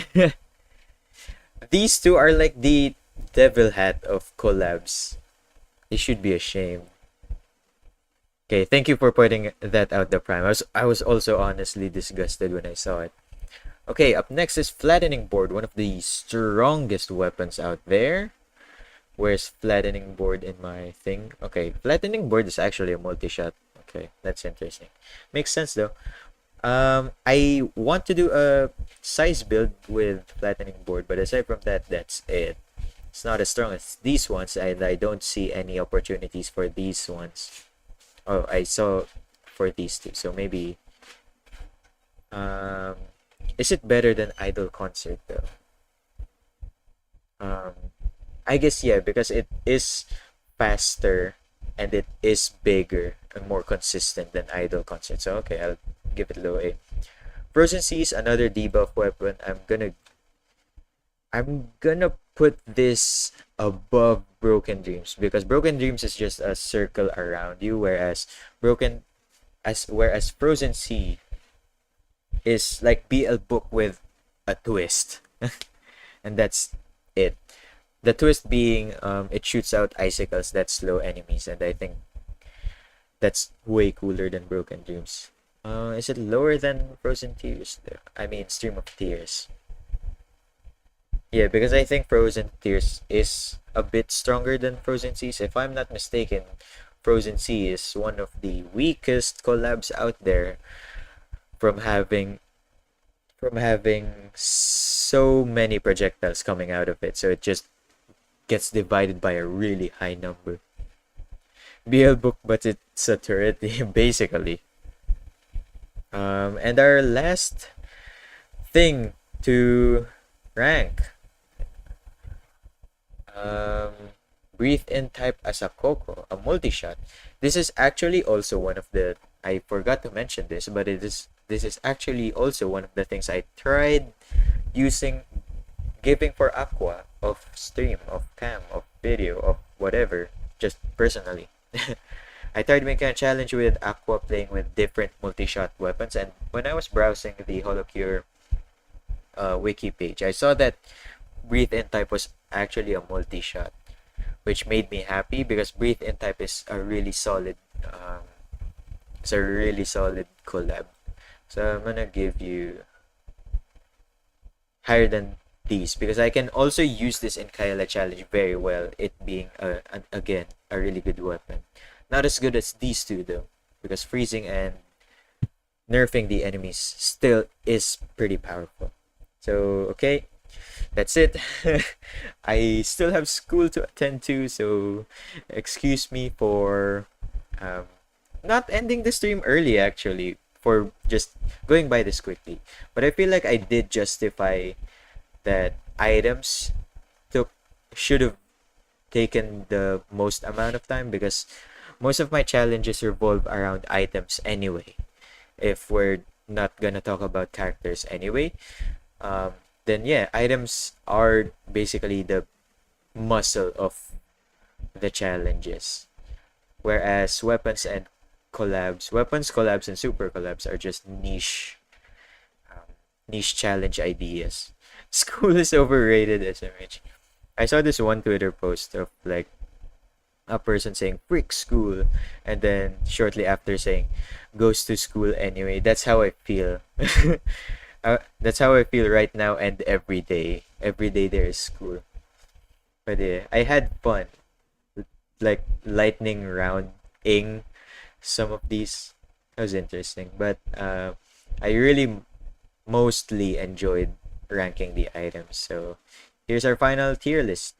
These two are like the devil hat of collabs. They should be ashamed. Okay, thank you for pointing that out, the Prime. I was also honestly disgusted when I saw it. Okay, up next is Flattening Board, one of the strongest weapons out there. Where's Flattening Board in my thing? Okay, Flattening Board is actually a multi-shot. Okay, that's interesting. Makes sense though. I want to do a size build with Flattening Board, but aside from that, that's it. It's not as strong as these ones, and I don't see any opportunities for these ones. Oh, I saw for these two, so maybe. Is it better than Idol Concert though? I guess yeah, because it is faster and it is bigger and more consistent than Idol Concert. So okay, I'll give it low A. Frozen Sea is another debuff weapon. I'm gonna put this above Broken Dreams because Broken Dreams is just a circle around you, whereas Frozen Sea is like BL book with a twist. And that's it. The twist being it shoots out icicles that slow enemies, and I think that's way cooler than Broken Dreams. Is it lower than Frozen Tears? I mean Stream of Tears. Yeah, because I think Frozen Tears is a bit stronger than Frozen Seas. If I'm not mistaken, Frozen Sea is one of the weakest collabs out there from having so many projectiles coming out of it. So it just gets divided by a really high number. BL book, but it's a turret, basically. And our last thing to rank. Breathe in type as a Coco, a multi-shot. This is actually also one of the, I forgot to mention this, but this is actually also one of the things I tried giving for Aqua of stream, of cam, of video, of whatever, just personally. I tried making a challenge with Aqua playing with different multi-shot weapons, and when I was browsing the HoloCure wiki page, I saw that Breathe in type was actually a multi-shot, which made me happy because Breathe in type is a really solid collab. So I'm gonna give you higher than these because I can also use this in Kyla challenge very well, it being again a really good weapon. Not as good as these two though, because freezing and nerfing the enemies still is pretty powerful. So okay, that's it. I still have school to attend to, so excuse me for not ending the stream early, actually, for just going by this quickly. But I feel like I did justify that items should have taken the most amount of time because most of my challenges revolve around items anyway. If we're not gonna talk about characters anyway, then yeah, items are basically the muscle of the challenges. Whereas weapons collabs, and super collabs are just niche challenge ideas. School is overrated, SMH. I saw this one Twitter post of like a person saying "freak school," and then shortly after saying "goes to school anyway." That's how I feel. That's how I feel right now and every day. Every day there is school. But yeah, I had fun, like lightning rounding some of these. That was interesting, but I really mostly enjoyed ranking the items. So here's our final tier list.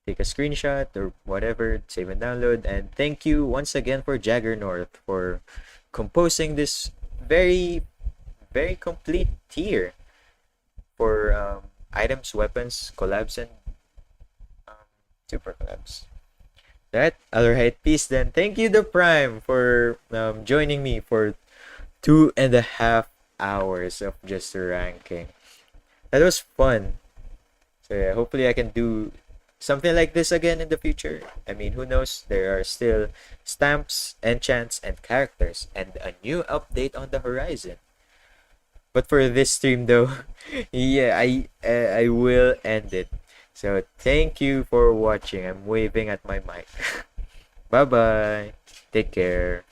Take a screenshot or whatever, save and download. And thank you once again for Jaggernorth for composing this very, very complete tier for items, weapons, collabs, and super collabs. That alright, peace then. Thank you, the Prime, for joining me for 2.5 hours of just ranking. That was fun. So yeah, hopefully I can do something like this again in the future. I mean, who knows? There are still stamps, enchants, and characters, and a new update on the horizon. But for this stream, though, yeah, I will end it. So thank you for watching. I'm waving at my mic. Bye bye. Take care.